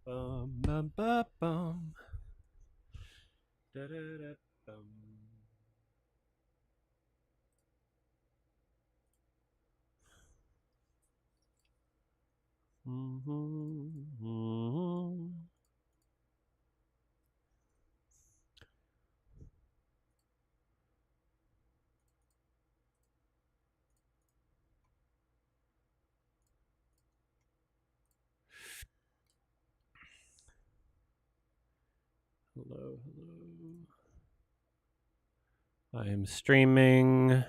Bum, bum, bum, bum. Da, da, da, bum. Hello, hello. I am streaming.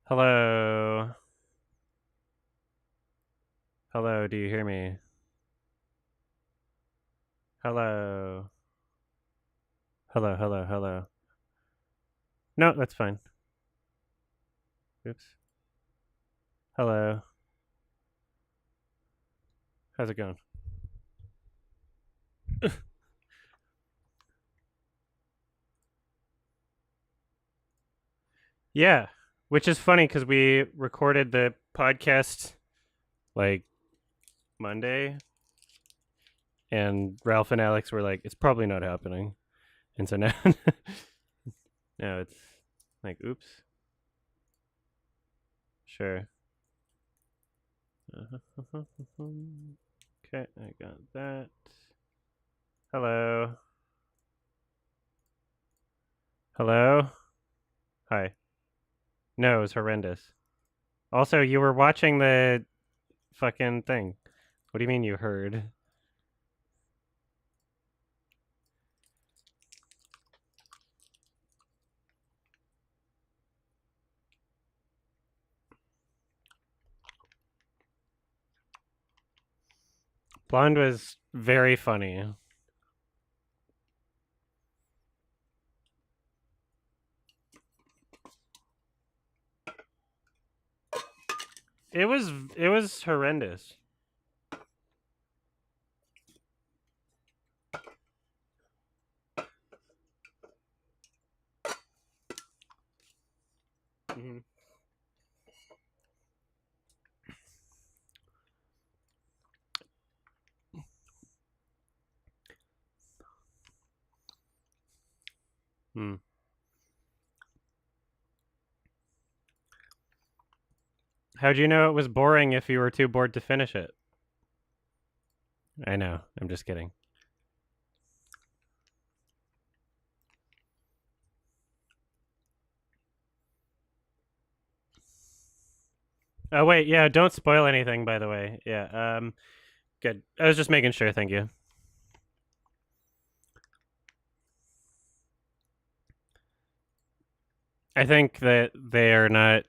Hello. Hello, do you hear me? Hello. Hello, hello, hello. No, that's fine. Oops. Hello. How's it going? Yeah, which is funny because we recorded the podcast like Monday, and Ralph and Alex were like, "It's probably not happening," and so now, now it's like, "Oops." Sure. Okay, I got that. Hello. Hello. Hi. No, it was horrendous. Also, you were watching the fucking thing. What do you mean you heard? Blonde was very funny. It was horrendous. Mm-hmm. Hmm. How'd you know it was boring if you were too bored to finish it? I know. I'm just kidding. Oh wait, yeah, don't spoil anything by the way. Yeah, good. I was just making sure, thank you. I think that they are not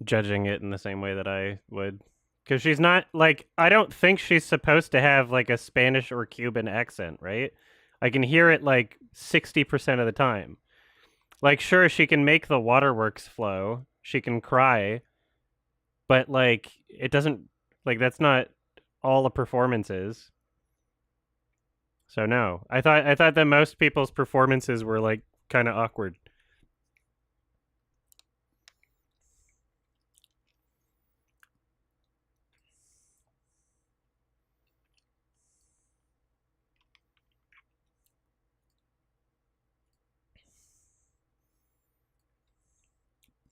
judging it in the same way that I would. Cuz she's not like I don't think she's supposed to have like a Spanish or Cuban accent, right? I can hear it like 60% of the time. Like sure she can make the waterworks flow. She can cry, but like it doesn't like that's not all the performance is. So no, I thought that most people's performances were like kind of awkward.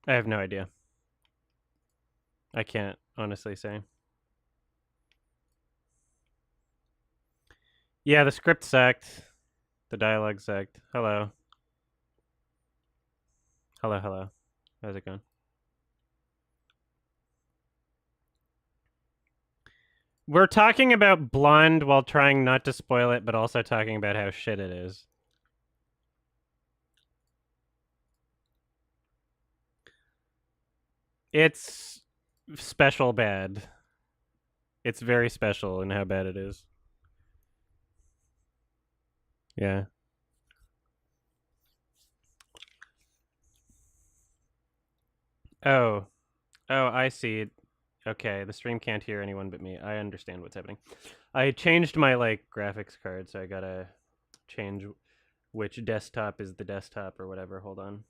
I have no idea. I can't honestly say. Yeah, the script sucked. The dialogue sucked. Hello, hello, hello. How's it going? We're talking about Blonde while trying not to spoil it, but also talking about how shit it is. It's special bad. It's very special in how bad it is. Yeah. Oh. Oh, I see. Okay, the stream can't hear anyone but me. I understand what's happening. I changed my like graphics card, so I gotta change which desktop is the desktop or whatever. Hold on.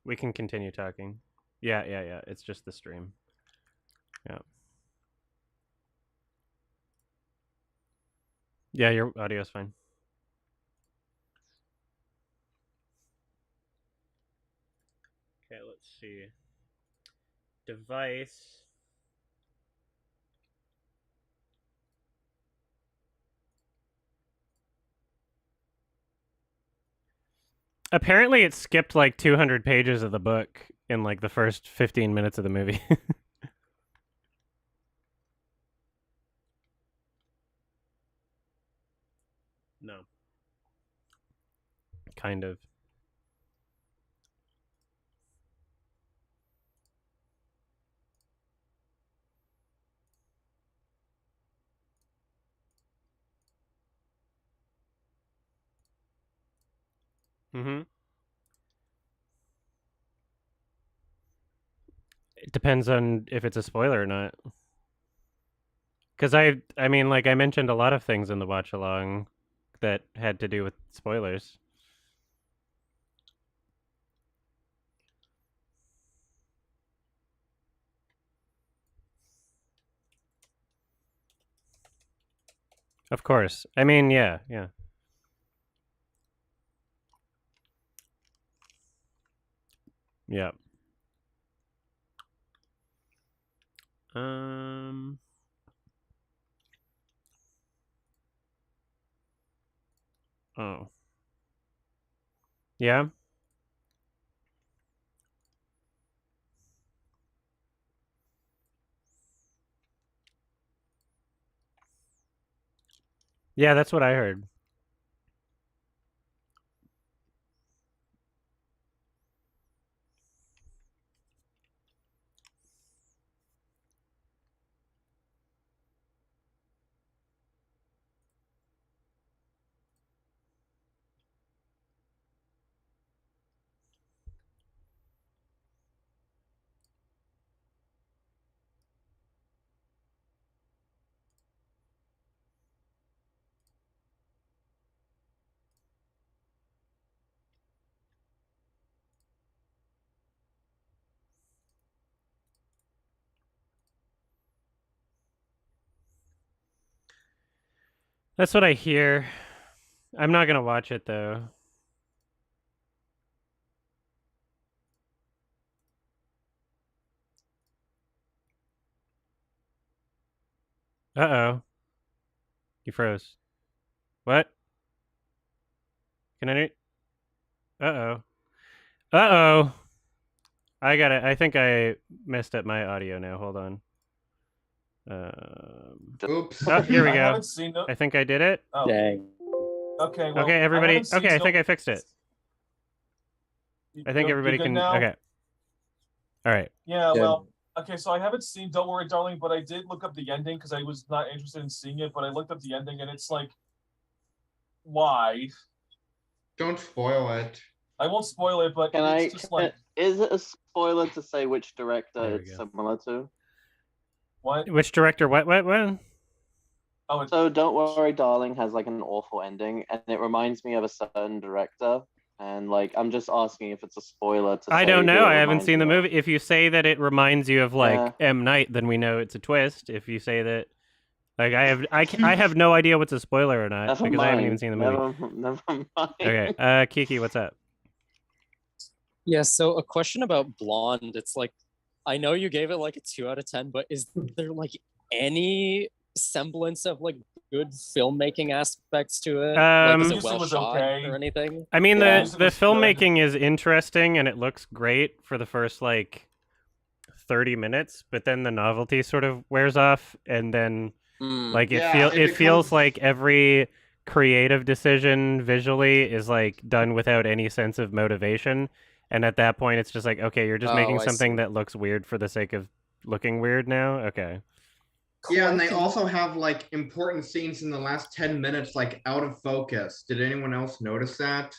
We can continue talking. Yeah. It's just the stream. Yeah. Yeah, your audio's fine. Okay, let's see. Device. Apparently it skipped like 200 pages of the book in like the first 15 minutes of the movie. No. Kind of. Mm-hmm. It depends on if it's a spoiler or not. Because I mean, like I mentioned a lot of things in the watch along that had to do with spoilers. Of course. I mean, yeah. Yeah. Oh. Yeah. Yeah, that's what I heard. That's what I hear. I'm not gonna watch it though. Uh-oh. You froze. What? Can I... Uh-oh. Uh-oh. I got it. I think I messed up my audio now. Hold on. Oops. Oh, here we go. I haven't seen it. I think I did it. Oh. Dang. Okay, well, Okay, everybody. I Okay, I think I fixed it. I think You're everybody good can... now? Okay. All right. Yeah, Yeah. well, okay, so I haven't seen Don't Worry, Darling, but I did look up the ending because I was not interested in seeing it, but I looked up the ending and it's like, why? Don't spoil it. I won't spoil it, but Can it's just like, is it a spoiler to say which director There we it's go. similar to? what? Which director? What? Oh, it's, So Don't Worry, Darling has like an awful ending, and it reminds me of a certain director. And like, I'm just asking if it's a spoiler to say I don't who know. it I haven't reminds seen the me of. movie. If you say that it reminds you of like Yeah. M. Night, then we know it's a twist. If you say that, like I have no idea what's a spoiler or not Never because mind. I haven't even seen the movie. Never mind. Okay. Kiki, what's up? Yeah, so a question about Blonde. It's like, I know you gave it like a 2 out of 10, but is there like any semblance of like good filmmaking aspects to it? Like, is The it well music was shot okay. or anything? I mean, Yeah. the filmmaking is interesting and it looks great for the first like 30 minutes, but then the novelty sort of wears off, and then like it Yeah, feels like every creative decision visually is like done without any sense of motivation, and at that point it's just like, okay, you're just making I something see. that looks weird for the sake of looking weird now. Okay. Yeah, and they Quentin- also have like important scenes in the last 10 minutes like out of focus. Did anyone else notice that?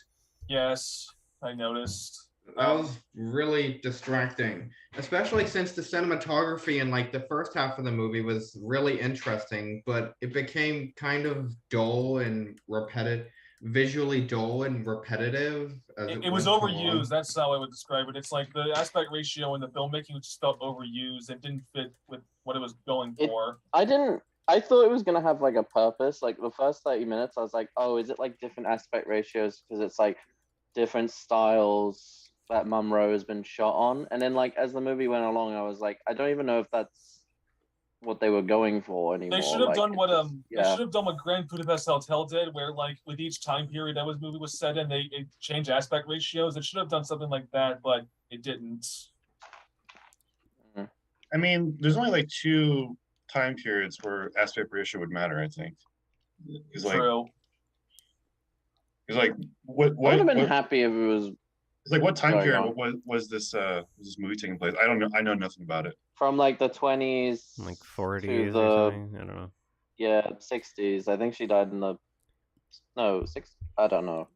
yes, I noticed. That was really distracting, especially since the cinematography in like the first half of the movie was really interesting, but it became kind of dull and repetitive. visually dull and repetitive. As It was went overused. along. That's how I would describe it. It's like the aspect ratio and the filmmaking just felt overused and didn't fit with what it was going for. I thought it was gonna have like a purpose. Like the first 30 minutes, I was like, oh, is it like different aspect ratios because it's like different styles that Munro has been shot on? And then like as the movie went along, I was like, I don't even know if that's what they were going for anymore. They should have like, done what yeah. they should have done what Grand Budapest Hotel did, where like with each time period that was movie was set in, they changed aspect ratios. It should have done something like that, but it didn't. I mean, there's only like 2 time periods where aspect ratio would matter. I think. It's like, True. it's like what I would have been what happy if it was it's like what time Sorry, period go was this movie taking place? I don't know. I know nothing about it. from like the 20s, Like 40s the- or something. I don't know. yeah, 60s. I think she died in the I don't know.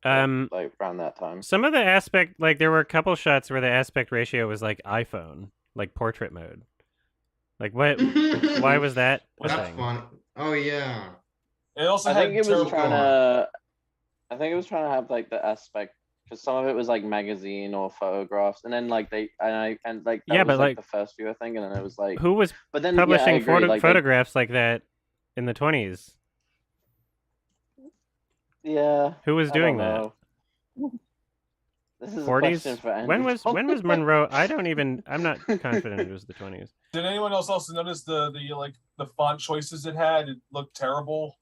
Like around that time. Some of the aspect, like there were a couple shots where the aspect ratio was like iPhone, like portrait mode. Like what? Why was that a That's thing? fun. Oh yeah. It also I had think it was terrible. trying to. I think it was trying to have like the aspect because some of it was like magazine or photographs, and then like that Yeah, was, but, like, the first few I think, and then it was like. Who was But then yeah, I publishing agree, like, photographs like that in the 20s? yeah. Who was I doing don't that? know. This is a 40s? question for Andrew. When was Monroe? I'm not confident it was the 20s. Did anyone else also notice the font choices it had? It looked terrible.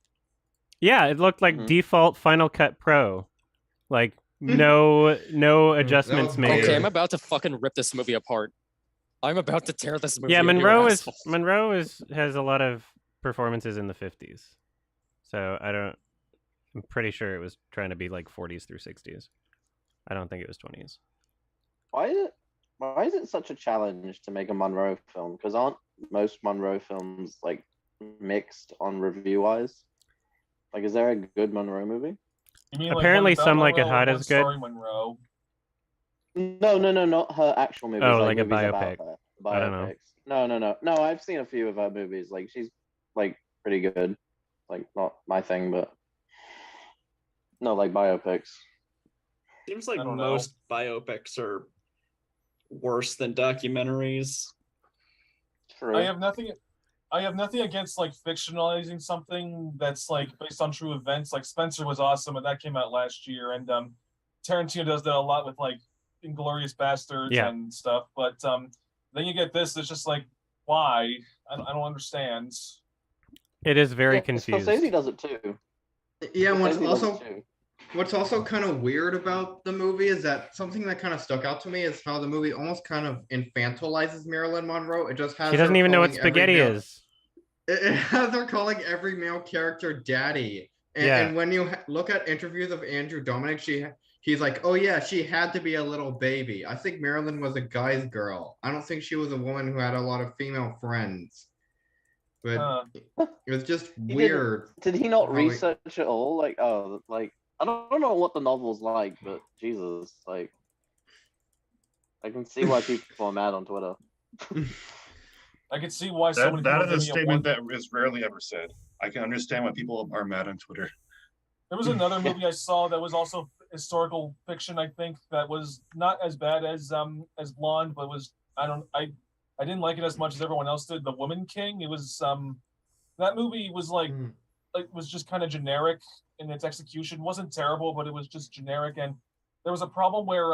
Yeah, it looked like Mhm. default Final Cut Pro. Like no adjustments was made. Okay, I'm about to fucking rip this movie apart. I'm about to tear this movie. Yeah, a new asshole. Monroe has a lot of performances in the 50s. So I'm pretty sure it was trying to be like 40s through 60s. I don't think it was 20s. Why is it such a challenge to make a Munro film? Because aren't most Munro films like mixed on review wise? Like, is there a good Munro movie? You mean Apparently like one Some about Like It Monroe Hot or is one good. starring Monroe? No, not her actual movies. Oh, like like a movies about biopic. her, I don't know. biopics. No. I've seen a few of her movies. Like, she's like pretty good. Like, not my thing, but no, like biopics. Seems like I don't know. most biopics are worse than documentaries. True. I have nothing against like fictionalizing something that's like based on true events. Like Spencer was awesome, and that came out last year. And Tarantino does that a lot with like Inglourious Bastards Yeah. and stuff. But then you get this. It's just like, why? I don't understand. It is very Yeah, confused. Scorsese does it too. Yeah, and Scorsese does it too. what's also kind of weird about the movie is that something that kind of stuck out to me is how the movie almost kind of infantilizes Marilyn Monroe. It just has She doesn't her even know what calling every spaghetti male- is. It has her calling every male character daddy. And, Yeah. and when you look at interviews of Andrew Dominic, he's like, oh yeah, she had to be a little baby. I think Marilyn was a guy's girl. I don't think she was a woman who had a lot of female friends. But it was just He weird. Did he not how he- research at all? Like, oh, like I don't know what the novel's like, but Jesus, like, I can see why people are mad on Twitter. I can see why so many That people is a give me statement that is rarely ever said. I can understand why people are mad on Twitter. There was another movie I saw that was also historical fiction. I think that was not as bad as Blonde, but was I didn't like it as much as everyone else did. The Woman King. It was that movie was like was just kind of generic in its execution. It wasn't terrible, but it was just generic. And there was a problem where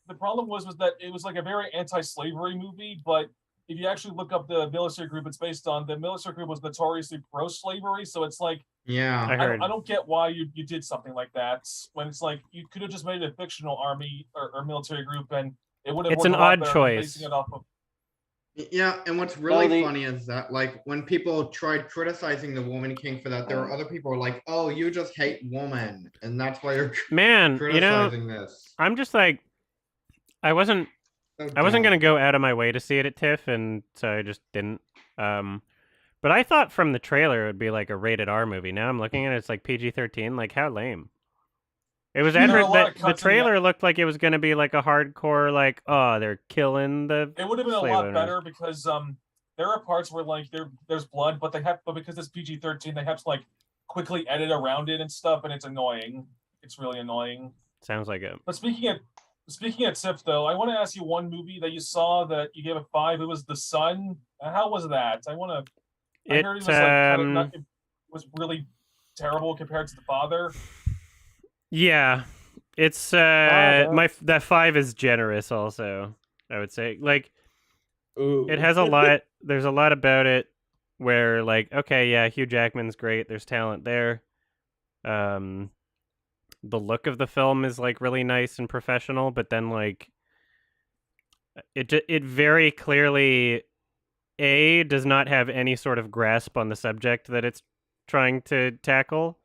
the problem was that it was like a very anti-slavery movie, but if you actually look up the military group it's based on, the military group was notoriously pro-slavery. So it's like, Yeah. I heard. I don't get why you did something like that when it's like you could have just made it a fictional army or military group and it would have It's worked an a lot odd better than choice. basing it off of. Yeah, and what's really they- funny is that like when people tried criticizing the Woman King for that, there were other people who were like, "Oh, you just hate woman, and that's why you're Man, criticizing this." I'm just like, I wasn't So gonna dumb. go out of my way to see it at TIFF, and so I just didn't. But I thought from the trailer it would be like a rated R movie. Now I'm looking at it, it's like PG-13. Like how lame. It was There are a lot of the cuts in the- trailer looked like it was gonna be like a hardcore, like, oh, they're killing the. It would have been a slave lot owners. better because there are parts where like there's blood, but because it's PG-13, they have to like quickly edit around it and stuff, and it's annoying. It's really annoying. Sounds like it. But speaking of TIFF though, I want to ask you one movie that you saw that you gave a 5. It was The Son. How was that? I heard it was like kind of not, it was really terrible compared to The Father. Yeah, it's that 5 is generous. Also, I would say like Ooh. it has a lot. There's a lot about it where like okay, yeah, Hugh Jackman's great. There's talent there. The look of the film is like really nice and professional, but then like it very clearly does not have any sort of grasp on the subject that it's trying to tackle,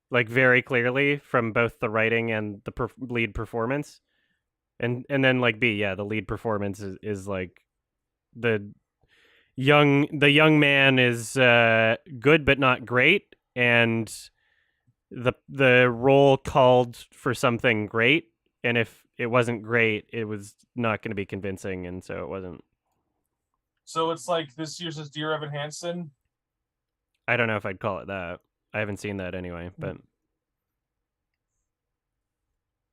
like very clearly from both the writing and the lead performance, and then like the lead performance is like the young man is good but not great, and the role called for something great, and if it wasn't great, it was not going to be convincing, and so it wasn't. So it's like this year's is Dear Evan Hansen. I don't know if I'd call it that. I haven't seen that anyway, but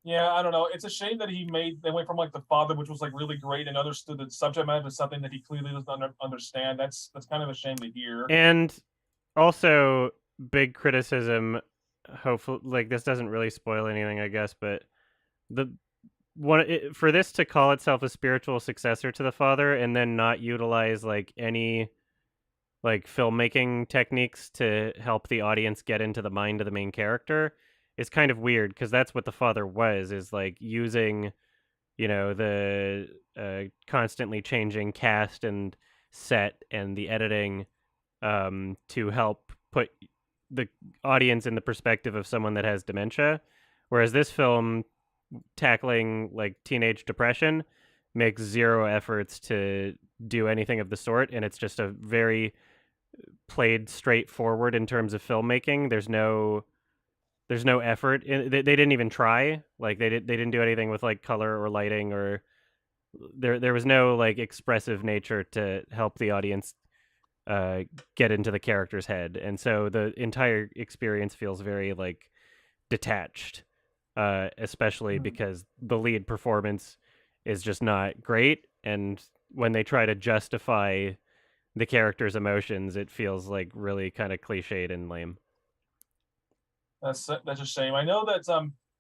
yeah, I don't know. It's a shame that they went from like The Father, which was like really great and understood the subject matter, to something that he clearly doesn't understand. That's kind of a shame to hear. And also big criticism. Hopefully, like this doesn't really spoil anything, I guess, but for this to call itself a spiritual successor to The Father and then not utilize like any like filmmaking techniques to help the audience get into the mind of the main character is kind of weird, because that's what The Father was, is like using, the constantly changing cast and set and the editing to help put the audience in the perspective of someone that has dementia, whereas this film, tackling like teenage depression, makes zero efforts to do anything of the sort, and it's just a very played straightforward in terms of filmmaking. There's no effort they didn't even try, like they didn't do anything with like color or lighting, or there was no like expressive nature to help the audience get into the character's head, and so the entire experience feels very like detached, especially because the lead performance is just not great, and when they try to justify the character's emotions, it feels like really kind of cliched and lame. That's a shame. I know that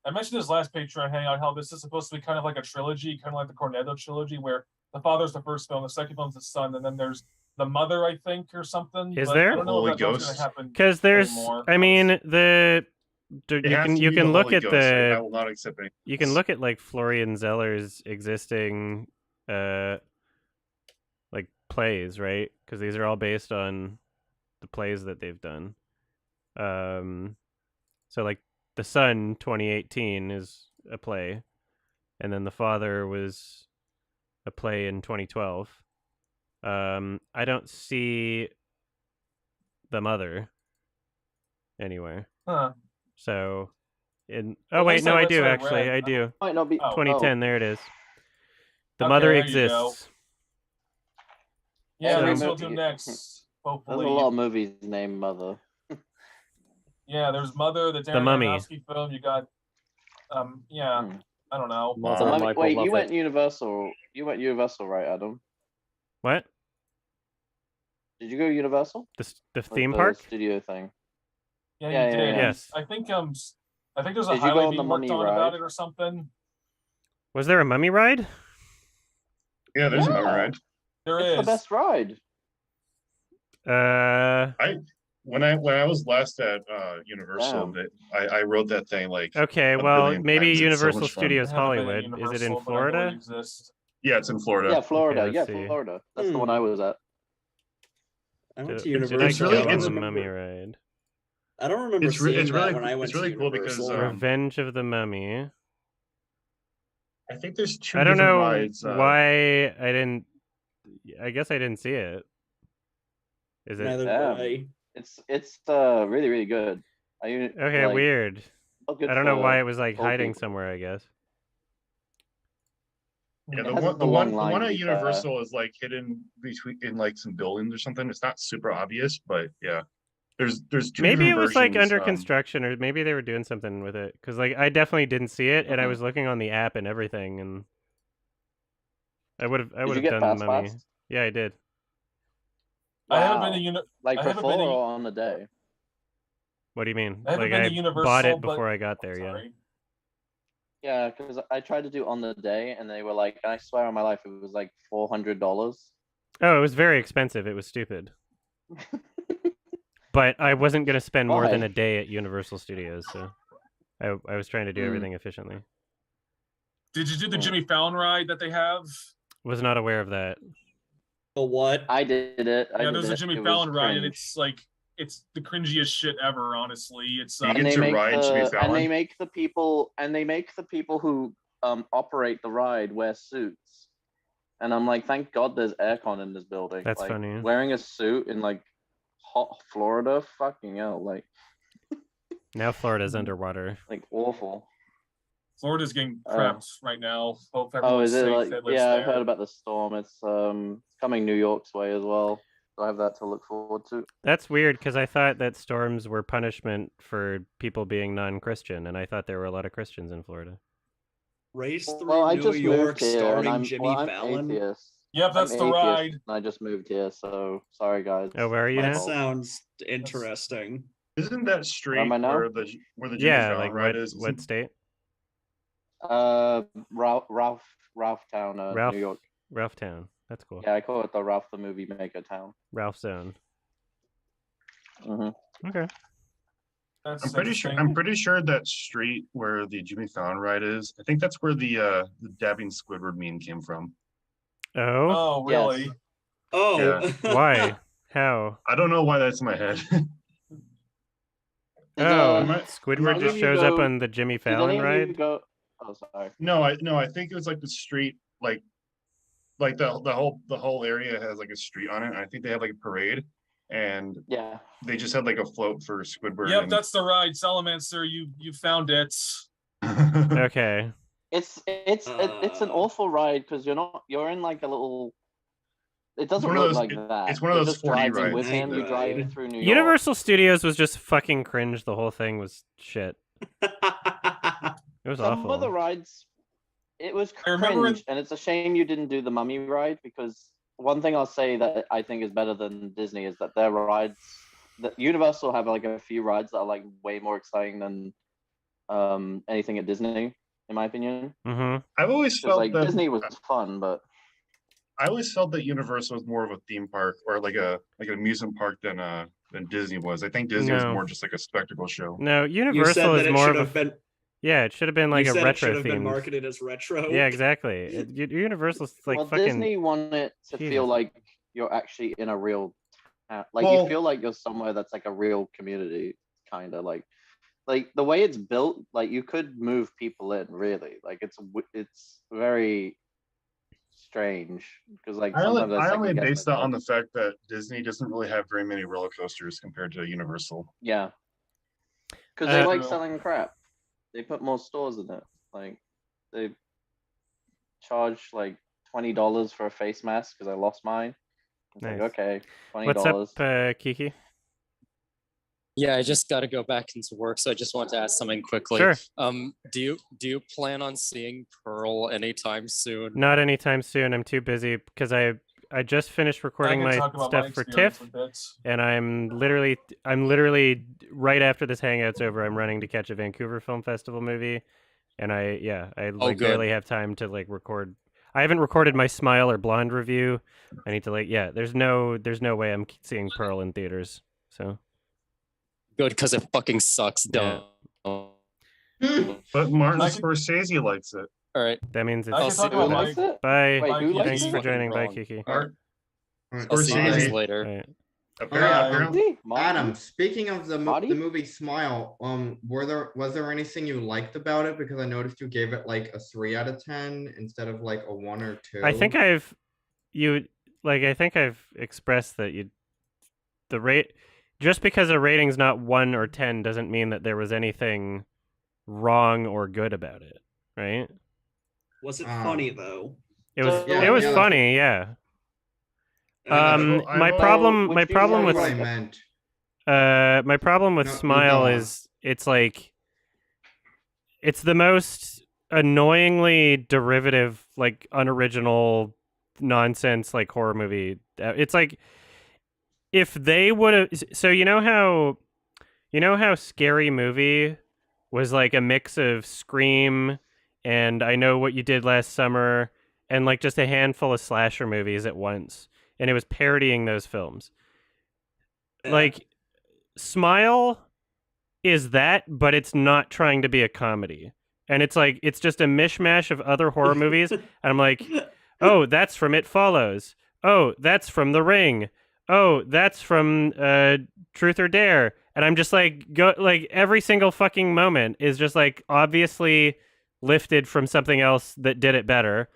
I mentioned this last Patreon hangout how this is supposed to be kind of like a trilogy, kind of like the Cornetto trilogy, where The Father's the first film, the second film's The Son, and then there's The Mother, I think, or something. Is there? I don't know Holy if that's going Ghost? to happen. Because there's, anymore. I mean, you can look at I will not accept anything. you can look at like Florian Zeller's existing like plays, right? Because these are all based on the plays that they've done. So like The Son 2018 is a play, and then The Father was a play in 2012. I don't see The Mother anywhere. Huh. So I least do that's what I actually. read. I do. Might not be. 2010, there it is. The Okay, Mother there you go. exists. Yeah, So- that's what we'll do next. There's Hopefully. a lot of movies named Mother. Yeah, there's Mother, the Darren Mummy. Aronofsky film. You got, yeah, Hmm. I don't know. Mother, So Wow. Michael wait, you Lovett. went Universal. You went Universal, right, Adam? What? Did you go Universal? The Like theme the park? studio thing. Yeah, Yeah, you yeah, did. yeah. Yes. I think there's a Did you go highlight on the being worked Mummy on about ride? it or something. Was there a mummy ride? Yeah, there's a Yeah. ride. There It's is. the best ride. When I was last at Universal, Damn. I rode that thing like Okay, a well, billion maybe times. It's so Universal much fun. Studios I haven't been at Hollywood. Is it in Universal, but I know it Florida? exists. Yeah, it's in Florida. Yeah, Florida. let's Yeah, see. Florida. That's the one I was at. I went to Did Universal. it's I really- go on it's- the mummy ride? I don't remember It's re- seeing it's that really- when I went it's really to cool because, Universal. Revenge of the Mummy. I think there's two I don't different know rides. why I didn't. I guess I didn't see it. Is it Neither Damn. did I. It's really really good. okay? like, Weird. good I don't know for why it was like old hiding people. somewhere, I guess. Yeah, It the has one, a the long one, the line, one to at be fair. Universal is like hidden between in like some buildings or something. It's not super obvious, but yeah. There's two Maybe it different was like versions, under construction, or maybe they were doing something with it. Because like I definitely didn't see it, and I was looking on the app and everything, and I would have Did you done get the fast mummy. pass? Yeah, I did. I haven't been Wow. to Like I haven't before been to- or on the day? What do you mean? I haven't Like been I to Universal, bought it but- before I got there. Yeah. Sorry. Yeah, because I tried to do on the day, and they were like, I swear on my life, it was like $400. Oh, it was very expensive. It was stupid. But I wasn't gonna spend more than Why? a day at Universal Studios, so I was trying to do everything efficiently. Did you do the Jimmy Fallon ride that they have? Was not aware of that. The what? I did it. Yeah, there's a Jimmy It was Fallon ride, and cringe. it's like it's the cringiest shit ever. Honestly, it's You And get they to make ride Jimmy the Fallon? and they make the people who operate the ride wear suits. And I'm like, thank God there's aircon in this building. That's like, funny. Wearing a suit in like hot Florida, fucking hell, Now Florida's underwater. like awful. Florida's getting crapped right now. Hope Oh, everyone's is it safe like? that lives Yeah, there. I've heard about the storm. It's coming New York's way as well. So I have that to look forward to. That's weird because I thought that storms were punishment for people being non-Christian, and I thought there were a lot of Christians in Florida. Race through Well, I New just York moved here, and starring Jimmy I'm Fallon. atheist. Yep, that's I'm the atheist, ride. And I just moved here, so sorry guys. Oh, where are you My That now? fault. sounds interesting. Isn't that street Am I now? where the Jimmy Yeah, Fallon like ride what? is? What state? Ralphtown, New York. Ralphtown. That's cool. Yeah, I call it the Ralph the Movie Maker town. Ralph Zone. hmm Okay. That's I'm pretty sure. interesting. I'm pretty sure that street where the Jimmy Fallon ride is. I think that's where the dabbing Squidward meme came from. Oh, Oh, really? Yes. Oh, Yeah. why? How? I don't know why that's in my head. Oh, Am I- Squidward did just you shows up go- on the Jimmy Did Fallon any of you ride. go? Oh, sorry. No, I think it was like the street, like the whole area has like a street on it. I think they had like a parade, and Yeah. they just had like a float for Squidward. Yep, and- that's the ride. Salamander, you found it. Okay. It's an awful ride because you're in like a little. It doesn't one of look those- like it- that. it's one of You're those just 4D driving rides. with him. You Night drive ride. through New York. Universal Studios was just fucking cringe. The whole thing was shit. It was Some of the awful. rides, it was I remember cringe, and it's a shame you didn't do the Mummy ride because one thing I'll say that I think is better than Disney is that their rides, that Universal have like a few rides that are like way more exciting than anything at Disney, in my opinion. Mm-hmm. I've always 'Cause, felt like that Disney was fun, but I always felt that Universal was more of a theme park or like an amusement park than Disney was. I think Disney was No. more just like a spectacle show. No, you said Universal that is it more should of a. have been. Yeah, it should have been like You a said it should retro have been theme. marketed as retro. Yeah, exactly. Universal's like well, fucking. Disney wanted to Jesus. feel like you're actually in a real, like Well- you feel like you're somewhere that's like a real community, kind of like the way it's built. Like you could move people in, really. Like it's very strange because like I sometimes only second guess based that myself. on the fact that Disney doesn't really have very many roller coasters compared to Universal. Yeah, because they like True. selling crap. They put more stores in it. Like they charge like $20 for a face mask because I lost mine. It's Nice. like okay, $20. What's up, Kiki? Yeah, I just got to go back into work, so I just want to ask something quickly. Sure. Do you plan on seeing Pearl anytime soon? Not anytime soon. I'm too busy because I just finished recording I my can talk about stuff my for experience TIFF, with it. and I'm literally right after this hangout's over. I'm running to catch a Vancouver Film Festival movie, and I like good. barely have time to like record. I haven't recorded my Smile or Blonde review. I need to There's no way I'm seeing Pearl in theaters. So Good, because it fucking sucks. Yeah. Dumb. But Martin I can- Scorsese likes it. All right. that means I it's can I'll talk see about you my. Likes it? bye. Wait, who likes Thanks it? for joining. Bye, Wrong. Kiki. Art, Alright. I'll see you guys Scorsese. later. All right. Apparently, Adam, speaking of the Marty? movie Smile, was there anything you liked about it? Because I noticed you gave it like a 3 out of 10 instead of like a 1 or 2. I think I've expressed that the rate just because a rating's not 1 or 10 doesn't mean that there was anything wrong or good about it, right? Was it Ah. funny though? It was Yeah, it was yeah, funny, yeah. I My will- problem Which my you problem really with what I like it. meant. My problem with No, you Smile go on. is it's like it's the most annoyingly derivative, like unoriginal nonsense, like horror movie. It's like if they would have. So you know how Scary Movie was like a mix of Scream and I Know What You Did Last Summer and like just a handful of slasher movies at once, and it was parodying those films. Yeah. Like Smile is that, but it's not trying to be a comedy. And it's like it's just a mishmash of other horror movies. And I'm like, oh, that's from It Follows. Oh, that's from The Ring. Oh, that's from Truth or Dare. And I'm just like, every single fucking moment is just like obviously lifted from something else that did it better.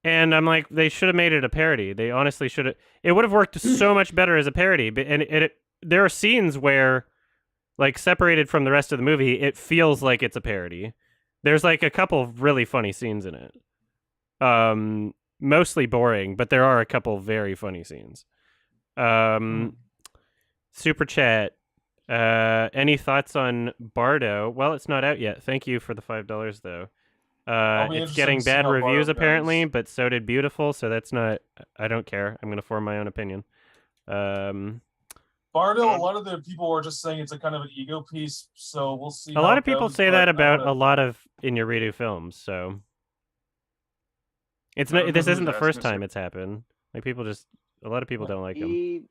And I'm like, they should have made it a parody. They honestly should have. It would have worked so much better as a parody. And there are scenes where, like, separated from the rest of the movie, it feels like it's a parody. There's like a couple of really funny scenes in it. Mostly boring, but there are a couple very funny scenes. Super chat. Any thoughts on Bardo? Well, it's not out yet. Thank you for the $5 though. I'll be It's interested getting to see bad how Bardo reviews goes. apparently, but so did Beautiful, so that's not. I don't care. I'm gonna form my own opinion. Bardo, a lot of the people are just saying it's a kind of an ego piece, so we'll see. A how lot it of people goes, say but that I about wanna- a lot of Inuyasha films, so it's I don't not. know This who's isn't the asking first us time here. it's happened. Like people just, a lot of people don't like him.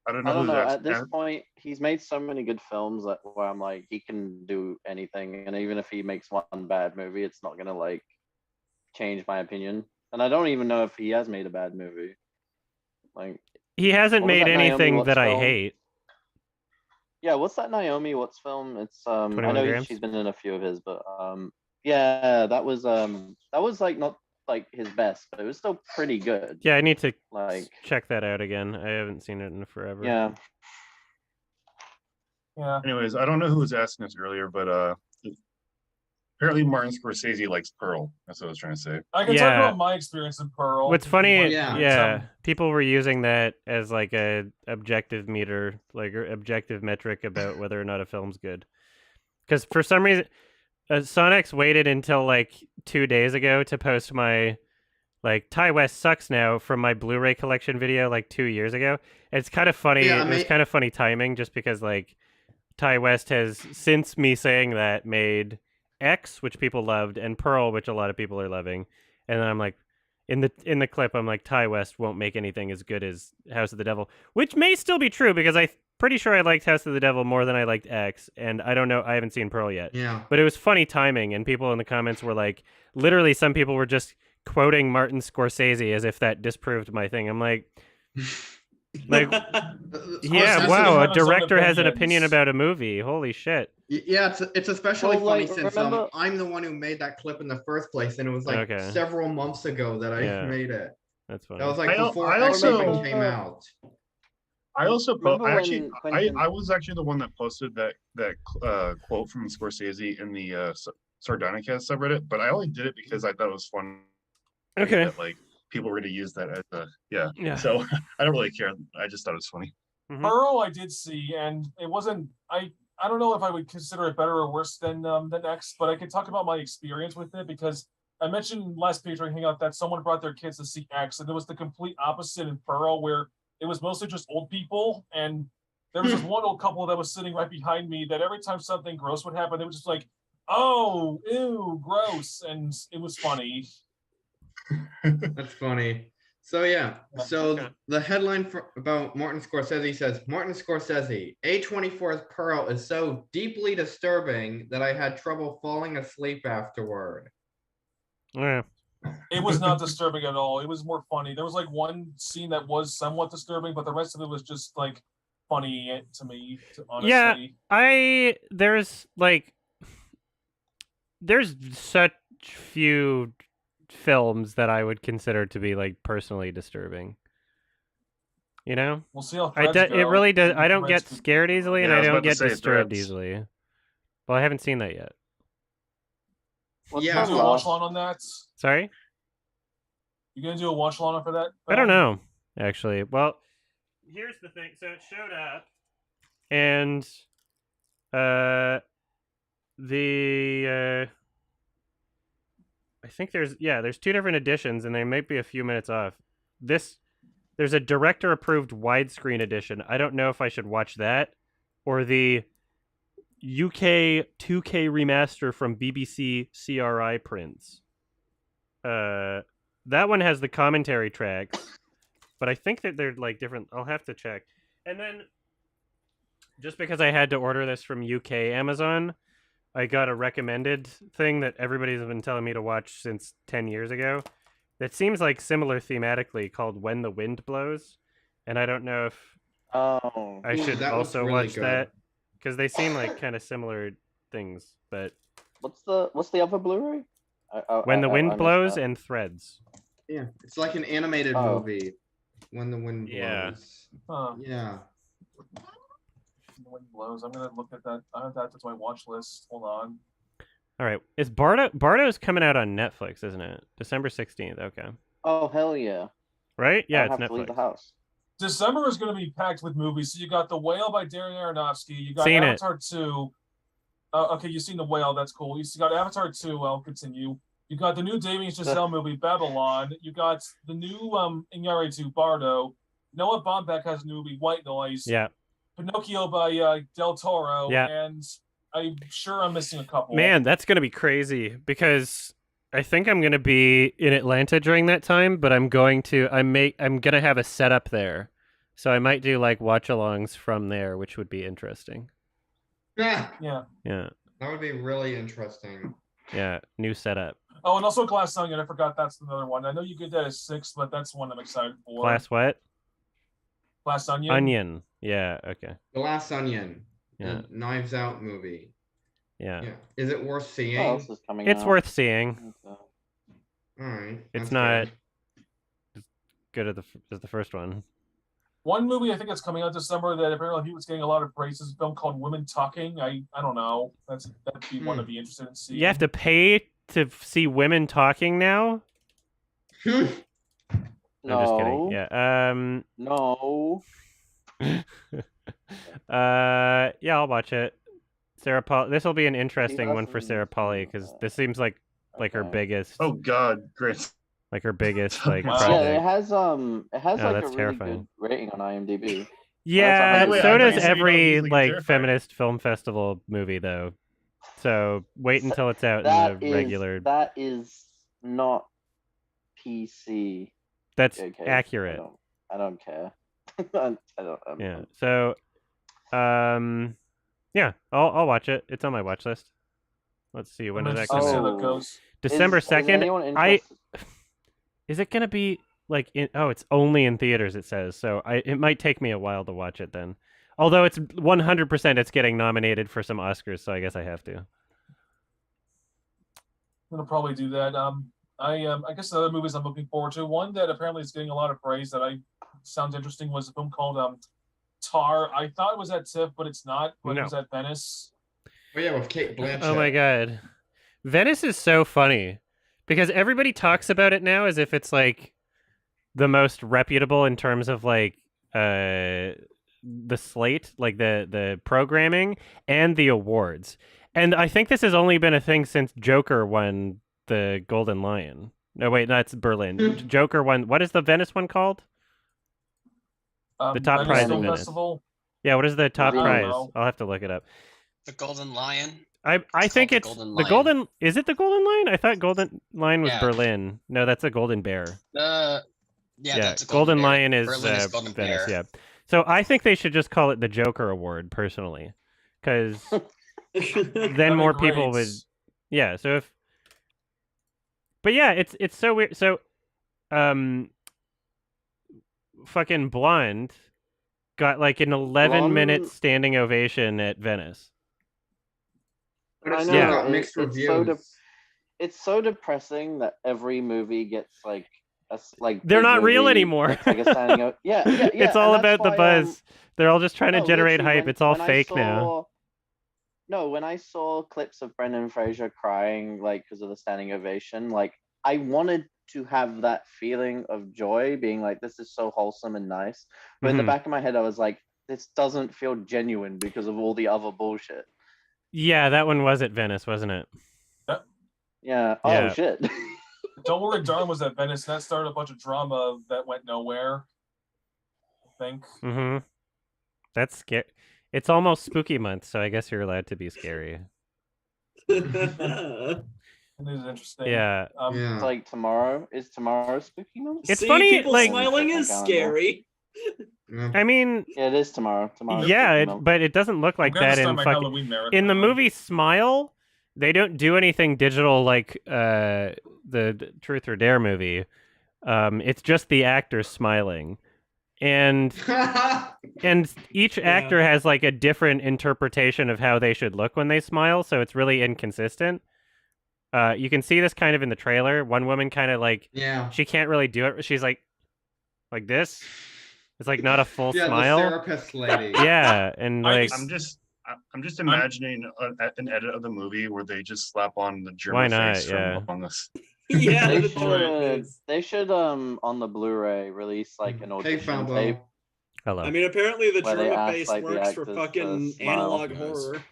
I don't I know don't who's know. asking. At this point, he's made so many good films that where I'm like, he can do anything, and even if he makes one bad movie, it's not gonna like change my opinion. And I don't even know if he has made a bad movie. Like, He hasn't what was made that Naomi anything Watts that I film? hate. Yeah, what's that Naomi Watts film? It's I 21 know grams? she's been in a few of his, but yeah, that was like not like his best, but it was still pretty good. Yeah, I need to Like, check that out again. I haven't seen it in forever. yeah. Yeah. Anyways, I don't know who was asking us earlier, but apparently Martin Scorsese likes Pearl. That's what I was trying to say. I can talk Yeah. about my experience in Pearl. What's funny, Yeah. yeah, people were using that as like a objective meter, like or objective metric about whether or not a film's good. Because for some reason, Sonex waited until like 2 days ago to post my like Ty West sucks now from my Blu-ray collection video like 2 years ago. And it's kind of funny. Yeah, It was kind of funny timing just because like Ty West has since me saying that made X, which people loved, and Pearl, which a lot of people are loving. And then I'm like, in the clip, I'm like, Ty West won't make anything as good as House of the Devil, which may still be true because I'm pretty sure I liked House of the Devil more than I liked X, and I don't know, I haven't seen Pearl yet. Yeah. But it was funny timing, and people in the comments were like, literally, some people were just quoting Martin Scorsese as if that disproved my thing. I'm like, yeah, Scorsese wow, has a his own director has an opinion opinions. about a movie. Holy shit. Yeah, it's especially Well, funny like, since remember- I'm the one who made that clip in the first place, and it was like Okay. several months ago that I Yeah. made it. That's funny. That was like I before I X also- even came out. I also Remember I actually when Quentin- I was actually the one that posted that quote from Scorsese in the Sardonicast subreddit, but I only did it because I thought it was fun. Okay. That, like people were going to use that as a yeah. Yeah. So I don't really care. I just thought it was funny. Pearl I did see, and it wasn't. I don't know if I would consider it better or worse than X, but I can talk about my experience with it because I mentioned last Patreon Hangout that someone brought their kids to see X, and it was the complete opposite in Pearl, where it was mostly just old people, and there was this one old couple that was sitting right behind me that every time something gross would happen, they were just like, "Oh, ew, gross," and it was funny. That's funny. So yeah, so Okay. the headline about Martin Scorsese says, Martin Scorsese, A24's Pearl is so deeply disturbing that I had trouble falling asleep afterward. Yeah. It was not disturbing at all. It was more funny. There was like one scene that was somewhat disturbing, but the rest of it was just like funny to me, honestly. Yeah, there's such few films that I would consider to be like personally disturbing. You know? We'll see how It Threads go. really does. I don't Threads get could- scared easily, and Yeah, I I was don't about to get say disturbed Threads. easily. Well, I haven't seen that yet. What's Yeah. You that gonna do a watch last- along on that? Sorry? You gonna do a watch along for that? I don't know, actually. Well, here's the thing. So it showed up. And the I think there's 2 different editions, and they might be a few minutes off. There's a director approved widescreen edition. I don't know if I should watch that or the UK 2K remaster from BBC CRI prints. That one has the commentary tracks, but I think that they're like different. I'll have to check. And then, just because I had to order this from UK Amazon, I got a recommended thing that everybody's been telling me to watch since 10 years ago. That seems like similar thematically, called When the Wind Blows. And I don't know if Oh, I Ooh, should that looks also really watch good. that, because they seem like kind of similar things. But what's the other Blu-ray? When the I Wind missed Blows that. and Threads. Yeah, it's like an animated Oh. movie. When the wind Yeah. blows. Huh. Yeah. The wind blows. I'm gonna look at that. I have that to my watch list. Hold on. All right. Is Bardo's coming out on Netflix, isn't it? December 16th. Okay. Oh hell yeah! Right? Yeah, I it's have to leave the Netflix. house. December is going to be packed with movies. So you got The Whale by Darren Aronofsky. You got Seen it. Avatar 2. Okay, you've seen The Whale. That's cool. You got Avatar 2. I'll continue. You got the new Damien Chazelle movie, Babylon. You got the new Iñárritu, Bardo. Noah Baumbach has a new movie, White Noise. Yeah. Pinocchio by Del Toro. Yeah. And I'm sure I'm missing a couple. Man, that's going to be crazy, because I think I'm going to be in Atlanta during that time, but I'm going to have a setup there. So I might do like watch-alongs from there, which would be interesting. Yeah. Yeah. Yeah. That would be really interesting. Yeah, new setup. Oh, and also Glass Onion. I forgot that's another one. I know you get that as 6, but that's one I'm excited for. Glass what? Glass Onion. Onion. Yeah, okay. The Last Onion. Yeah. The Knives Out movie. Yeah. Yeah. Is it worth What seeing? else is coming It's out? worth seeing. Okay. All right. It's that's not good. good as the first one. One movie I think that's coming out December that apparently he was getting a lot of praise is a film called Women Talking. I don't know. That'd be one to be interested in seeing. You have to pay to see women talking now? I'm just kidding. Yeah. No. Yeah, I'll watch it. Sarah Paul. This will be an interesting one for Sarah Polly, because this seems like her Okay. biggest, Oh God, great. like her biggest like Wow. Yeah, project. it has Oh, like a that's really terrifying. good rating on IMDb. Yeah, By the way, so I does thought you said you don't every usually get like terrified. feminist film festival movie, though. So wait until it's out in That the is regular. that is not PC. That's Okay, accurate. I don't care. I don't. Yeah. So, yeah, I'll watch it. It's on my watch list. Let's see, when I'm does that interested come to see out? how that goes. December Is 2nd. anyone interested? Is it gonna be like it's only in theaters, it says. So it might take me a while to watch it then. Although it's 100% it's getting nominated for some Oscars, so I guess I have to. I'm gonna probably do that. I guess the other movies I'm looking forward to. One that apparently is getting a lot of praise that sounds interesting was a film called Tar. I thought it was at TIFF, but it's not. But No. it was at Venice. Oh yeah, with Kate Blanchett. Oh my god. Venice is so funny because everybody talks about it now as if it's like the most reputable in terms of like the slate, like the programming and the awards. And I think this has only been a thing since Joker won the Golden Lion. No, wait, that's Berlin. Joker won. What is the Venice one called? The top Venice prize in Film Venice. Festival. Yeah, what is the top I don't prize? know. I'll have to look it up. The Golden Lion. I It's think called it's the Golden the Lion. Golden. Is it the Golden Lion? I thought Golden Lion was Yeah. Berlin. No, that's a Golden Bear. Yeah, that's a Golden Bear. Lion is Berlin is Golden Venice. Bear. Yeah. So I think they should just call it the Joker Award, personally, because then That'd more be people great. would. Yeah. So if. But yeah, it's so weird. So, fucking Blonde got like an 11-minute Blonde- standing ovation at Venice. But it I still know, got it- mixed it's so reviews. It's so depressing that every movie gets like They're big not real movie anymore. gets, like a standing o- yeah. It's all and that's about the why, buzz. They're all just trying to no, generate literally, hype. when- It's all when I fake now. saw- No, when I saw clips of Brendan Fraser crying like because of the standing ovation, like I wanted to have that feeling of joy, being like, this is so wholesome and nice. But in the Mhm. back of my head, I was like, this doesn't feel genuine because of all the other bullshit. Yeah, that one was at Venice, wasn't it? Yeah. Oh Yeah. shit. Don't Worry, Darling was at Venice. That started a bunch of drama that went nowhere. I think. Mm-hmm. That's scary. It's almost spooky month, so I guess you're allowed to be scary. It is interesting. Yeah. Yeah. It's like tomorrow. Is tomorrow spooky month? It's See, funny, people like- smiling is Calendar. scary. Yeah. I mean, Yeah, it is tomorrow. Tomorrow. yeah, but it doesn't look like I'm gonna that start in my fucking... Halloween marathon. In the movie Smile, they don't do anything digital like the Truth or Dare movie. It's just the actors smiling. And each actor has like a different interpretation of how they should look when they smile, so it's really inconsistent. You can see this kind of in the trailer. One woman kind of like, Yeah. she can't really do it. She's like this. It's like not a full Yeah, smile. the therapist lady. Yeah, and I like just- I'm just imagining an edit of the movie where they just slap on the Why German not? face Yeah. from Among Us. Yeah, They the should, German face. they should on the Blu-ray release like an Hey, audition tape. Fabo. hello. I mean, apparently the Where they German ask, face like, the works for actors fucking to smile. analog Yes. horror.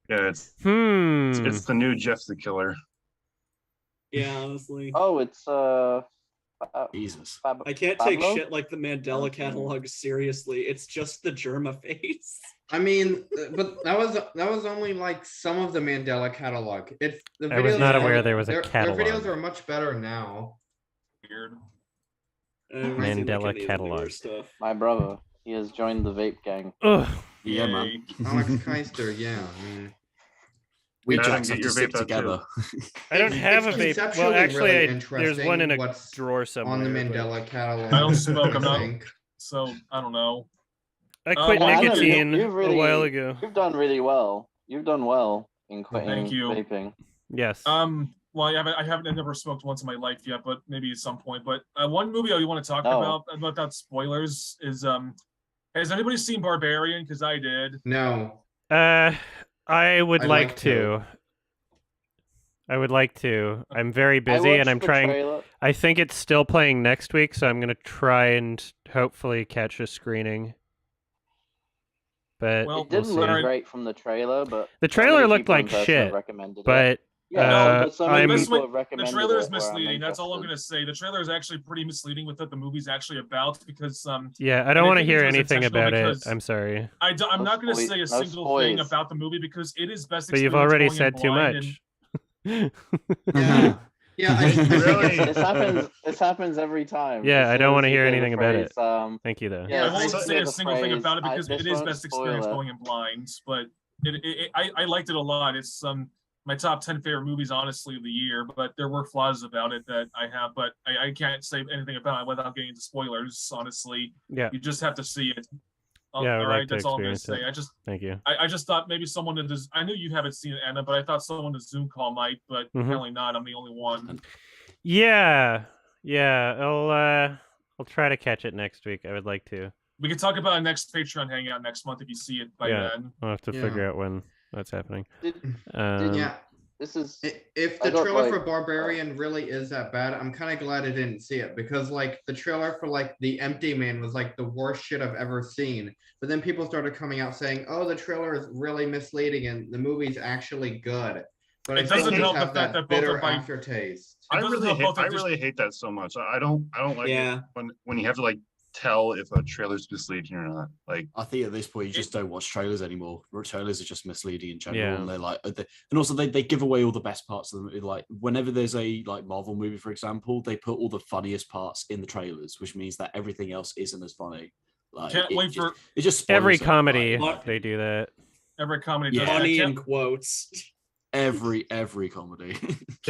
Yeah, it's Hmm. the new Jeff the Killer. Yeah, honestly. Oh, it's Jesus. I can't take Pablo? shit like the Mandela catalog seriously. It's just the Germa face. I mean, but that was only like some of the Mandela catalog. It's the videos I was not are- aware there was a their catalog. videos are much better now. Weird. I haven't seen, Mandela any of the newer catalog. stuff. my brother. He has joined the vape gang. Ugh. Yeah, man. Yay. Alex Keister, yeah. I mean, We Adam, jacks get have to your stick vape out too. together. I don't It's have a vape. Well, conceptually actually, really there's one interesting in a what's drawer somewhere. on the but Mandela catalog. I don't smoke, I'm I not- think. So I don't know. I quit well, Adam, nicotine you've a while ago. You've done really well. You've done well in quitting Thank you. vaping. Yes. Well, I haven't never smoked once in my life yet, but maybe at some point. But one movie I want to talk Oh. about without spoilers is has anybody seen Barbarian? Because I did. No. I would I'd like like to. to. I would like to. I'm very I busy and watched I'm the trying. trailer. I think it's still playing next week, so I'm gonna try and hopefully catch a screening. But Well, It didn't we'll look see. great from the trailer, but The so trailer many looked people in like person shit, have recommended it. but Yeah, No, but so many I'm- people have The recommended trailer is it where I'm misleading. That's all I'm interested. gonna say. The trailer is actually pretty misleading with what the movie's actually about because yeah, I I don't want to think hear it was anything intentional about it. because- I'm sorry, I'm No not going to spoil- say a no single thing spoils. about the movie because it is best. but you've experience already going in said too blind much. Yeah. Yeah. I Really? This happens every time. Yeah, As I soon don't as wanna you hear hear the anything about it. phrase, Thank you, though. Yeah, I won't so say the a single thing phrase, about it because I it just is won't best spoil experience it. going in blind. But I liked it a lot. It's my top 10 favorite movies, honestly, of the year. But there were flaws about it that I have. But I can't say anything about it without getting into spoilers. Honestly, Yeah, you just have to see it. Yeah, I would all like right, to that's all I'm gonna experience say. it. thank you. I just thought maybe someone in this. I knew you haven't seen it, Anna, but I thought someone in the Zoom call might. But apparently not. I'm the only one. Yeah, I'll try to catch it next week. I would like to. We can talk about our next Patreon hangout next month if you see it by Yeah. then. I'll have to Yeah. figure out when that's happening. Did- Yeah. This is If I the got, trailer like- for Barbarian really is that bad, I'm kind of glad I didn't see it because like the trailer for like The Empty Man was like the worst shit I've ever seen. But then people started coming out saying, "Oh, the trailer is really misleading and the movie's actually good." But It I still doesn't just help the have fact that that both bitter are by- aftertaste. I It doesn't really help hate, both I of these- really hate that so much. I don't like Yeah. it when you have to like tell if a trailer's misleading or not. Like I think at this point you just don't watch trailers anymore. Trailers are just misleading in general, Yeah. and they're like, and also they give away all the best parts of them. Like whenever there's a like Marvel movie, for example, they put all the funniest parts in the trailers, which means that everything else isn't as funny. Like Can't wait for it just spoils Every it, comedy, like, they do that. every comedy. Yeah. does that. Funny Can't- in quotes. every comedy. they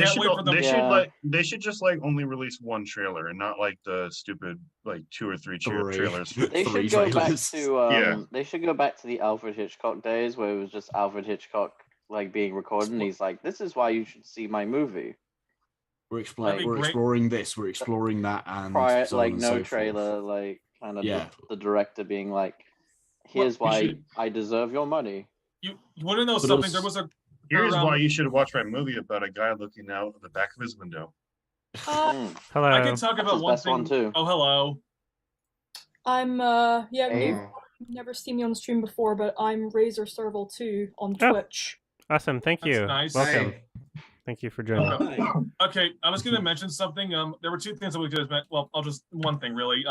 Can't should, wait for them- they should Yeah. like they should just like only release one trailer and not like the stupid like 2 or 3 Three. trailers. They Three should go back trailers. to Yeah. they should go back to the Alfred Hitchcock days where it was just Alfred Hitchcock like being recorded and he's like, "This is why you should see my movie." We're That'd exploring, be we're great. exploring this, we're exploring that, and Prior, so on like and no so forth. trailer, like kind of Yeah. the director being like, "Here's Well, you why should- I deserve your money." You want to know But something? also- There was a Here's Or, why you should watch my movie about a guy looking out the back of his window. Mm. Hello. I can talk That's about his one best thing. one, too. Oh, hello. I'm yeah, you've Oh. never seen me on stream before, but I'm Razor Serval 2 on Oh. Twitch. Awesome. Thank That's you. nice. Welcome. Hey. Thank you for joining. Okay. Hi. Okay, I was going to mention something. There were two things that we could have met. Well, I'll just one thing really.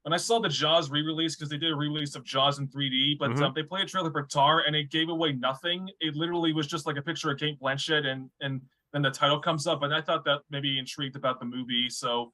When I saw the Jaws re-release, because they did a re-release of Jaws in 3D, but they played a trailer for Tar, and it gave away nothing. It literally was just like a picture of Kate Blanchett, and then the title comes up, and I thought that maybe intrigued about the movie. So,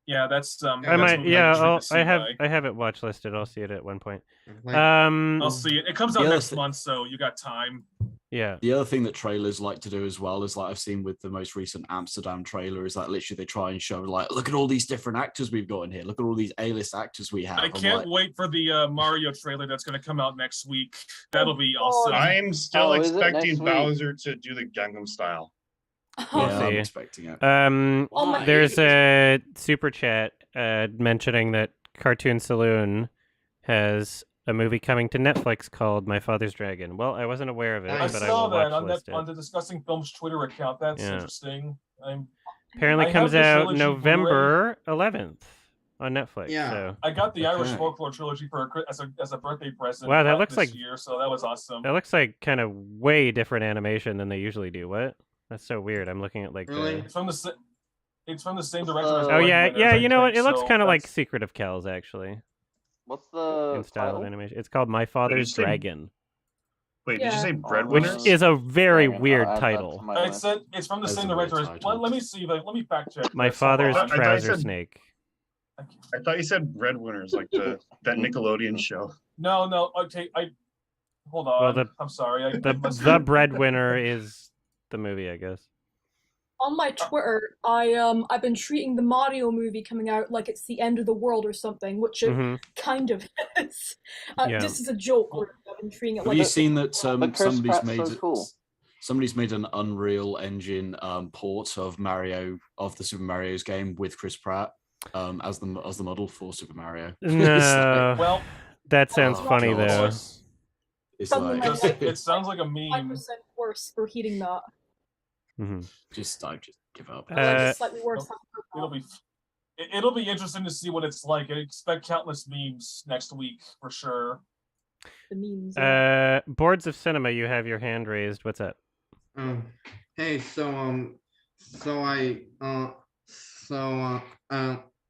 yeah, that's I that's might. a movie Yeah, I'm intrigued to see I have it watch listed. I'll see it at one point. Like, I'll see it. It comes out Yeah, next that's- month, so you got time. Yeah. The other thing that trailers like to do as well is like I've seen with the most recent Amsterdam trailer is like literally they try and show like, look at all these different actors we've got in here. Look at all these A-list actors we have. I I'm can't like, wait for the Mario trailer that's going to come out next week. That'll be awesome. I'm still Oh, is it expecting next week? Bowser to do the Gangnam Style. We'll yeah, I'm see. expecting it. Oh my- There's a super chat mentioning that Cartoon Saloon has a movie coming to Netflix called My Father's Dragon. Well, I wasn't aware of it, I I but I saw will that watch on list that on it. the Discussing Films Twitter account. That's Yeah. interesting. Apparently I have comes the out trilogy November 11th on Netflix. Yeah. So I got the Irish Okay. Folklore trilogy for as a birthday present. Wow, that looks this like- year, so that was awesome. that looks like kind of way different animation than they usually do. What? That's so weird. I'm looking at like Really? the... It's from the same director as Oh yeah, Blade yeah. Runners, You I know what? think, It looks so kind of like that's- Secret of Kells actually What's the in style title? of animation. It's called My Father's say- Dragon, Wait, did you Yeah. say Which which Breadwinners? is a very Dragon. weird I'll add that to title. my It list. said it's from the That's same a weird director as. title. Let me see. Let me fact check. My this. Hold Father's on. I thought you Trouser said- Snake. I thought you said Breadwinners, like that Nickelodeon show. No. Okay, hold on. Well, I'm sorry. The Breadwinner is the movie, I guess. On my Twitter, I've been treating the Mario movie coming out like it's the end of the world or something, which it hmm kind of is. Yeah. This is a joke. Really. I've been treating it Have like you seen that But Chris somebody's Pratt's made so cool. somebody's made an Unreal Engine port of the Super Mario's game with Chris Pratt as the model for Super Mario. No, Well, that sounds Oh, funny God. of though. course. It's Something like like It sounds like a meme. 5% worse for heating that. hmm I just give up. Or like Uh, it's slightly worse. It'll be interesting to see what it's like. I expect countless memes next week for sure. The memes. Yeah. Boards of Cinema, you have your hand raised. What's up? Hey,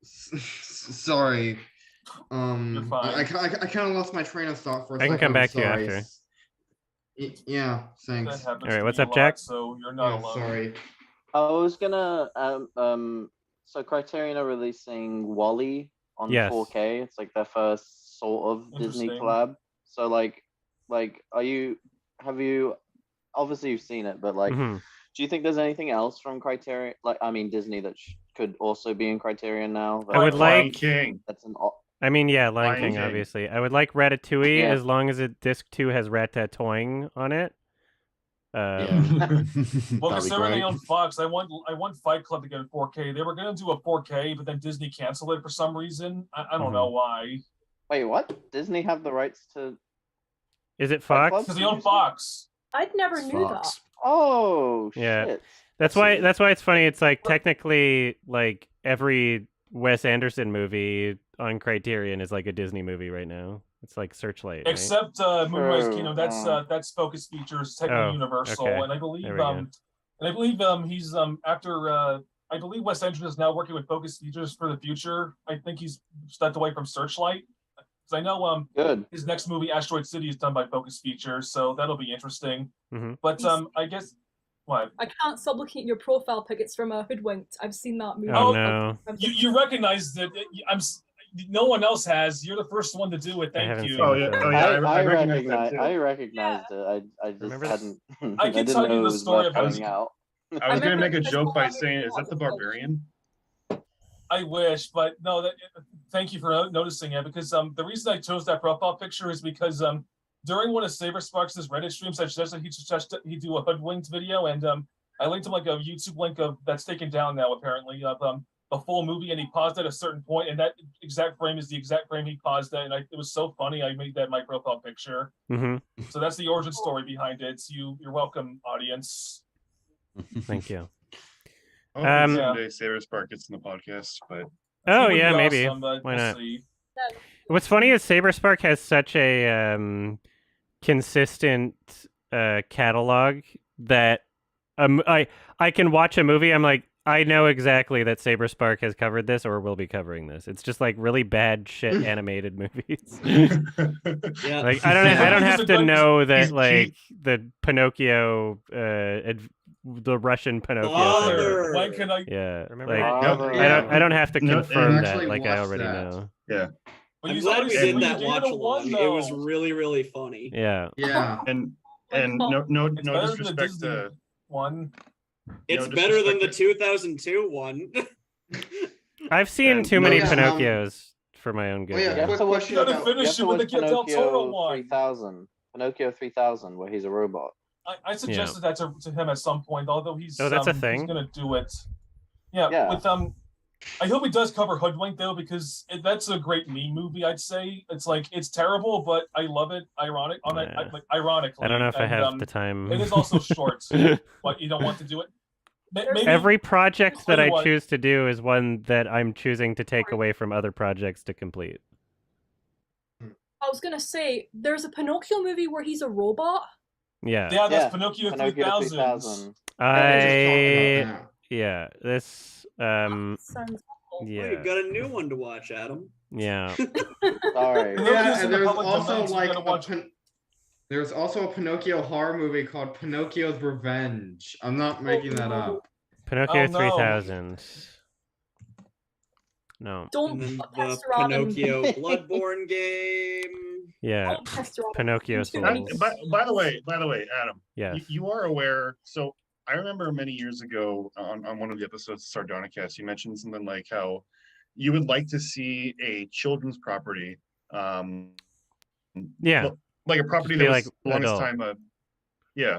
sorry. You're fine. I kind of lost my train of thought for a I can second. come I'm back to you sorry. after. Yeah, That thanks. happens All right, to what's me up, a Jack? lot, so you're not Yeah, alone. sorry. I was gonna so Criterion are releasing Wally on Yes. 4K. It's like their first sort of Disney Interesting. collab. So like have you obviously you've seen it, but like Mhm. do you think there's anything else from Criterion, like I mean Disney, that could also be in Criterion now? I would Lion like- King. That's an I mean, yeah, Lion Lion King, King. obviously. I would like Ratatouille Yeah. as long as disc 2 has Ratatouille on it. Yeah. Well, That'd be considering they great. own Fox, I want Fight Club to get a 4K. They were going to do a 4K, but then Disney canceled it for some reason. I don't know why. Wait, what? Disney have the rights to Is it Fight Fox? Club? Because they own Fox. I'd never It's knew Fox. Oh Yeah. shit. That's why it's funny. It's like technically like every Wes Anderson movie on Criterion is like a Disney movie right now. It's like Searchlight. Right? Except Moonrise True. Kingdom, that's Focus Features, technically Oh, Universal, okay. and I believe There we go. he's after I believe Wes Anderson is now working with Focus Features for the future. I think he's stepped away from Searchlight. Because I know Good. his next movie, Asteroid City, is done by Focus Features, so that'll be interesting. Mhm. But I guess what I can't stop looking at your profile pic. It's from Hoodwinked. I've seen that movie. Oh, Oh, no. you recognize that no one else has. You're the first one to do it. I Thank haven't you. seen Oh it, yeah, though. oh yeah. I recognize that too. I recognized it. I just Remember hadn't. I can didn't tell you know the it was story worth about- pointing out. I was gonna remember make a this joke by one saying, movie "Is that the was- Barbarian?" I wish, but no. Thank you for noticing it, because the reason I chose that profile picture is because during one of Saber Sparks' Reddit streams, I suggested he do a Hoodwinked video, and I linked him like a YouTube link that's taken down now apparently of the full movie, and he paused at a certain point, and that exact frame is the exact frame he paused at, and it was so funny. I made that my profile picture. Mhm. So that's the origin story behind it. You're welcome, audience. Thank you. Hopefully Um, someday Saber Spark gets in the podcast, but Oh It would yeah, be maybe. awesome, but Why we'll not? see. What's funny is Saberspark has such a consistent catalog that I can watch a movie. I'm like, I know exactly that Saberspark has covered this or will be covering this. It's just like really bad shit animated movies. Yeah. Like I don't have to know that he's- like the Pinocchio the Russian Pinocchio thing. Father. When can I? Yeah, Remember like Father. I don't have to No, confirm I've that. actually Like I watched already that. know. Yeah, But I'm you glad we always- did but you that gave watch it a one, along. It was though. really, really funny. Yeah. Yeah. and Well, no it's better than the disrespect Disney to one. It's No better than the disrespect 2002 one. I've seen And- too many Yeah, Pinocchios for my own good. Oh, yeah, You have quick to watch, question You gotta about- finish you have it to with watch the Del Toro Pinocchio one. 3000. Pinocchio 3000, where he's a robot. I suggested that to him at some point, although he's Oh, that's a he's thing? gonna do it. Yeah, Yeah. with I hope he does cover Hoodwink though, because that's a great meme movie. I'd say it's like it's terrible, but I love it. Yeah. Like ironically. I don't know if I and, have the time. It is also short, but you don't want to do it. Maybe, Every project I'll that tell I you what. choose to do is one that I'm choosing to take away from other projects to complete. I was gonna say, there's a Pinocchio movie where he's a robot. Yeah. yeah, that's Yeah, Pinocchio Pinocchio 3000. 3000. Yeah, this Sounds awful. Oh, yeah. you got a new one to watch, Adam. Yeah. Sorry. Pinocchio's Yeah, in and the there's public also domain, so you like gotta watch- there's also a Pinocchio horror movie called Pinocchio's Revenge. I'm not making that up. Pinocchio Oh, no. 3000. No. Don't And then the pester Adam. Pinocchio Bloodborne game. Yeah. Don't pester Adam. Pinocchio He's too many- Souls. by the way, Adam, Yes. you are aware. So I remember many years ago on one of the episodes of Sardonicast, you mentioned something like how you would like to see a children's property, Yeah. like a property Just be that like was the longest adult. time. Yeah,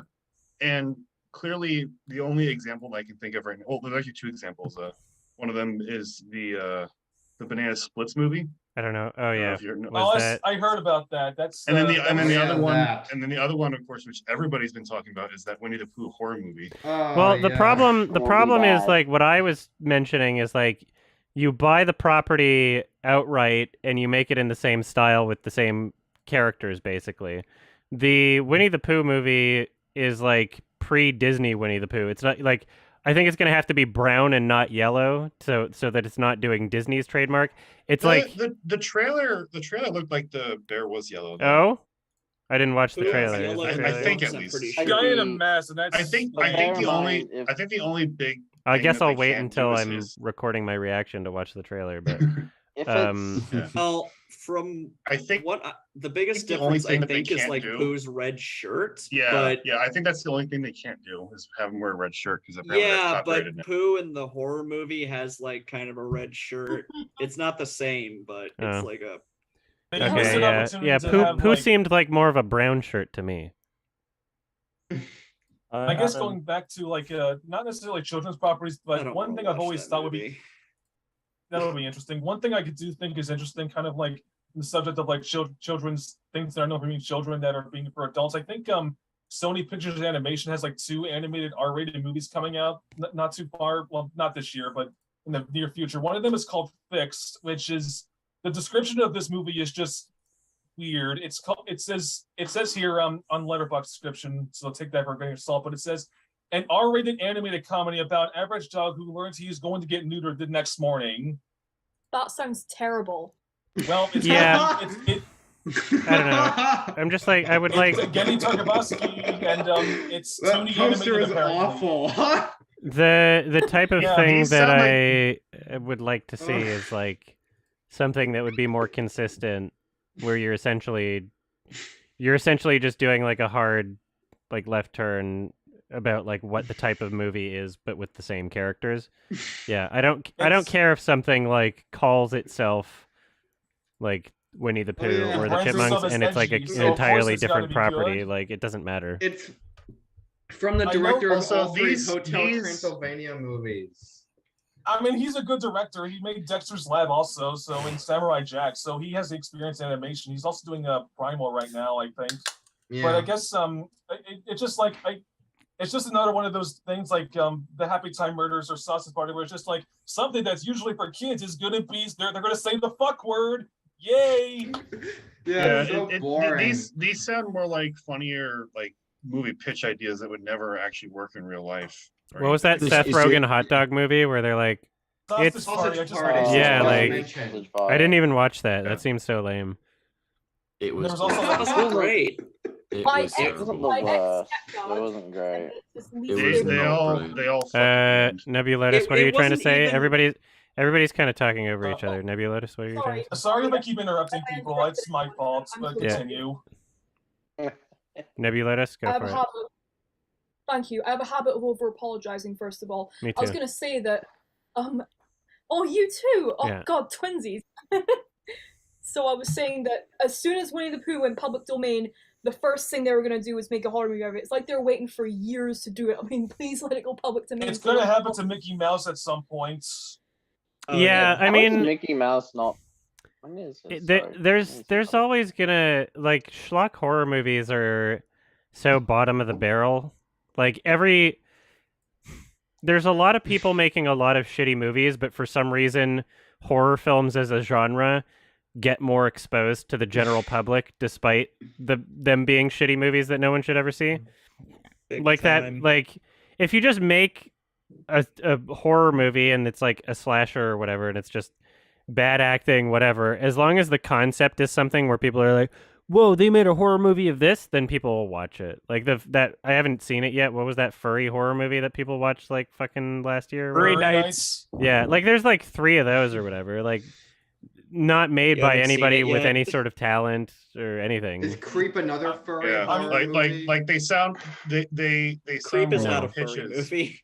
and clearly the only example I can think of right now. Well, there's actually two examples. One of them is the Banana Splits movie. I don't know. Oh I don't know yeah. if you're- Was that I heard about that. That's And then the that and then was- the Yeah, other one, that. and then the other one, of course, which everybody's been talking about, is that Winnie the Pooh horror movie. Well, the yeah. problem is bad. like what I was mentioning is like you buy the property outright and you make it in the same style with the same characters basically. The Winnie the Pooh movie is like pre-Disney Winnie the Pooh. It's not like I think it's going to have to be brown and not yellow so that it's not doing Disney's trademark. It's like the trailer looked like the bear was yellow. though. oh, I didn't watch the Pooh is trailer. Is yellow the in I the trailer- think books, at I'm least. pretty I sure. guy in a mess, and that's I think But bear in the only mind, if- I think the only big. I thing guess that I'll they wait can't until do is I'm his- recording my reaction to watch the trailer, but If um it's Yeah. Well, from I think the biggest the only difference thing I that they think is can't like do- Pooh's red shirt. yeah, But yeah. I think that's the only thing they can't do is have him wear a red shirt because apparently yeah, that's but copyrighted now. Pooh in the horror movie has like kind of a red shirt. It's not the same, but it's Oh. like a They missed okay, an yeah, opportunity yeah. to Pooh have, Pooh like- seemed like more of a brown shirt to me. I guess going back to like not necessarily children's properties, I but don't one wanna thing I've watch always that thought would be movie. that would be interesting. One thing I could do think is interesting, kind of like the subject of like children's things that are known for being children that are being for adults. I think Sony Pictures Animation has like 2 animated R-rated movies coming out, not too far. Well, not this year, but in the near future. One of them is called Fixed, which is the description of this movie is just weird. It's called. It says here on Letterboxd description, so take that for a grain of salt. But it says an R-rated animated comedy about an average dog who learns he is going to get neutered the next morning. That sounds terrible. Well, it's Yeah. it, I don't know. I'm just like I would like it's Genny Tarkovsky and it's That Tony poster animated is apparently. awful. the type of Yeah, thing these that sound I would like to see is like something that would be more consistent, where you're essentially just doing like a hard like left turn about like what the type of movie is, but with the same characters. Yeah, I don't It's- care if something like calls itself like Winnie the Pooh yeah. or the Brands Chipmunks, themselves and it's like edgy, an so of course entirely it's gotta different be property. good. Like it doesn't matter. It's from the I know- director of Also, all 3 these- Hotel these- Transylvania movies. I mean, he's a good director. He made Dexter's Lab also, so in Samurai Jack. So he has the experience in animation. He's also doing a Primal right now, I think. Yeah. But I guess it's just like it's just another one of those things like the Happy Time Murders or Sausage Party, where it's just like something that's usually for kids is gonna be they're gonna say the fuck word. Yay! Yeah, it's so it- boring. these sound more like funnier like movie pitch ideas that would never actually work in real life. or What was that anything. Seth Is Rogen it- hot dog movie where they're like, Sausage It's- party. I just Party. watched Yeah, it. like- mentioned. I didn't even watch that. Yeah. That seems so lame. It There was. was also That wasn't great. It My was ex- It wasn't terrible. the My worst. ex-stepdad It wasn't great. It's It least was favorite. not brilliant. they all fucking Nebulotus, It- what are you it trying to wasn't say? even- Everybody's kind of talking over each Uh, other. Nebulotus, what are you Sorry. saying? Sorry if I keep interrupting I people. interrupted It's my everyone. fault, I'm but so Yeah. continue. Nebulotus, go I have for a it. habit. Thank you. I have a habit of over apologizing. First of all, Me I was too. gonna say that. Oh, you too. Oh Yeah. God, twinsies. So I was saying that as soon as Winnie the Pooh went public domain, the first thing they were gonna do was make a horror movie of it. It's like they're waiting for years to do it. I mean, please let it go public domain. It's so gonna when- happen to Mickey Mouse at some point. Oh, Yeah, I How is mean, Mickey Mouse not. When is it? There, Sorry. there's always gonna like schlock horror movies are so bottom of the barrel. Like there's a lot of people making a lot of shitty movies, but for some reason, horror films as a genre get more exposed to the general public, despite them being shitty movies that no one should ever see. Big Like time. that, like if you just make a horror movie and it's like a slasher or whatever, and it's just bad acting, whatever, as long as the concept is something where people are like, whoa, they made a horror movie of this, then people will watch it. Like that I haven't seen it yet. What was that furry horror movie that people watched like fucking last year? or Furry whatever? Nights. Yeah, like there's like 3 of those or whatever. Like not made You by haven't seen anybody it with yet? any sort of talent or anything. Is Creep another furry Yeah, horror movie? like they sound they Creep sound is more not a like furry pitches. movie.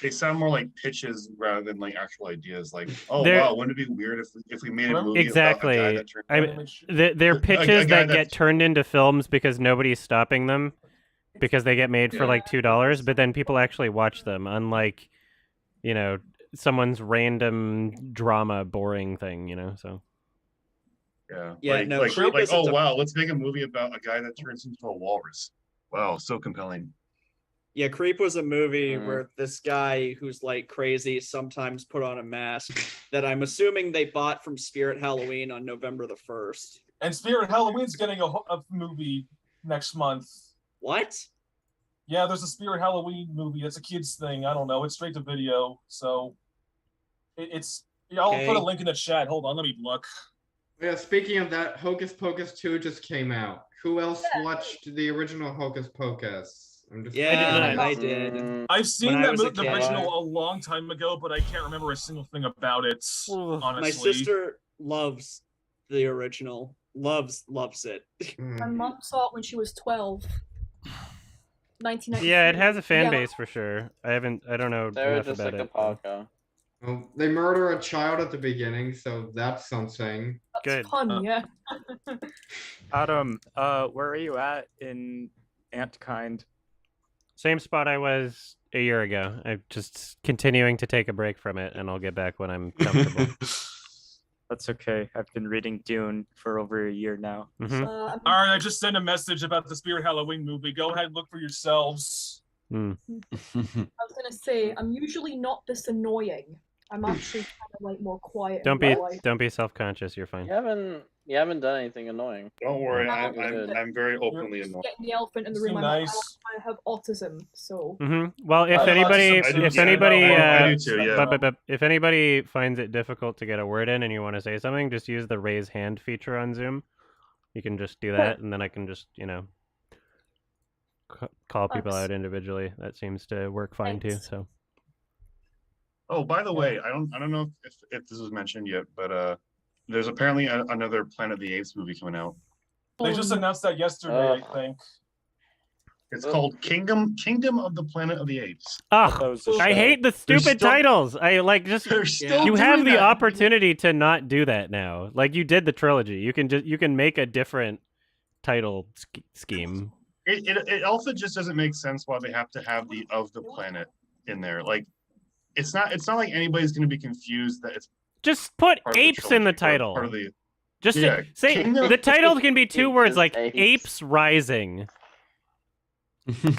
They sound more like pitches rather than like actual ideas. Like, oh They're- wow, wouldn't it be weird if we made a movie Exactly. about a guy that turned I Let mean, me make sure. They're A pitches guy that that's- get turned into films because nobody's stopping them because they get made for like $2, but then people actually watch them, unlike, someone's random drama boring thing, so. Yeah, like, no, like, Creep like isn't oh a- wow, let's make a movie about a guy that turns into a walrus. Wow, so compelling. Yeah, Creep was a movie Mm. where this guy who's like crazy sometimes put on a mask that I'm assuming they bought from Spirit Halloween on November the 1st. And Spirit Halloween's getting a movie next month. What? Yeah, there's a Spirit Halloween movie. It's a kids thing. I don't know. It's straight to video, so it's. Yeah, I'll Okay. put a link in the chat. Hold on, let me look. Yeah, speaking of that, Hocus Pocus 2 just came out. Who else watched the original Hocus Pocus? I'm just Yeah, I I did. I've seen When I that was a the kid. original a long time ago, but I can't remember a single thing about it. Ugh. Honestly, My sister loves the original. Loves it. Mm. My mom saw it when she was 12. 1993. Yeah, it has a fan Yeah. base for sure. I don't know Sarah enough Jessica about it. Parker. Well, they murder a child at the beginning, so that's something. That's Good. fun, yeah. Adam, where are you at in Antkind? Same spot I was a year ago. I'm just continuing to take a break from it, and I'll get back when I'm comfortable. That's okay. I've been reading Dune for over a year now. Mhm. all right. I just sent a message about the Spirit Halloween movie. Go ahead, and look for yourselves. I was gonna say, I'm usually not this annoying. I'm actually kind of like more quiet. Don't in be real life. don't be self-conscious. You're fine. You haven't done anything annoying. Don't worry, I'm Good. very openly Just annoyed. getting the elephant in the Seem room. nice. I have autism, so. Well, if I do anybody, too, if yeah, anybody, no, I do too, yeah. but if anybody finds it difficult to get a word in and you want to say something, just use the raise hand feature on Zoom. You can just do that, and then I can just call people Thanks. out individually. That seems to work fine too. Thanks. So Oh, by the way, I don't know if this was mentioned yet, but there's apparently another Planet of the Apes movie coming out. They just announced that yesterday, I think. It's called Kingdom of the Planet of the Apes. That oh, was the I show. hate the They're stupid still- titles. I like just. They're still You have doing the that. opportunity to not do that now. Like you did the trilogy. You can make a different title scheme. It also just doesn't make sense why they have to have the of the planet in there. Like it's not like anybody's going to be confused that it's Just put part of the apes in the trilogy, title. part of the Just Yeah, say Kingdom- the title can be 2 words Just like apes. Apes Rising.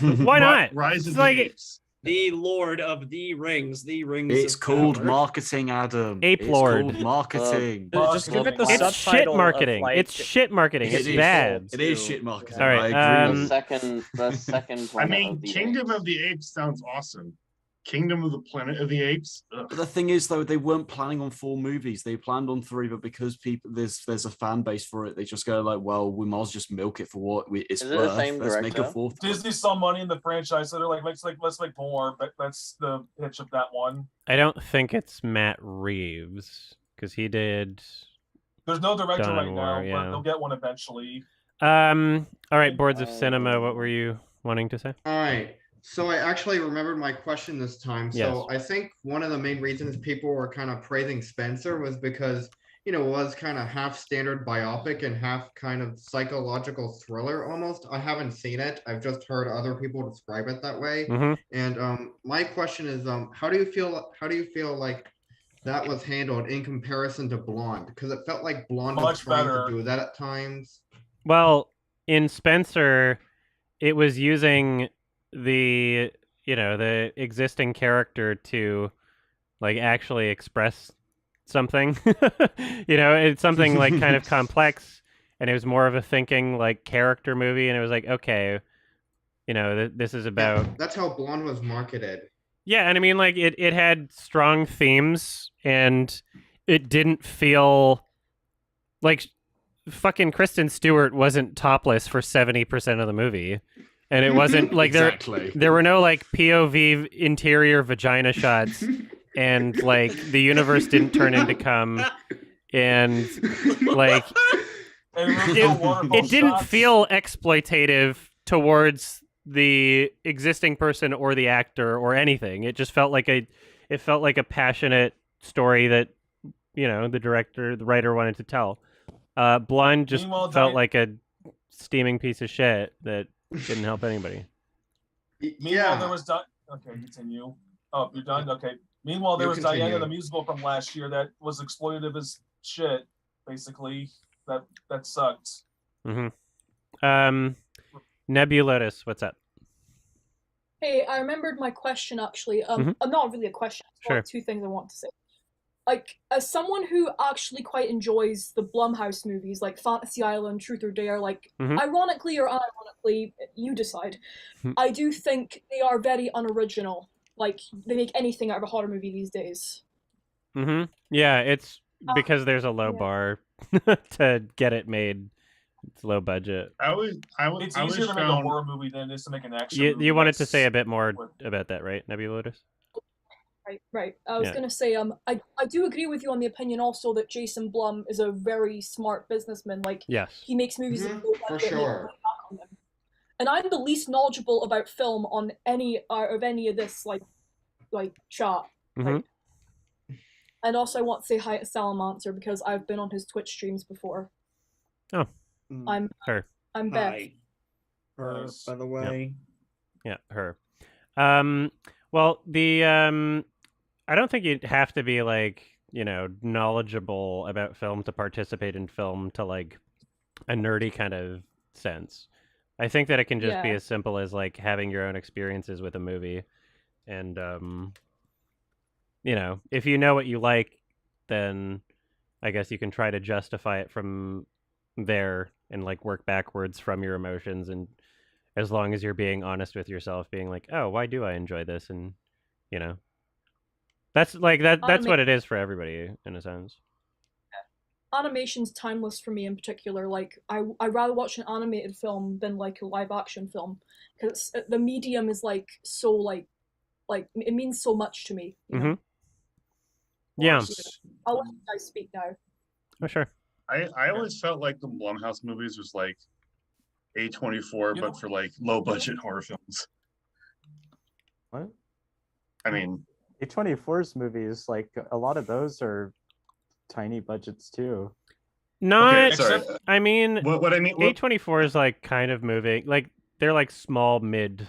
Why not? Rise of It's the like Apes. The Lord of the Rings, the Rings. It's of called Power. marketing, Adam. Ape It's Lord. called marketing. Just give it the It's shit subtitle marketing. of like. It's shit marketing. It's It is. bad. It is shit marketing. All right, I agree. The second I Planet mean, of the Kingdom Apes. of the Apes sounds awesome. Kingdom of the Planet of the Apes. But the thing is, though, they weren't planning on 4 movies. They planned on 3, but because people there's a fan base for it, they just go like, "Well, we might as well just milk it for what it's Is it worth. the same Let's make a director? 4th." Disney saw money in the franchise, so they're like, let's make more. But that's the pitch of that one. I don't think it's Matt Reeves because he did. There's no director Dawn right of now, War, yeah. but they'll get one eventually. All right, Boards of Cinema. What were you wanting to say? All right. So I actually remembered my question this time. So Yes. I think one of the main reasons people were kind of praising Spencer was because, you know, it was kind of half standard biopic and half kind of psychological thriller almost. I haven't seen it. I've just heard other people describe it that way. Mm-hmm. And my question is, how do you feel like that was handled in comparison to Blonde? Because it felt like Blonde was Much trying better. to do that at times. Well, in Spencer, it was using the existing character to like actually express something. It's something like kind of complex, and it was more of a thinking like character movie, and it was like, okay, this is about That's how Blonde was marketed. Yeah, and I mean, like, it had strong themes, and it didn't feel like fucking Kristen Stewart wasn't topless for 70% of the movie. And it wasn't like there were no like POV interior vagina shots, and like the universe didn't turn into cum, and like it didn't feel exploitative towards the existing person or the actor or anything. It just felt like a passionate story that the writer wanted to tell. Blonde just felt like a steaming piece of shit that didn't help anybody. Meanwhile, there was okay, continue. Oh, you're done. Okay. Meanwhile, there was Diana the musical from last year that was exploitative as shit. Basically, that sucked. Mm-hmm. Nebulotus, what's up? Hey, I remembered my question actually. Not really a question. Sure. 2 things I want to say. Like, as someone who actually quite enjoys the Blumhouse movies, like Fantasy Island, Truth or Dare, like, ironically or unironically, you decide, I do think they are very unoriginal. Like, they make anything out of a horror movie these days. Mm-hmm. Yeah, it's because there's a low bar to get it made. It's low budget. It's easier to make a horror movie than it is to make an action movie. You wanted to say a bit more about that, right, Nebulotus? Right. I was gonna say, I do agree with you on the opinion also that Jason Blum is a very smart businessman. Like, yes, he makes movies for sure. And I'm the least knowledgeable about film on any of this like chat. Mm-hmm. And also, I want to say hi to Salamancer because I've been on his Twitch streams before. Oh, I'm her. I'm Beth. Her, by the way. Yeah, her. Well, the I don't think you'd have to be like, knowledgeable about film to participate in film to like a nerdy kind of sense. I think that it can just be as simple as like having your own experiences with a movie. And if you know what you like, then I guess you can try to justify it from there and like work backwards from your emotions, and as long as you're being honest with yourself, being like, oh, why do I enjoy this? And that's like that's what it is for everybody in a sense. Animation's timeless for me in particular. Like, I'd rather watch an animated film than like a live action film, because the medium is like so like it means so much to me. Mm-hmm. Yeah. I'll let you guys speak now. Oh, sure. I always felt like the Blumhouse movies was like A24, but for like low budget horror films. What? I mean, A24's movies, like a lot of those are tiny budgets too. Not, sorry. I mean, what I mean, A24 is like kind of moving, like they're like small mid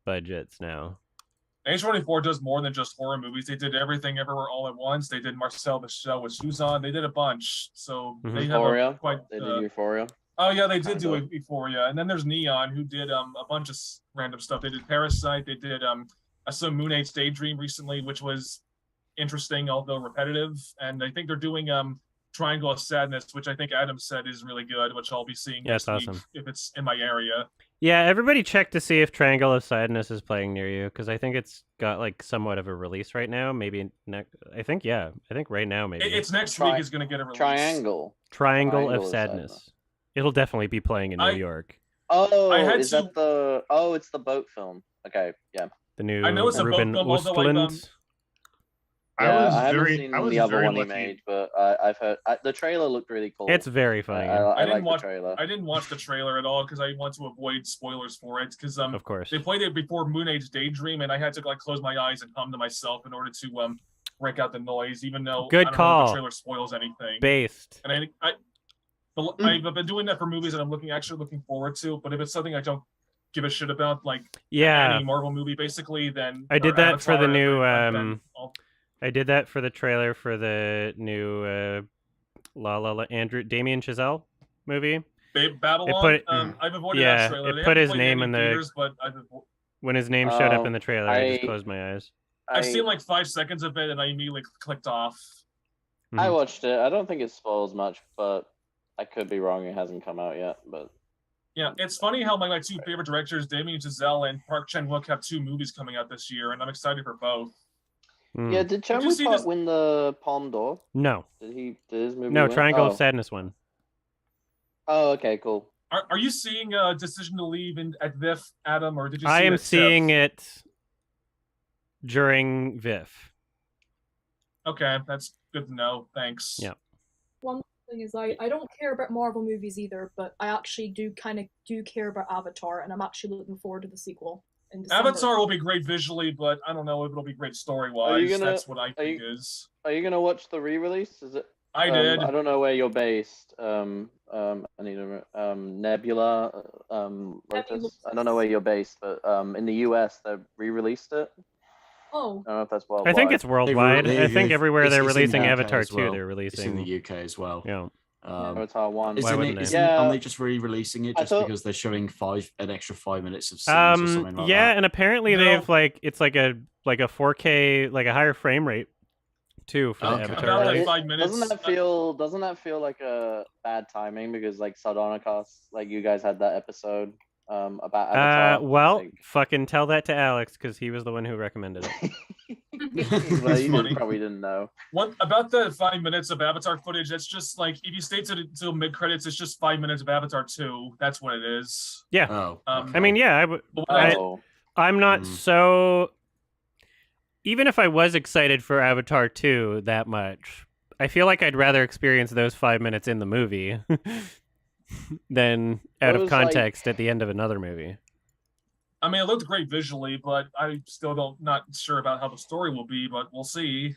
budgets now. A24 does more than just horror movies. They did Everything Everywhere All at Once. They did Marcel the Shell with Shoes On. They did a bunch. So they have Euphoria. quite. They did Euphoria. Oh yeah, they did do Euphoria, and then there's Neon, who did a bunch of random stuff. They did Parasite. They did I saw Moon Age's Daydream recently, which was interesting, although repetitive. And I think they're doing Triangle of Sadness, which I think Adam said is really good, which I'll be seeing next week if it's in my area. Yeah, everybody check to see if Triangle of Sadness is playing near you, because I think it's got like somewhat of a release right now. Maybe next. I think right now maybe. It's next week is going to get a release. Triangle of Sadness. It'll definitely be playing in New York. Oh, it's the boat film. Okay, yeah. The new I know it's Ruben a boat film, although I haven't seen the other one he made, but I've heard the trailer looked really cool. It's very funny. I didn't like watch the trailer. I didn't watch the trailer at all because I want to avoid spoilers for it. Because of course they played it before Moon Age Daydream, and I had to like close my eyes and hum to myself in order to break out the noise, even though good I don't call. know if the trailer spoils anything. Based. And I've been doing that for movies that I'm actually looking forward to. But if it's something I don't give a shit about, like any Marvel movie, basically, then I did that for the new. I did that for the trailer for the new Damien Chazelle movie. Babylon. I've avoided that trailer. It put his name in the. When his name showed up in the trailer, I just closed my eyes. I've seen like 5 seconds of it, and I immediately clicked off. I watched it. I don't think it spoils much, but I could be wrong. It hasn't come out yet, but. Yeah, it's funny how my 2 favorite directors, Damien Chazelle and Park Chan-wook, have 2 movies coming out this year, and I'm excited for both. Yeah, did Chan-wook win the Palme d'Or? No. Did his movie No, win? Triangle of Sadness won. Oh, okay, cool. Are you seeing Decision to Leave at VIFF, Adam, or did you see I am seeing Sev? it during VIFF. Okay, that's good to know. Thanks. Yeah. One thing is I don't care about Marvel movies either, but I actually do care about Avatar, and I'm actually looking forward to the sequel. Avatar will be great visually, but I don't know if it'll be great story-wise. That's what I think is. Are you gonna watch the re-release? Is it? I did. I don't know where you're based. Nebula. Lotus. I don't know where you're based, but in the US they re-released it. Oh. I don't know if that's worldwide. I think it's worldwide. I think everywhere they're releasing the UK Avatar as 2, well. they're releasing. It's in the UK as well. Yeah. Avatar 1. Aren't they just re-releasing it because they're showing an extra 5 minutes of scenes or something like that? Yeah, and apparently they've it's like a 4K, like a higher frame rate too for the Avatar. About release. 5 minutes. Doesn't that feel like a bad timing because like Sardonicus, like you guys had that episode about Avatar. Fucking tell that to Alex because he was the one who recommended it. Well, you probably didn't know. What about the 5 minutes of Avatar footage? That's just like if you stay till mid credits, it's just 5 minutes of Avatar 2. That's what it is. Yeah. Oh. I mean, yeah. I'm not so. Even if I was excited for Avatar 2 that much, I feel like I'd rather experience those 5 minutes in the movie than out of context at the end of another movie. I mean, it looked great visually, but I still not sure about how the story will be, but we'll see.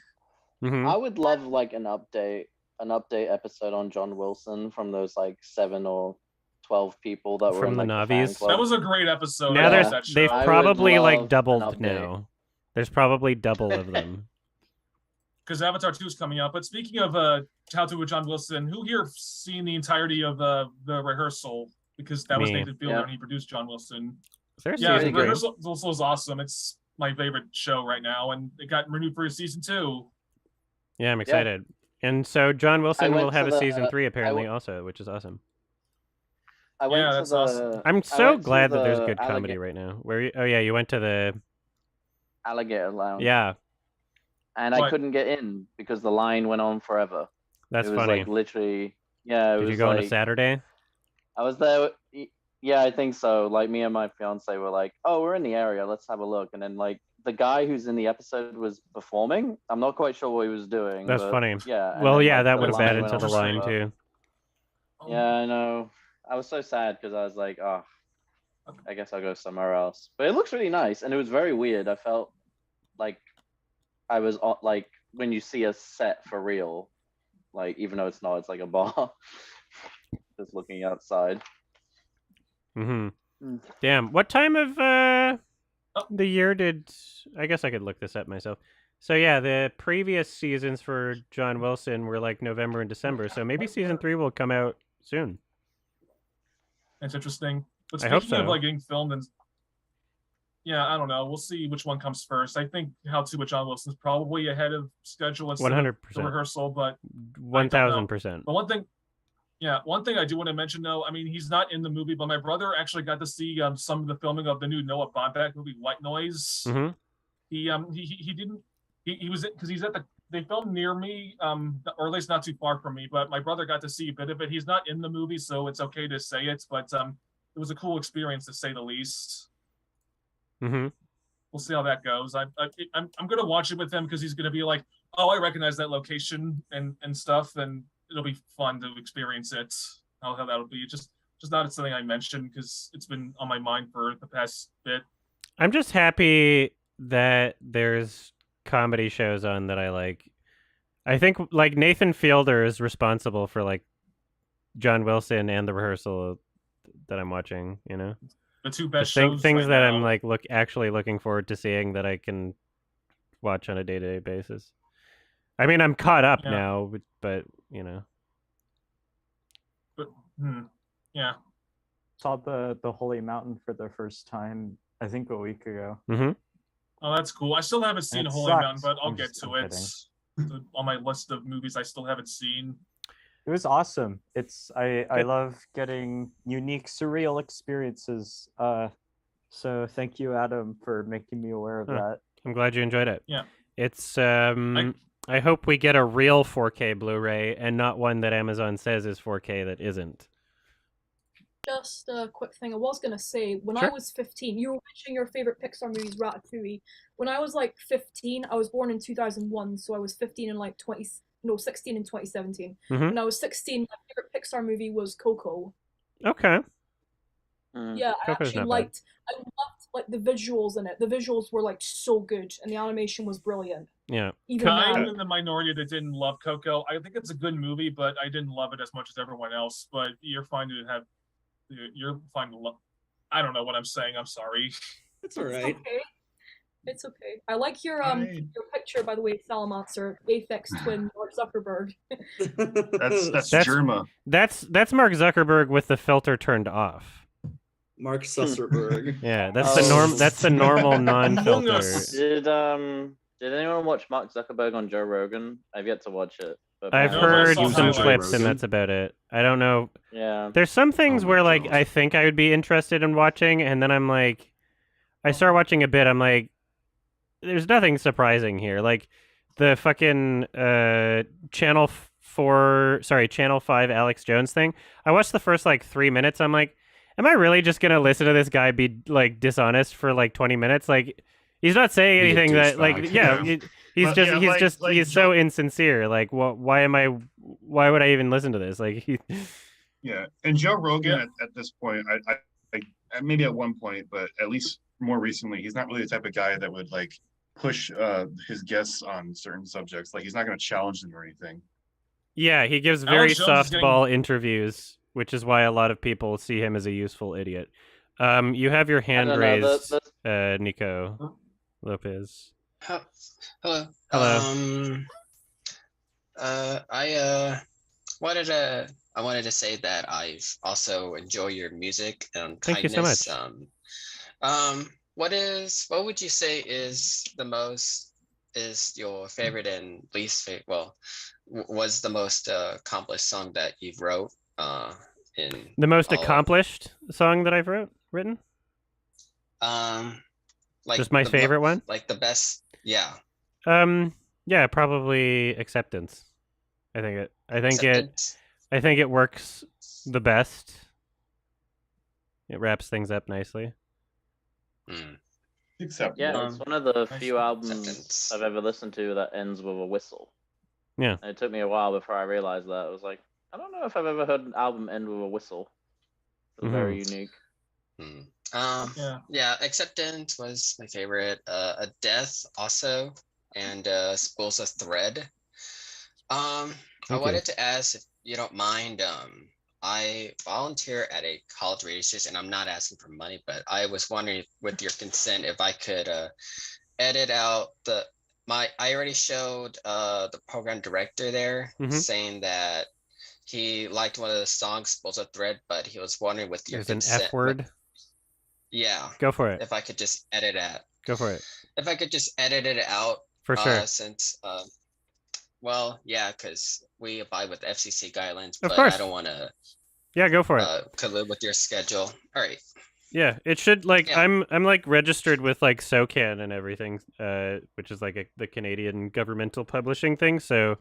Mm-hmm. I would love like an update episode on John Wilson from those like 7 or 12 people that were from in, the like, Navis. That was a great episode. Now they've probably like doubled update. now. There's probably double of them. Because Avatar 2 is coming out. But speaking of How to with John Wilson, who here seen the entirety of the rehearsal? Because that was Nathan Fielder and he produced John Wilson. Yeah, the rehearsal was awesome. It's my favorite show right now, and it got renewed for a season 2. Yeah, I'm excited. Yeah. And so John Wilson will have a season 3 apparently also, which is awesome. That's awesome. I'm so glad that there's good comedy right now. You went to the Alligator Lounge. Yeah. And I couldn't get in because the line went on forever. That's it was funny. Like literally, yeah. Did you go on a Saturday? I was there. Yeah, I think so. Like me and my fiance were like, "Oh, we're in the area. Let's have a look." And then like the guy who's in the episode was performing. I'm not quite sure what he was doing. That's funny. Yeah. Well, yeah, that would have added to the line too. Yeah, I know. I was so sad because I was like, "Oh, I guess I'll go somewhere else." But it looks really nice, and it was very weird. I felt like I was like when you see a set for real, like even though it's not, it's like a bar. Just looking outside. Mm-hmm. Damn. What time of the year did... I guess I could look this up myself. So yeah, the previous seasons for John Wilson were like November and December. So maybe season 3 will come out soon. That's interesting. But I hope speaking of so. like getting filmed and yeah, I don't know. We'll see which one comes first. I think How to with John Wilson's probably ahead of schedule instead of the 100%. rehearsal, but 1000%. But one thing I do want to mention though, I mean, he's not in the movie, but my brother actually got to see some of the filming of the new Noah Baumbach movie, White Noise. Mm-hmm. He didn't he was because he's at they filmed near me, or at least not too far from me, but my brother got to see a bit of it. He's not in the movie, so it's okay to say it, but it was a cool experience to say the least. Mm-hmm. We'll see how that goes. I'm gonna watch it with him because he's gonna be like, oh, I recognize that location and stuff, and it'll be fun to experience it. How that'll be. Just not something I mentioned because it's been on my mind for the past bit. I'm just happy that there's comedy shows on that I like. I think like Nathan Fielder is responsible for like John Wilson and The Rehearsal that I'm watching, you know? The two best things shows right that now. I'm like actually looking forward to seeing that I can watch on a day-to-day basis. I mean, I'm caught up now, but you know. But yeah. Saw the Holy Mountain for the first time, I think a week ago. Mm-hmm. Oh, that's cool. I still haven't seen It Holy sucked. Mountain, but I'll I'm get just to it. On my list of movies I still haven't seen. It was awesome. I love getting unique, surreal experiences. So thank you, Adam, for making me aware of that. I'm glad you enjoyed it. Yeah. It's I hope we get a real 4K Blu-ray and not one that Amazon says is 4K that isn't. Just a quick thing I was going to say, when Sure. I was 15, you were mentioning your favorite Pixar movies, Ratatouille. When I was like 15, I was born in 2001, so I was 15 in like 16 in 2017. Mhm. When I was 16, my favorite Pixar movie was Coco. Okay. Yeah, I Coco's actually not bad. I loved like the visuals in it. The visuals were like so good, and the animation was brilliant. Yeah. Even Kind now. in the minority that didn't love Coco. I think it's a good movie, but I didn't love it as much as everyone else. But you're fine to love. I don't know what I'm saying. I'm sorry. It's all It's right. okay. It's okay. I like your picture, by the way, Salamancer, Aphex Twin, Mark Zuckerberg. That's That's Germa. That's Mark Zuckerberg with the filter turned off. Mark Zuckerberg. Yeah, that's the norm. That's the normal non-filter. Did anyone watch Mark Zuckerberg on Joe Rogan? I've yet to watch it. But I've No, heard I saw some Joe clips, and Rogan. that's about it. I don't know. Yeah. There's some things Oh my where like God. I think I would be interested in watching, and then I'm like, I start watching a bit. I'm like, there's nothing surprising here. Like the fucking Channel 5 Alex Jones thing. I watched the first like 3 minutes. I'm like, am I really just gonna listen to this guy be like dishonest for like 20 minutes? Like, he's not saying He's a anything that like douchebag. yeah. Yeah. He's But, just yeah, he's like- just like he's so insincere. Like, why would I even listen to this? Like, Yeah, and Joe Rogan Yeah. at this point, I maybe at one point, but at least more recently, he's not really the type of guy that would like push his guests on certain subjects. Like he's not going to challenge them or anything. yeah, he gives very Alex Jones is getting- softball interviews, which is why a lot of people see him as a useful idiot. You have your hand don't know, raised, Nico Lopez. Hello. Hello. I wanted to say that I've also enjoy your music and Thank you kindness. so much. What would you say is your favorite and least favorite? Well, was the most accomplished song that you've wrote in The most all- accomplished song that I've written? like Just my the favorite one? like the best. Yeah. Yeah, probably Acceptance. I think Acceptance. it works the best. It wraps things up nicely. Except Yeah, it's one of the few albums Acceptance. I've ever listened to that ends with a whistle. Yeah. And it took me a while before I realized that. I was like, I don't know if I've ever heard an album end with a whistle. It's very unique. Yeah, Acceptance was my favorite. A Death also, and Spools of Thread. I Thank you. wanted to ask if you don't mind. I volunteer at a college radio station, and I'm not asking for money, but I was wondering, with your consent, if I could edit out I already showed the program director there saying that he liked one of the songs, Spools of Thread, but he was wondering with your There's an consent. F word. Yeah. Go for it. If I could just edit it. Go for it. If I could just edit it out. For sure. Since well, yeah, because we abide with FCC guidelines, Of but course. I don't want to Yeah, go for it. collude with your schedule. All right. Yeah, it should like Yeah. I'm like registered with like SOCAN and everything, which is like the Canadian governmental publishing thing. So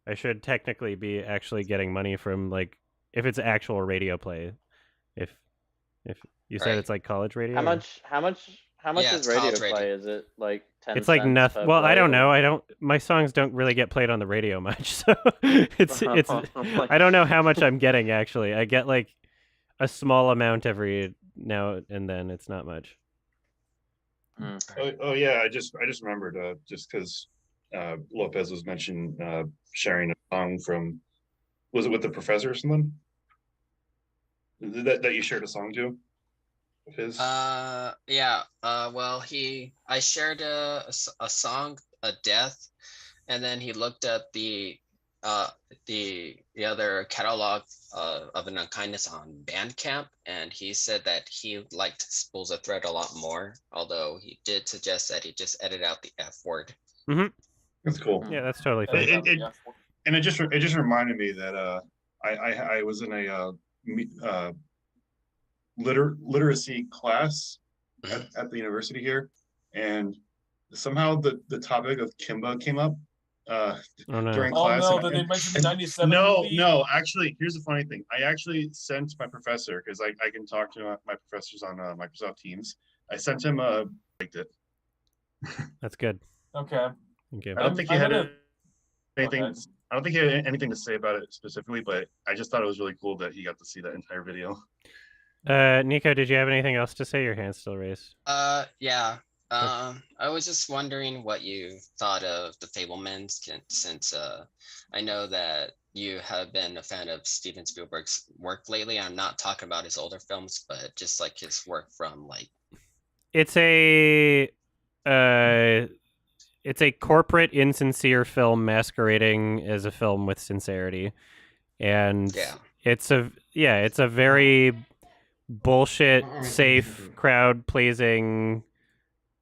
I should technically be actually getting money from like if it's actual radio play. If you said Right. it's like college radio. How or- much? How much Yeah, is it's radio college play? radio. Is it like 10 It's like cents nothing. per Well, I play, don't or- know. I don't. My songs don't really get played on the radio much, so it's. I don't know how much I'm getting actually. I get like a small amount every now and then. It's not much. Oh yeah, I just remembered just because Lopez was mentioned sharing a song from, was it with the professor or something? That you shared a song to? Of his? Yeah. Well, I shared a song, a death, and then he looked up the other catalog of an unkindness on Bandcamp, and he said that he liked Spools of Thread a lot more, although he did suggest that he just edit out the F word. That's cool. Yeah, that's totally And fine. And it just reminded me that I was in a literacy class at the university here, and somehow the topic of Kimba came up Oh no. during Oh class. no, and- did they mention the and- 97 No, movie? no, actually, here's the funny thing. I actually sent my professor, because I can talk to my professors on Microsoft Teams. I sent him liked it. That's good. Okay. Thank you. I don't think he I'm had gonna- anything. Okay. I don't think he had anything to say about it specifically, but I just thought it was really cool that he got to see that entire video. Nico, did you have anything else to say? Your hand's still raised. Yeah. I was just wondering what you thought of the Fablemans, since I know that you have been a fan of Steven Spielberg's work lately. I'm not talking about his older films, but just like his work from like. It's a corporate insincere film masquerading as a film with sincerity, and Yeah. it's a very bullshit safe crowd pleasing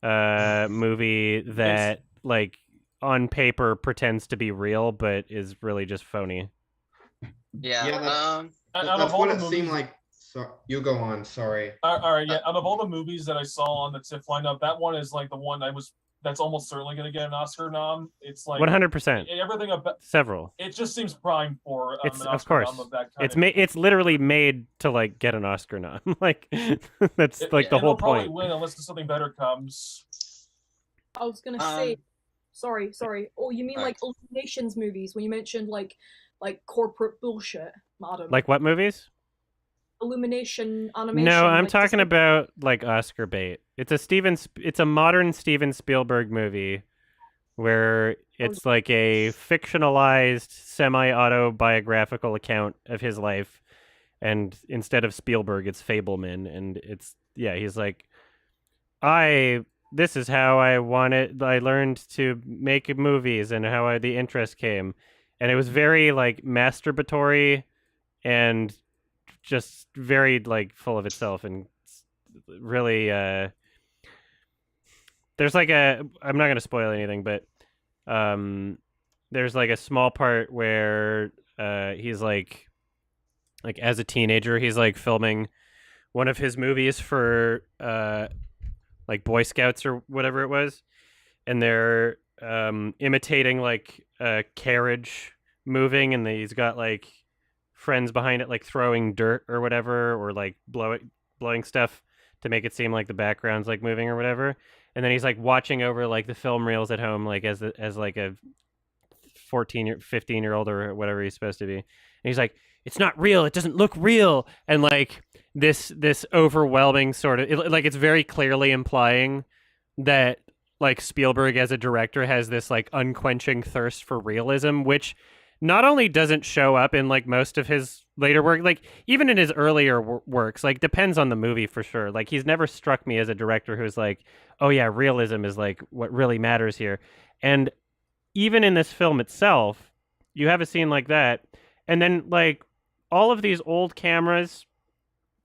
movie that like on paper pretends to be real but is really just phony. Yeah. Yeah, Out That's of all what the it movies, seemed like. So you go on. Sorry. all right, yeah. Out of all the movies that I saw on the TIFF lineup, that one is like the one that's almost certainly going to get an Oscar nom. It's like 100%. everything about Several. it just seems prime for It's an of Oscar course nom of that kind. it's literally made to like get an Oscar nom. Like that's like the It'll whole probably point. win unless something better comes. I was gonna say, sorry. Oh, you mean like Illuminations movies when you mentioned like corporate bullshit, madam? Like what movies? Illumination animation. No, I'm like, talking Disney- about like Oscar bait. It's a modern Steven Spielberg movie where it's like a fictionalized semi-autobiographical account of his life, and instead of Spielberg it's Fableman, and he's like, this is how I learned to make movies and how the interest came, and it was very like masturbatory and just very like full of itself, and really there's like I'm not gonna spoil anything, but there's like a small part where he's like as a teenager he's like filming one of his movies for like Boy Scouts or whatever it was, and they're imitating like a carriage moving, and he's got like friends behind it like throwing dirt or whatever, or like blowing stuff to make it seem like the background's like moving or whatever, and then he's like watching over like the film reels at home like as like a 15-year-old or whatever he's supposed to be, and he's like, it's not real, it doesn't look real, and like this overwhelming sort of it's very clearly implying that like Spielberg as a director has this like unquenching thirst for realism, which not only doesn't show up in like most of his later work, like even in his earlier works, like depends on the movie for sure. Like he's never struck me as a director who's like, oh yeah, realism is like what really matters here. And even in this film itself, you have a scene like that, and then like all of these old cameras,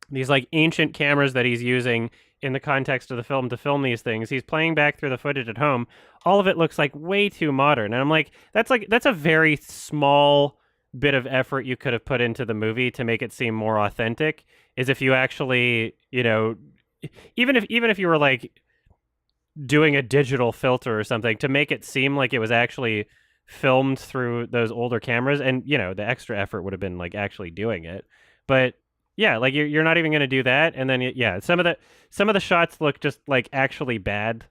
these like ancient cameras that he's using in the context of the film to film these things. He's playing back through the footage at home. All of it looks like way too modern. And I'm like, that's a very small bit of effort you could have put into the movie to make it seem more authentic, is if you actually, you know, even if you were like doing a digital filter or something to make it seem like it was actually filmed through those older cameras, and you know, the extra effort would have been like actually doing it. But yeah, like you're not even going to do that, and then yeah, some of the shots look just like actually bad.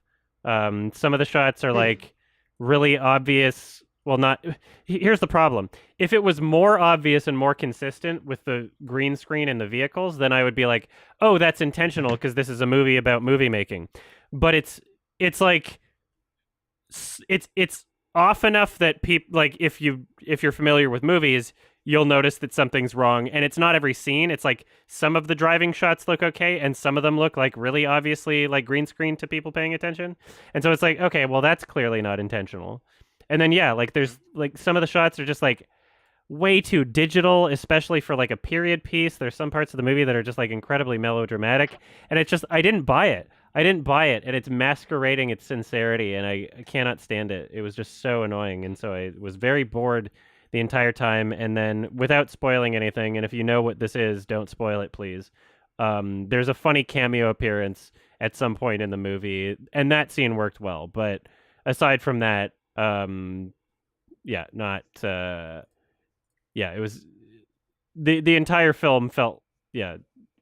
Some of the shots are like really obvious. Well, not. Here's the problem. If it was more obvious and more consistent with the green screen and the vehicles, then I would be like, oh, that's intentional because this is a movie about movie making. But it's like it's off enough that people, like, if you're familiar with movies, you'll notice that something's wrong. And it's not every scene. It's like some of the driving shots look okay, and some of them look like really obviously like green screen to people paying attention. And so it's like, okay, well, that's clearly not intentional. And then yeah, like there's like some of the shots are just like way too digital, especially for like a period piece. There's some parts of the movie that are just like incredibly melodramatic, and it's just I didn't buy it, and it's masquerading its sincerity, and I cannot stand it. It was just so annoying, and so I was very bored the entire time. And then, without spoiling anything, and if you know what this is, don't spoil it, please. There's a funny cameo appearance at some point in the movie, and that scene worked well. But aside from that, yeah, not yeah, it was the entire film felt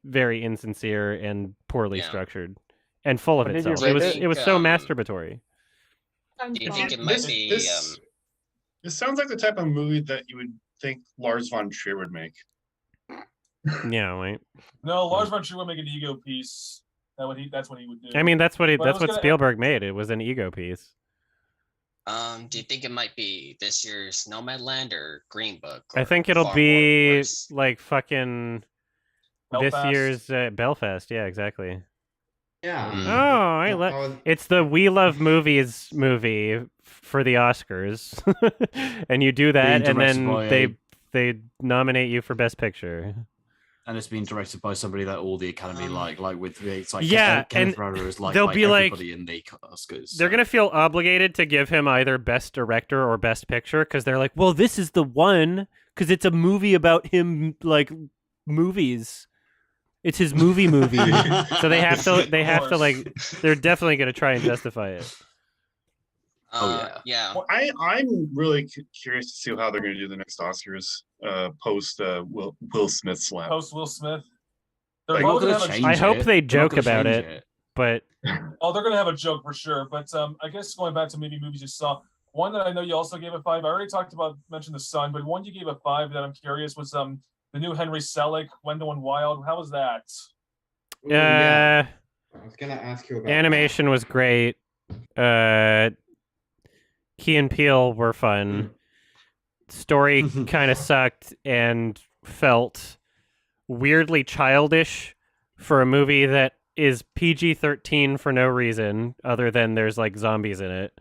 very insincere and poorly structured and full of What did you itself. rate It was so masturbatory. Do you think it might This, be this sounds like the type of movie that you would think Lars von Trier would make. Yeah, right. No, Lars von Trier would make an ego piece. That's what he would do. I mean, that's what But I was gonna- Spielberg made. It was an ego piece. do you think it might be this year's Nomadland or Green Book? I or think it'll far more be worse? like fucking Belfast? this year's Belfast. Yeah, exactly. Yeah. Mm. Oh, it's the We Love Movies movie for the Oscars, and you do that, Being and then directed by they nominate you for Best Picture. And it's being directed by somebody that all the Academy like with it's like Yeah, Kenneth and Branagh is like they'll be like- everybody in the Oscars. They're gonna feel obligated to give him either Best Director or Best Picture because they're like, well, this is the one because it's a movie about him, like movies. It's his movie, so they have to like. They're definitely gonna try and justify it. Yeah. Well, I'm really curious to see how they're going to do the next Oscars post Will Smith slap. Post Will Smith. They're Like, probably gonna gonna have change a, I hope it. they They're not joke gonna about change it, but oh, they're gonna have a joke for sure. But I guess going back to maybe movies you saw, one that I know you also gave a 5. I already mentioned The Sun, but one you gave a 5 that I'm curious was the new Henry Selick, Wendell and Wild. How was that? Ooh, yeah. I was gonna ask you about animation was great. Key and Peele were fun. Story kind of sucked and felt weirdly childish for a movie that is PG-13 for no reason other than there's like zombies in it.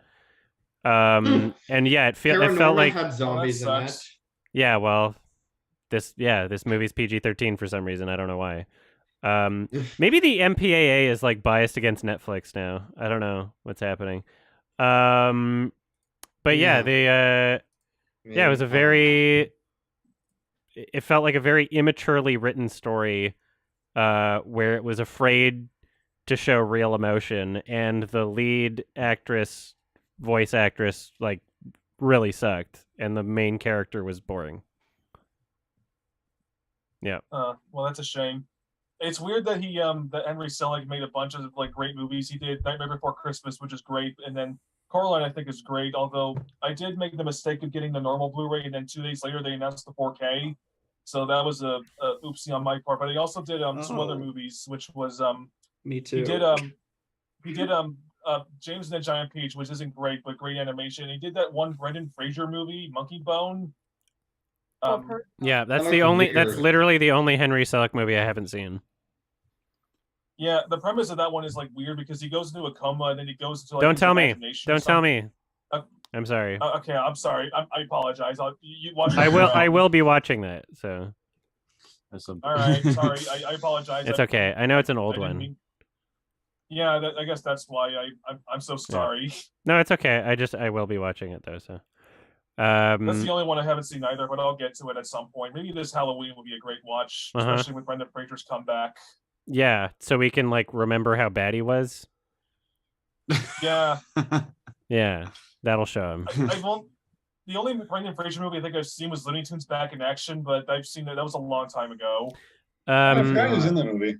And yeah, it felt Paranorman like had zombies in it. yeah, well, this movie's PG-13 for some reason. I don't know why. Maybe the MPAA is like biased against Netflix now. I don't know what's happening. But yeah, it was a very. It felt like a very immaturely written story, where it was afraid to show real emotion, and the lead voice actress, like really sucked, and the main character was boring. Yeah. Well, that's a shame. It's weird that that Henry Selick made a bunch of like great movies. He did Nightmare Before Christmas, which is great, and then Coraline I think is great. Although I did make the mistake of getting the normal Blu-ray, and then 2 days later they announced the 4K, so that was a oopsie on my part. But he also did some other movies, which was Me too. he did James and the Giant Peach, which isn't great but great animation. He did that one Brendan Fraser movie, Monkey Bone. Yeah, that's That the was only. weird. That's literally the only Henry Selick movie I haven't seen. Yeah, the premise of that one is like weird because he goes into a coma and then he goes into like Don't his tell me. imagination or Don't tell something. me. I'm sorry. Okay, I'm sorry. I apologize. You watch. I will. it. I will be watching that. So. All right, sorry. I apologize. It's okay. I know it's an old I didn't one. mean- Yeah, I guess that's why I'm so sorry. No, it's okay. I will be watching it though. So. That's the only one I haven't seen either, but I'll get to it at some point. Maybe this Halloween will be a great watch, especially with Brendan Fraser's comeback. Yeah, so we can like remember how bad he was. Yeah. Yeah, that'll show him. I won't. The only Brendan Fraser movie I think I've seen was Looney Tunes Back in Action, but I've seen that was a long time ago. I forgot he was in that movie.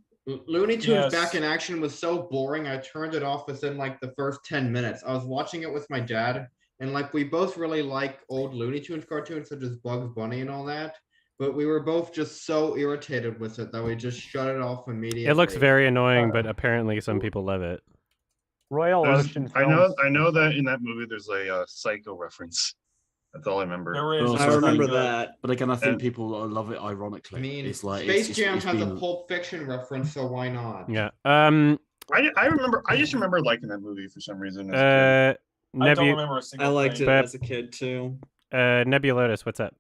Looney Tunes Back in Action was so boring, I turned it off within like the first 10 minutes. I was watching it with my dad, and like we both really like old Looney Tunes cartoons such as Bugs Bunny and all that, but we were both just so irritated with it that we just shut it off immediately. It looks very annoying, but apparently some people love it. Royal Ocean Films. I know that in that movie there's a Psycho reference. That's all I remember. There is. I remember that. But again, I think people love it ironically. I mean, it's like Space Jam it's has been... a Pulp Fiction reference, so why not? Yeah. I just remember liking that movie for some reason. I don't remember a single I liked thing. it as a kid too. Nebulotus, what's up?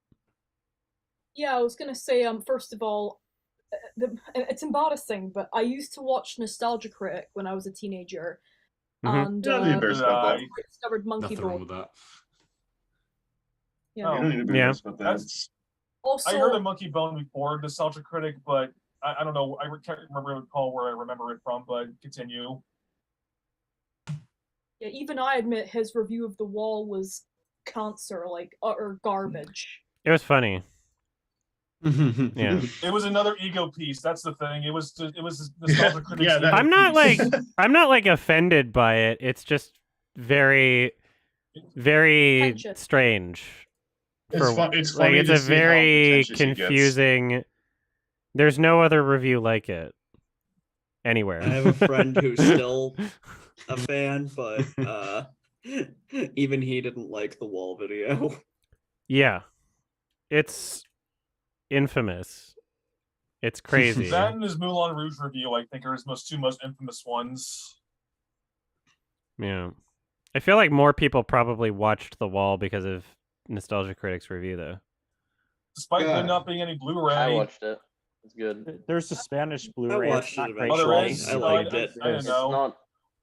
Yeah, I was gonna say, first of all, it's embarrassing, but I used to watch Nostalgia Critic when I was a teenager, and I discovered Monkey Nothing wrong Ball. with that. Yeah. Also, I heard of Monkey Bone before Nostalgia Critic, but I don't know. I can't recall where I remember it from. But continue. Yeah, even I admit his review of The Wall was cancer, like utter garbage. It was funny. Yeah. It was another ego piece. That's the thing. It was Nostalgia Critic. I'm not like offended by it. It's just very, very strange. It's funny like to it's a see how very pretentious he gets. confusing. There's no other review like it anywhere. I have a friend who's still a fan, but even he didn't like the Wall video. Yeah, it's infamous. It's crazy. That and his Moulin Rouge review, I think, are his two most infamous ones. Yeah, I feel like more people probably watched The Wall because of Nostalgia Critic's review, though. Despite there not being any Blu-ray. I watched it. It's good. There's a Spanish Blu-ray. I watched it eventually. I liked it. I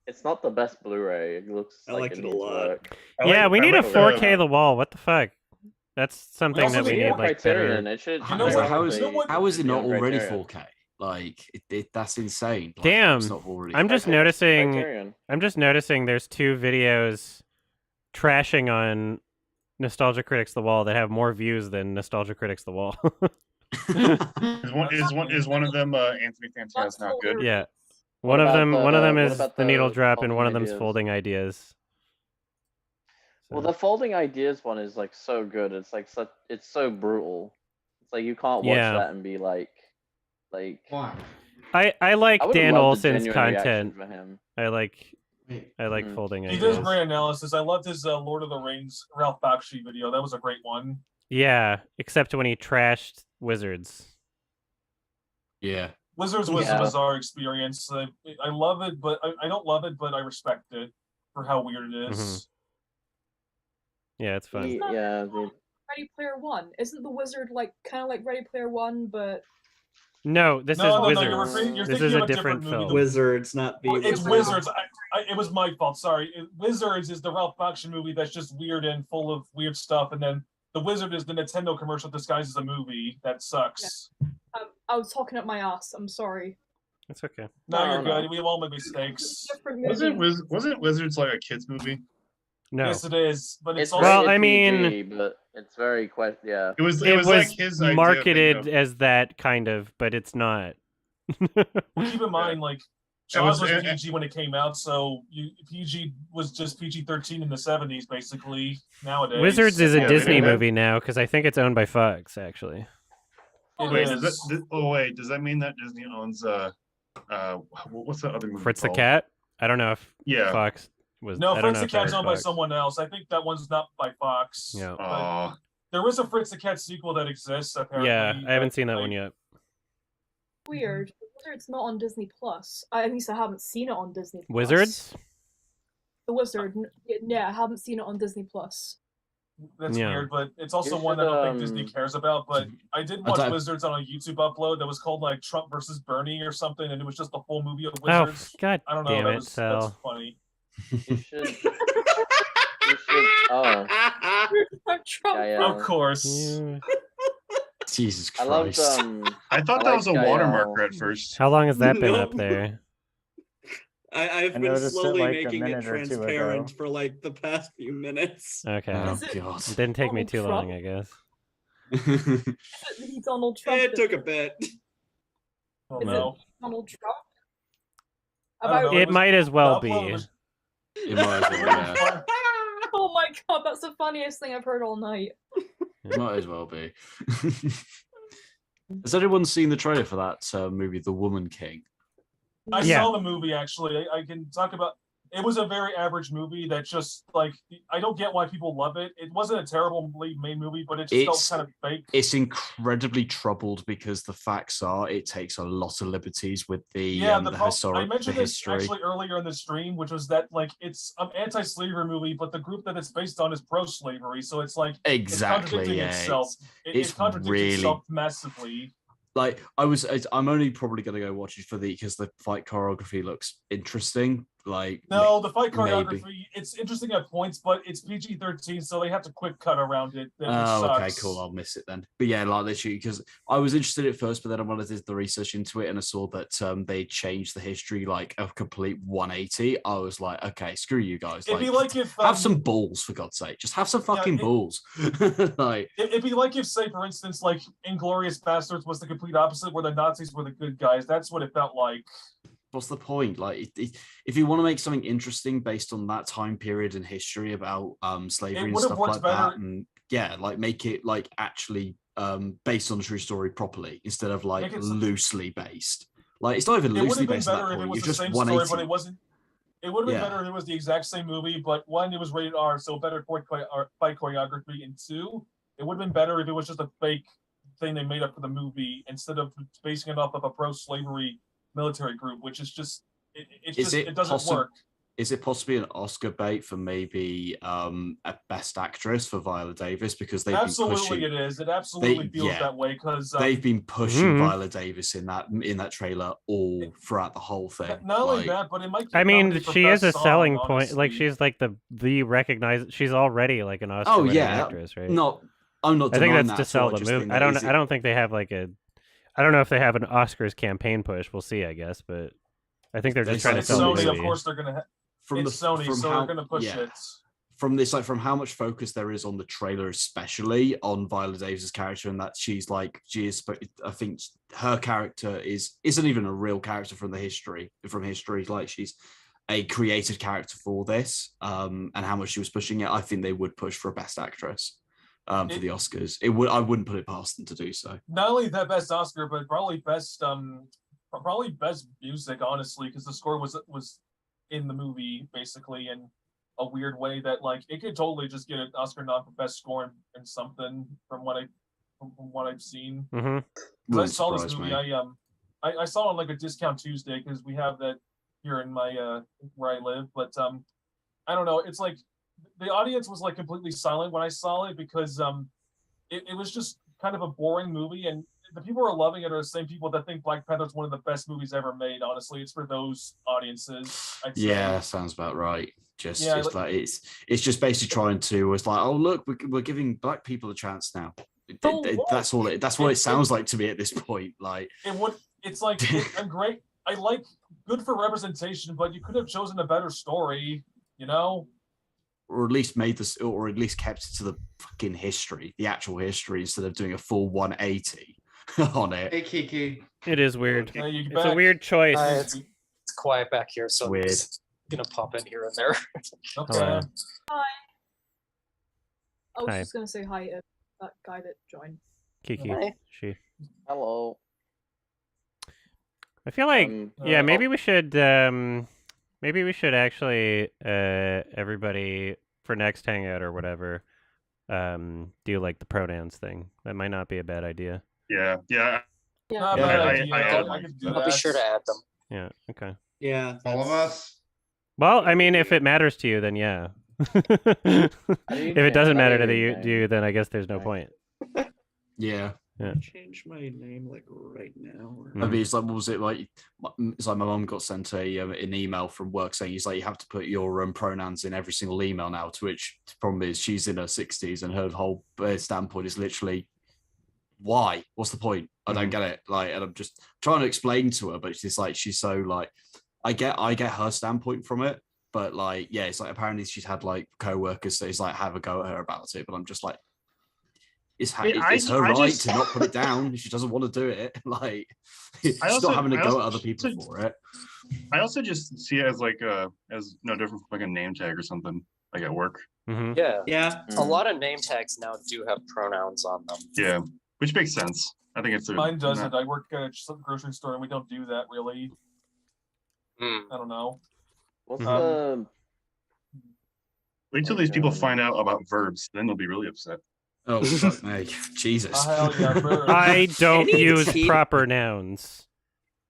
It's not the best Blu-ray. It looks I like liked it it a needs lot. work. Yeah, we need a 4K The Wall. What the fuck? That's something that we need like Criterion. better. It should. How is it not already Criterion. 4K? Like that's insane. Like, Damn, it's not already I'm just 4K. noticing. Criterion. I'm just noticing. There's two videos trashing on Nostalgia Critics The Wall that have more views than Nostalgia Critics The Wall. Is one of them Anthony Fantana's not good? Yeah, What one of about them what is about the needle the drop, and folding one of them's ideas? folding ideas. Well, the folding ideas one is like so good. It's like it's so brutal. It's like you can't watch Yeah. that and be like. Why? I like I would've Dan loved a Olsen's genuine reaction content. from him. I like folding He ideas. does great analysis. I loved his Lord of the Rings Ralph Bakshi video. That was a great one. Yeah, except when he trashed Wizards. Yeah. Wizards was a bizarre experience. I love it, but I don't love it, but I respect it for how weird it is. Yeah, it's fun. Ready Player One. Isn't the wizard like kind of like Ready Player One, but No, this is Wizards. You're This thinking is of a different movie. film. Wizards, not the. It's Wizards. It was my fault. Sorry. Wizards is the Ralph Bakshi movie that's just weird and full of weird stuff, and then the Wizard is the Nintendo commercial disguised as a movie that sucks. I was talking up my ass. I'm sorry. It's okay. No, you're good. We all make mistakes. Wasn't Wizards like a kids movie? No. Yes, it is, but it's also. Well, I mean, PG, but it's very yeah. It was like his idea, marketed as that kind of, but it's not. Well, keep in mind, like Jaws was was- PG when it came out, so PG was just PG-13 in the 70s, basically. Nowadays, Wizards is a Yeah, Disney they have- movie now because I think it's owned by Fox, actually. Wait, does that mean that Disney owns what's that other movie Fritz the called? Cat? I don't know if Yeah. Fox was. No, I don't Fritz know the if that Cat's was owned by Fox. someone else. I think that one's not by Fox. Yeah. But there is a Fritz the Cat sequel that exists, apparently. Yeah, I haven't seen that one yet. Weird. Wizard's not on Disney Plus. At least I haven't seen it on Disney Plus. Wizards? The Wizard. Yeah, I haven't seen it on Disney Plus. That's Yeah. weird, but it's also You one I should, don't think Disney cares about. But I did watch don't- Wizards on a YouTube upload that was called like Trump versus Bernie or something, and it was just the full movie of Oh, Wizards. god I don't know. damn That it, was that's Sal. funny. You should. You should. Oh, Trump. yeah, yeah. Of course. You- Jesus I loved. Christ. I thought I that like was a Gael. watermarker at first. How long has that been Nope. up there? I've I been noticed it, slowly like, a making it minute or two transparent ago. for like the past few minutes. Okay. Oh Is it- god. It didn't take me Donald too Trump? long, I guess. He Donald Trump. It took a bit. Oh Is it no. Donald Trump? I don't know, It was- might as well the upload be. was- It might as well, yeah. Oh my god, that's the funniest thing I've heard all night. It might as well be. Has anyone seen the trailer for that movie, The Woman King? I Yeah. saw the movie actually. I can talk about. It was a very average movie that just like I don't get why people love it. It wasn't a terribly made movie, but it just It's- felt kind of fake. It's incredibly troubled because the facts are it takes a lot of liberties with the Yeah, the I historic, the mentioned this history. actually earlier in the stream, which was that like it's an anti-slavery movie, but the group that it's based on is pro-slavery, so it's like it's Exactly, contradicting yeah. itself. It it's contradicts really- itself massively. Like I'm only probably gonna go watch it because the fight choreography looks interesting. Like No, the fight maybe. choreography, it's interesting at points, but it's PG-13, so they have to quick cut around it. Which Oh, okay, sucks. cool. I'll miss it then. But yeah, like literally, because I was interested at first, but then when I did the research into it and I saw that they changed the history like a complete 180, I was like, okay, screw you guys. It'd be like if have some balls for God's sake. Just have some fucking balls. Like it'd be like if, say, for instance, like Inglorious Bastards was the complete opposite, where the Nazis were the good guys. That's what it felt like. what's the point? Like, if you want to make something interesting based on that time period in history about slavery and would've stuff worked like better- that, and yeah, like make it like actually based on a true story properly instead of like Make it loosely based. Like, it's not even It would loosely have been based at that better if it point. was You're the just same story, 180. but it wasn't. It would have been Yeah. better if it was the exact same movie, but one, it was rated R, so better fight choreography, and two, it would have been better if it was just a fake thing they made up for the movie instead of basing it off of a pro-slavery military group, which is just it doesn't work. Is it possibly an Oscar bait for maybe a Best Actress for Viola Davis because they've Absolutely, been pushing? it is. It absolutely feels yeah. that way because They've been pushing Mhm. Viola Davis in that trailer all throughout the whole thing. not only Like, that, but it might. I get mean, nominated for she is a Best Song, selling point. Like, honestly. she's like the recognized. She's already like an Oscar oh winning yeah, actress, right? I'm not I think denying that's that to at all. sell the just movie. think I that don't. is I don't think they have like a. I don't know if they have an Oscars campaign push. We'll see, I guess, but I think they're just It's trying to like sell the Sony, movie. of course, they're gonna. from It's Sony, from so how, they're gonna push yeah. it. From this, like from how much focus there is on the trailer, especially on Viola Davis's character, and that she is. But I think her character isn't even a real character from history. Like, she's a created character for this, and how much she was pushing it. I think they would push for a Best Actress for the Oscars. I wouldn't put it past them to do so. Not only that best Oscar, but probably best music, honestly, because the score was in the movie basically in a weird way that like it could totally just get an Oscar nom for best score and something from what I've seen. Mm-hmm. 'Cause I saw this surprise movie. me. I saw it on like a discount Tuesday because we have that here in my where I live. But I don't know. It's like the audience was like completely silent when I saw it because it was just kind of a boring movie, and the people who are loving it are the same people that think Black Panther is one of the best movies ever made. Honestly, it's for those audiences. I'd say. Yeah, sounds about right. Just Yeah, it's like it's just basically trying to. It's like, oh look, we're giving black people a chance now. That's all. That's what it sounds like to me at this point. Like It's like I'm great. I like good for representation, but you could have chosen a better story. You know. or at least made this, or at least kept it to the fucking history, the actual history, instead of doing a full 180 on it. Hey, Kiki. It is weird. Hey, you It's back? a weird choice. It's quiet back here, so Weird. I'm just gonna pop in here and there. Okay. Hello. Hi. I was Hi. just gonna say hi to that guy that joined. Kiki. Hi. She. Hello. I feel like yeah, oh. maybe we should actually everybody for next hangout or whatever do like the pronouns thing. That might not be a bad idea. Yeah. Not a Yeah, bad I- idea. I I could do I'll be that. sure to add them. Yeah, okay. Yeah. All of us. Well, I mean if it matters to you then yeah. If it doesn't matter to change you, then I guess there's no point. Yeah. Yeah. Change my name like right now. Or... I mean, it's like, what was it like? It's like my mum got sent an email from work saying, "He's like, you have to put your pronouns in every single email now." To which the problem is, she's in her 60s, and her whole standpoint is literally, "Why? What's the point? I don't get it." Like, and I'm just trying to explain to her, but she's like, she's so like, I get her standpoint from it, but like, yeah, it's like apparently she's had like co-workers say, like, have a go at her about it, but I'm just like. It's her right to not put it down if she doesn't want to do it. Like, she's not having to go at other people for it. I also just see it as like as no different from like a name tag or something, like at work. Yeah. A lot of name tags now do have pronouns on them. Yeah, which makes sense. I think it's mine doesn't. I work at a grocery store and we don't do that really. I don't know. What's the? Wait till these people find out about verbs, then they'll be really upset. Oh, fuck me. Jesus. I don't use proper nouns.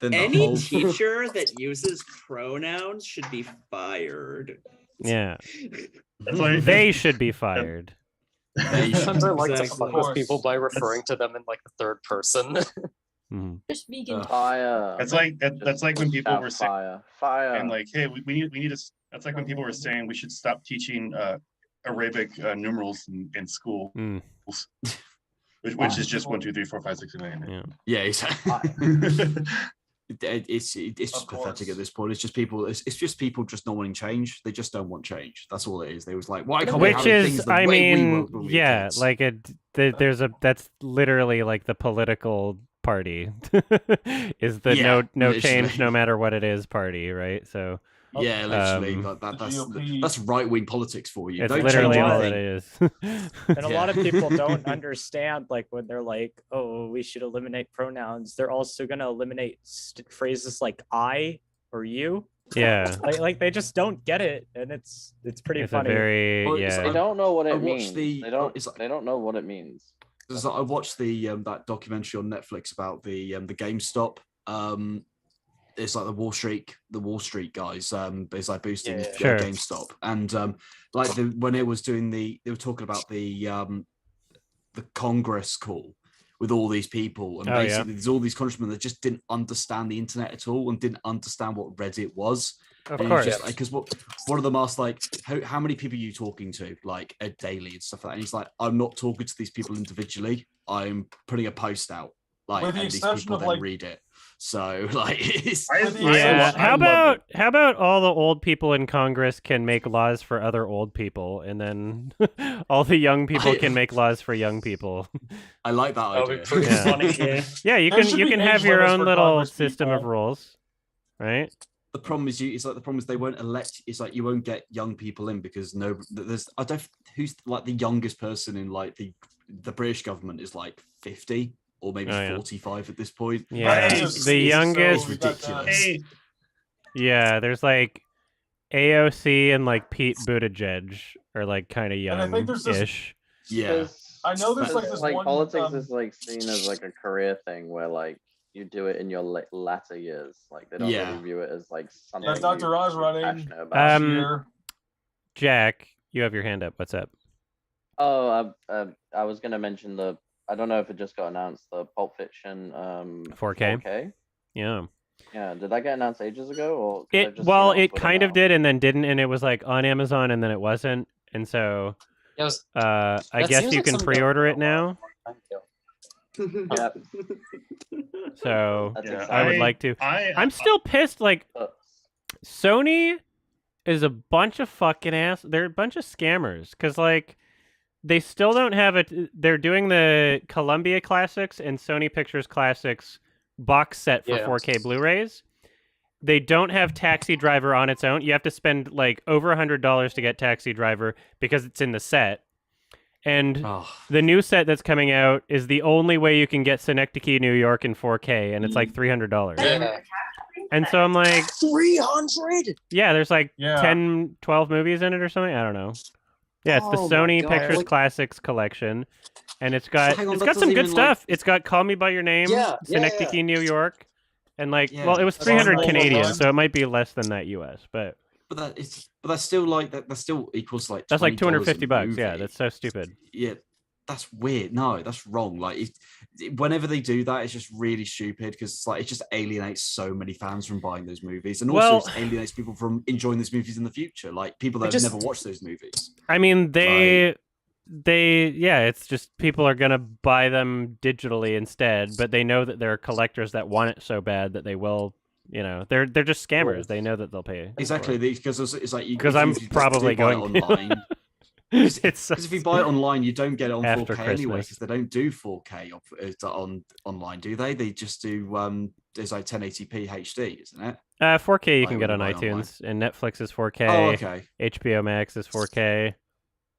Any teacher that uses pronouns should be fired. Yeah. They should be fired. Sometimes I like to fuck with people by referring to them in like the third person. Just vegan. Fire. That's like when people were saying fire and like, hey, we need to. That's like when people were saying we should stop teaching Arabic numerals in school, which is just 1, 2, 3, 4, 5, 6, 7, 8. Yeah, exactly. It's just pathetic at this point. It's just people. It's just people just not wanting change. They just don't want change. That's all it is. They was like, why can't we have things the way we were when we were kids? Like that's literally like the political party is the no change no matter what it is party, right? So. Yeah, literally. That's right-wing politics for you. It's literally all it is. And a lot of people don't understand, like, when they're like, oh, we should eliminate pronouns. They're also going to eliminate phrases like I or you. Yeah. Like they just don't get it. And it's pretty funny. They don't know what it means. They don't know what it means. I watched that documentary on Netflix about the GameStop. It's like the Wall Street guys. It's like boosting GameStop, and when it was doing they were talking about the Congress call with all these people, and basically there's all these congressmen that just didn't understand the internet at all and didn't understand what Reddit was. Of course, because one of them asked like, how many people are you talking to like daily and stuff like that, and he's like, I'm not talking to these people individually. I'm putting a post out, like, and these people then read it. So like, how about all the old people in Congress can make laws for other old people, and then all the young people can make laws for young people. I like that idea. Yeah, you can have your own little system of rules, right? The problem is they won't elect. It's like you won't get young people in because who's like the youngest person in like the British government is like 50. Or maybe 45 at this point. Yeah, the youngest. Ridiculous. Yeah, there's like AOC and like Pete Buttigieg are like kind of young-ish. And I think there's this, I know there's like this one. Politics is like seen as like a career thing where like you do it in your latter years. Like they don't really view it as like something. Yeah, Dr. Oz running. Jack, you have your hand up. What's up? Oh, I was gonna mention I don't know if it just got announced, the Pulp Fiction 4K. Yeah. Yeah, did that get announced ages ago? Or it kind of did and then didn't, and it was like on Amazon and then it wasn't. And so I guess you can pre-order it now. So I would like to. I'm still pissed, like Sony is a bunch of fucking ass. They're a bunch of scammers because like they still don't have it. They're doing the Columbia Classics and Sony Pictures Classics box set for 4K Blu-rays. They don't have Taxi Driver on its own. You have to spend like over $100 to get Taxi Driver because it's in the set. And the new set that's coming out is the only way you can get Synecdoche, New York in 4K, and it's like $300. Yeah. And so I'm like, 300. Yeah, there's like 10, 12 movies in it or something. I don't know. Yeah, it's the Sony Pictures Classics collection, and it's got some good stuff. It's got Call Me by Your Name, Synecdoche, New York, and like, well, it was 300 Canadian, so it might be less than that US, but but that's still like that still equals like That's like $20 a $250. Yeah, movie. that's so stupid. Yeah, that's weird. No, that's wrong. Like whenever they do that, it's just really stupid because it's like it just alienates so many fans from buying those movies, and also it alienates people from enjoying those movies in the future. Like people that have never watched those movies. I mean, it's just people are gonna buy them digitally instead, but they know that there are collectors that want it so bad that they will. You know, they're just scammers. They know that they'll pay. Exactly, because it's like because I'm probably going online. Because if you buy it online, you don't get it on 4K anyway. Because they don't do 4K on online, do they? They just do there's like 1080p HD, isn't it? 4K you can get on iTunes, and Netflix is 4K. Oh, okay. HBO Max is 4K.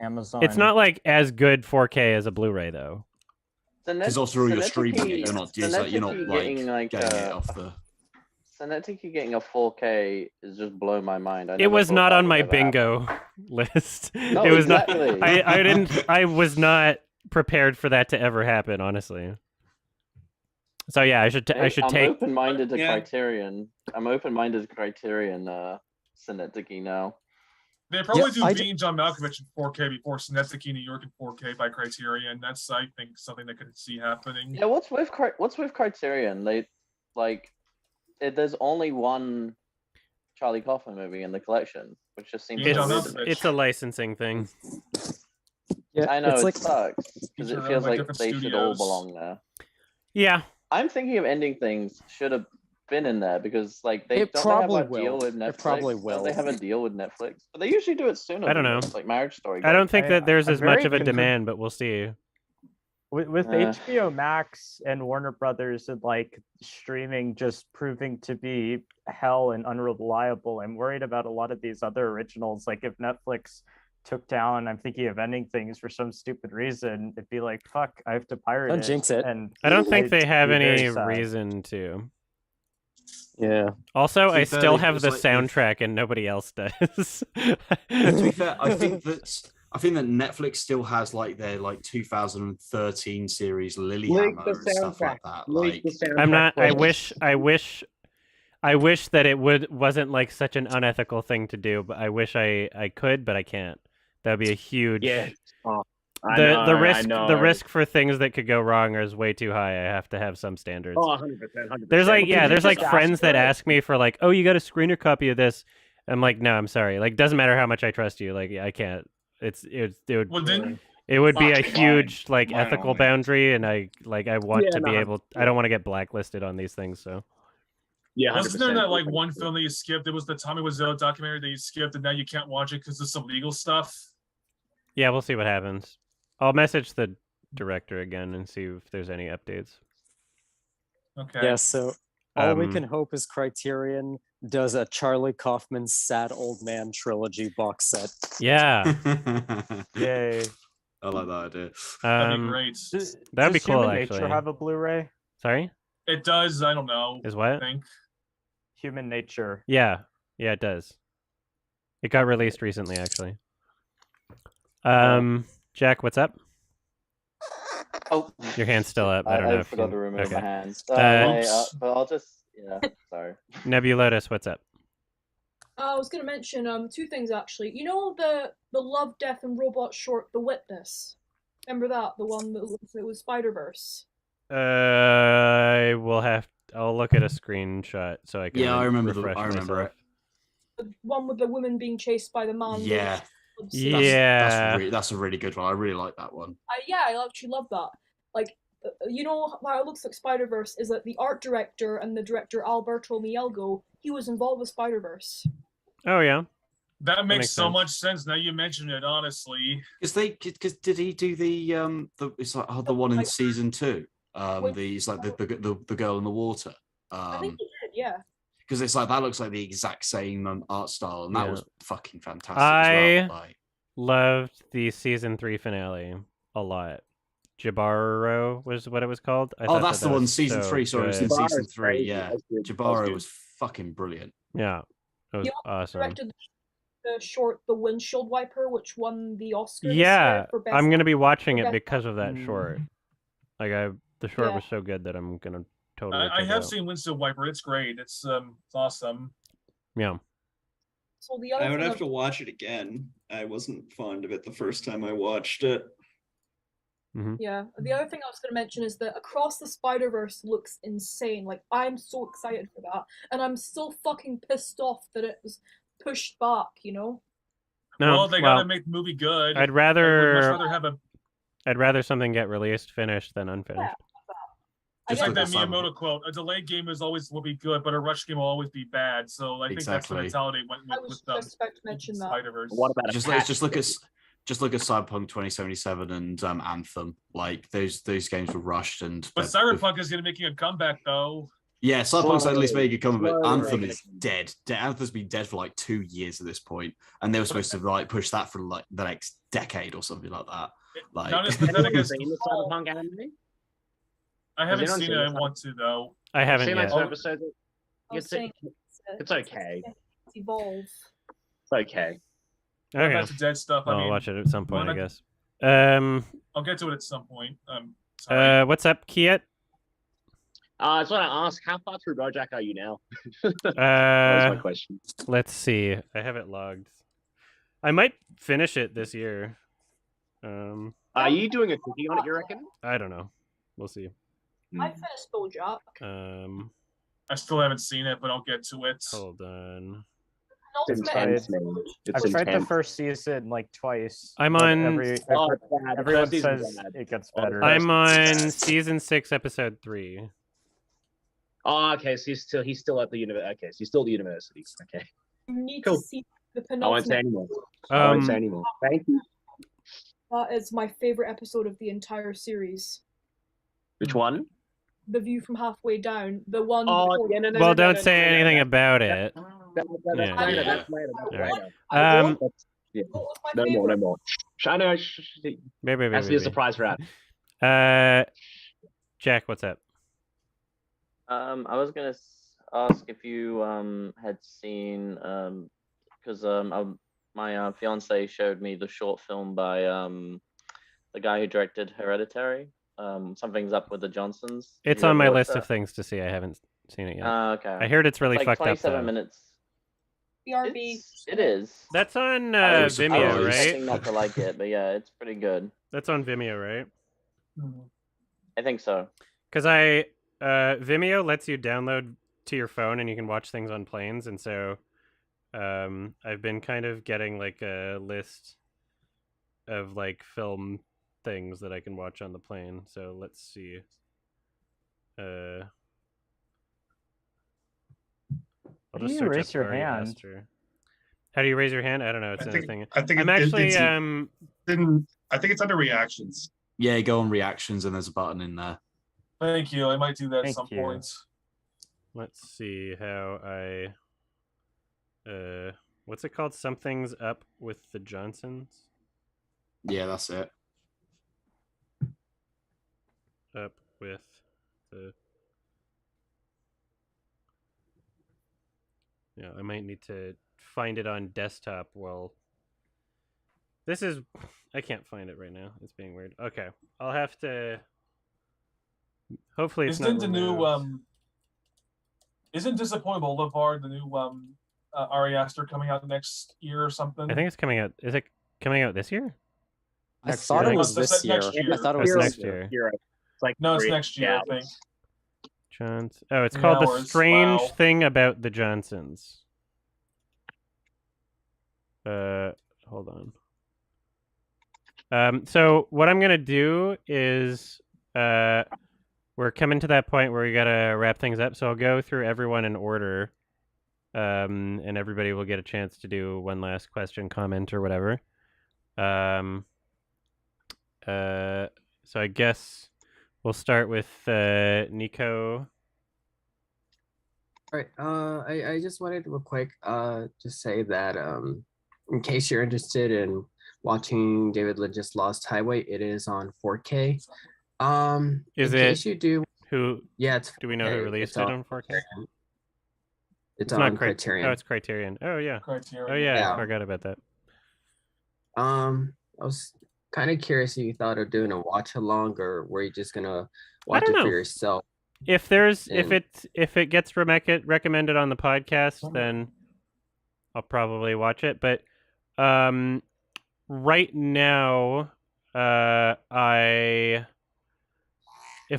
Amazon. It's not like as good 4K as a Blu-ray though. Because also you're streaming it. You're not like getting it off the. Synecdoche getting a 4K is just blow my mind. It was not on my bingo list. No, it was exactly. not. I didn't. I was not prepared for that to ever happen. Honestly. So yeah, I should take. I'm open-minded to Criterion. I'm open-minded to Criterion. Synecdoche now. They probably do Being John Malkovich in 4K before Synecdoche New York in 4K by Criterion. That's I think something they could see happening. Yeah, what's with Criterion? They like. There's only one Charlie Kaufman movie in the collection, which just seems it's a licensing thing. Yeah, I know it sucks because it feels like they should all belong there. Yeah, I'm thinking of ending things should have been in there because like they have a deal with Netflix. It probably will. They have a deal with Netflix, but they usually do it sooner. I don't know. Like Marriage Story. I don't think that there's as much of a demand, but we'll see. With HBO Max and Warner Brothers and like streaming just proving to be hell and unreliable, I'm worried about a lot of these other originals. Like if Netflix took down I'm Thinking of Ending Things for some stupid reason, it'd be like, fuck, I have to pirate Don't jinx it. And I don't think they have any reason to. Yeah. Also, I still have the soundtrack and nobody else does. To be fair, I think that Netflix still has like their like 2013 series Lilyhammer and stuff like that. Like, I'm not. I wish that it wasn't like such an unethical thing to do. But I wish I could, but I can't. That'd be a huge. Yeah. The risk for things that could go wrong is way too high. I have to have some standards. Oh, 100%. There's like friends that ask me for like, oh, you got a screener copy of this. I'm like, no, I'm sorry. Like, doesn't matter how much I trust you. Like, I can't. It would be a huge like ethical boundary, and I want to be able. I don't want to get blacklisted on these things. So yeah, wasn't there that like one film that you skipped? It was the Tommy Wiseau documentary that you skipped, and now you can't watch it because of some legal stuff. Yeah, we'll see what happens. I'll message the director again and see if there's any updates. Okay. Yeah. So all we can hope is Criterion does a Charlie Kaufman Sad Old Man trilogy box set. Yeah. Yay. I like that idea. That'd be great. That'd be cool, Human actually. Nature have a Blu-ray? Sorry? It does. I don't know. Is what? I think. Human Nature. Yeah. Yeah, it does. It got released recently, actually. Jack, what's up? Oh, your hand's still up. I don't know. I forgot to remove my hands. But I'll just sorry. Nebulotus, what's up? I was going to mention two things actually. You know the Love, Death, and Robots short, The Witness. Remember that, the one that was Spider-Verse. I'll look at a screenshot so I can. Yeah, I remember. I remember it. The one with the woman being chased by the man. Yeah. Yeah, that's a really good one. I really like that one. I actually love that. Like, you know how it looks like Spider-Verse is that the art director and the director Alberto Mielgo, he was involved with Spider-Verse. Oh yeah, that makes so much sense. Now you mention it, honestly. Because did he do the it's like the one in season 2? It's like the girl in the water. I think he did, yeah. Because it's like that looks like the exact same art style, and that was fucking fantastic. I loved the season 3 finale a lot. Jabaro was what it was called. That's the one. Season 3. Sorry, it was in season 3. Yeah, Jabaro was fucking brilliant. Yeah, it was awesome. Directed the short "The Windshield Wiper," which won the Oscar. Yeah, for best I'm gonna be watching it because of that short. Like the short Yeah. was so good that I'm gonna totally. I have seen Windshield Wiper. It's great. It's awesome. Yeah. So the other I would thing have to watch it again. I wasn't fond of it the first time I watched it. Yeah, the other thing I was going to mention is that Across the Spider-Verse looks insane. Like, I'm so excited for that, and I'm still fucking pissed off that it was pushed back. You know? No, Well, they gotta make the movie good. I'd I would much rather rather have a I'd rather something get released finished than unfinished. just I like get that that. Miyamoto quote. A delayed game is always will be good, but a rush game will always be bad. So I think that's the Exactly. mentality went I with was just about to mention that. Spider-Verse. What about a Just patch? look at Cyberpunk 2077 and Anthem. Like those games were rushed and. But Cyberpunk is going to be making a comeback though. Yeah, Cyberpunk's at least Slowly, making a comeback, but slowly Anthem making a is dead. Anthem's been dead for like 2 years at this point, and they were supposed to like push that for like the next decade or something like that. Like, Not as Has pathetic anyone as seen the Cyberpunk anime? I haven't anyone seen seen it. I the want to though. I I've haven't seen yet. like 2 episodes. I was It's, saying it's okay. It's evolve. It's okay. Okay. That's dead stuff. I I'll mean, watch it at some point, I wanna- guess. I'll get to it at some point. Sorry. What's up, Kiet? I just want to ask, how far through BoJack are you now? That was my question. Let's see. I have it logged. I might finish it this year. Are you doing a cookie on it, you reckon? I don't know. We'll see. I finished BoJack. I still haven't seen it, but I'll get to it. Hold on. It's intense, man. It's I've tried the intense. first season like twice. I'm but on- Oh, it's bad. The everyone first season's says bad. it gets Oh, the better. first I'm on season's bad. season 6, episode 3. Oh, okay. So he's still at the university. Okay, so he's still at the university. Okay. You need Cool. to see the I won't say penultimate. anymore. I won't say Um, anymore. Thank you. That is my favorite episode of the entire series. Which one? The View from Halfway Down. The one. Oh, before- yeah, no, well, no, don't no, say no, no, anything no. about it. That's Yeah. later. Yeah. That's later. That's All right. later. Um, What was my No favorite? more. No more. I know. maybe, Has to be a surprise wrap. Jack, what's up? I was gonna ask if you had seen because my fiance showed me the short film by the guy who directed Hereditary. Something's up with the Johnsons. Did It's you on ever my watch list that? of things to see. I haven't seen it yet. Okay. I heard it's really Like fucked up 27 though. minutes. BRB. It is. That's on I was Vimeo, expecting right? not to like it, but yeah, it's pretty good. That's on Vimeo, right? I think so. Because Vimeo lets you download to your phone and you can watch things on planes, and so I've been kind of getting like a list of like film things that I can watch on the plane. So let's see. I'll How do just you search raise up your Ari hand? Aster. How do you raise your hand? I don't know. It's I another think, thing. I think I'm it- actually I think it's under reactions. Yeah, go on reactions and there's a button in there. Thank you. I might do that at Thank some you. point. let's see how I what's it called? Something's up with the Johnsons. Yeah, that's it. Up with the Yeah, I might need to find it on desktop. Well, this is I can't find it right now. It's being weird. Okay, I'll have to. Hopefully, it's not Isn't the new removed. Isn't Disappointing Boulevard the new Ari Aster coming out next year or something? I think it's coming out. Is it coming out this year? I Next thought year. it was That's this year. next year. I thought it That's was next this year. You're right. It's like No, it's 3 next year, I think. hours. Johns. Oh, it's 3 called The hours, Strange wow. Thing About the Johnsons. Hold on. So what I'm gonna do is, we're coming to that point where we gotta wrap things up. So I'll go through everyone in order, and everybody will get a chance to do one last question, comment, or whatever. So I guess we'll start with Nico. All right. I just wanted to real quick just say that in case you're interested in watching David Lynch's Lost Highway, it is on 4K. Is in it case you do? who? Yeah, it's. Do we know who 4K. released It's it on 4K? It's not on Cri- Criterion. Oh, it's Criterion. Oh yeah. Criterion. Oh yeah, Yeah. I forgot about that. I was kind of curious if you thought of doing a watch along, or were you just gonna watch don't it for know. yourself? If there's And- if it gets recommended on the podcast, then I'll probably watch it. But right now, if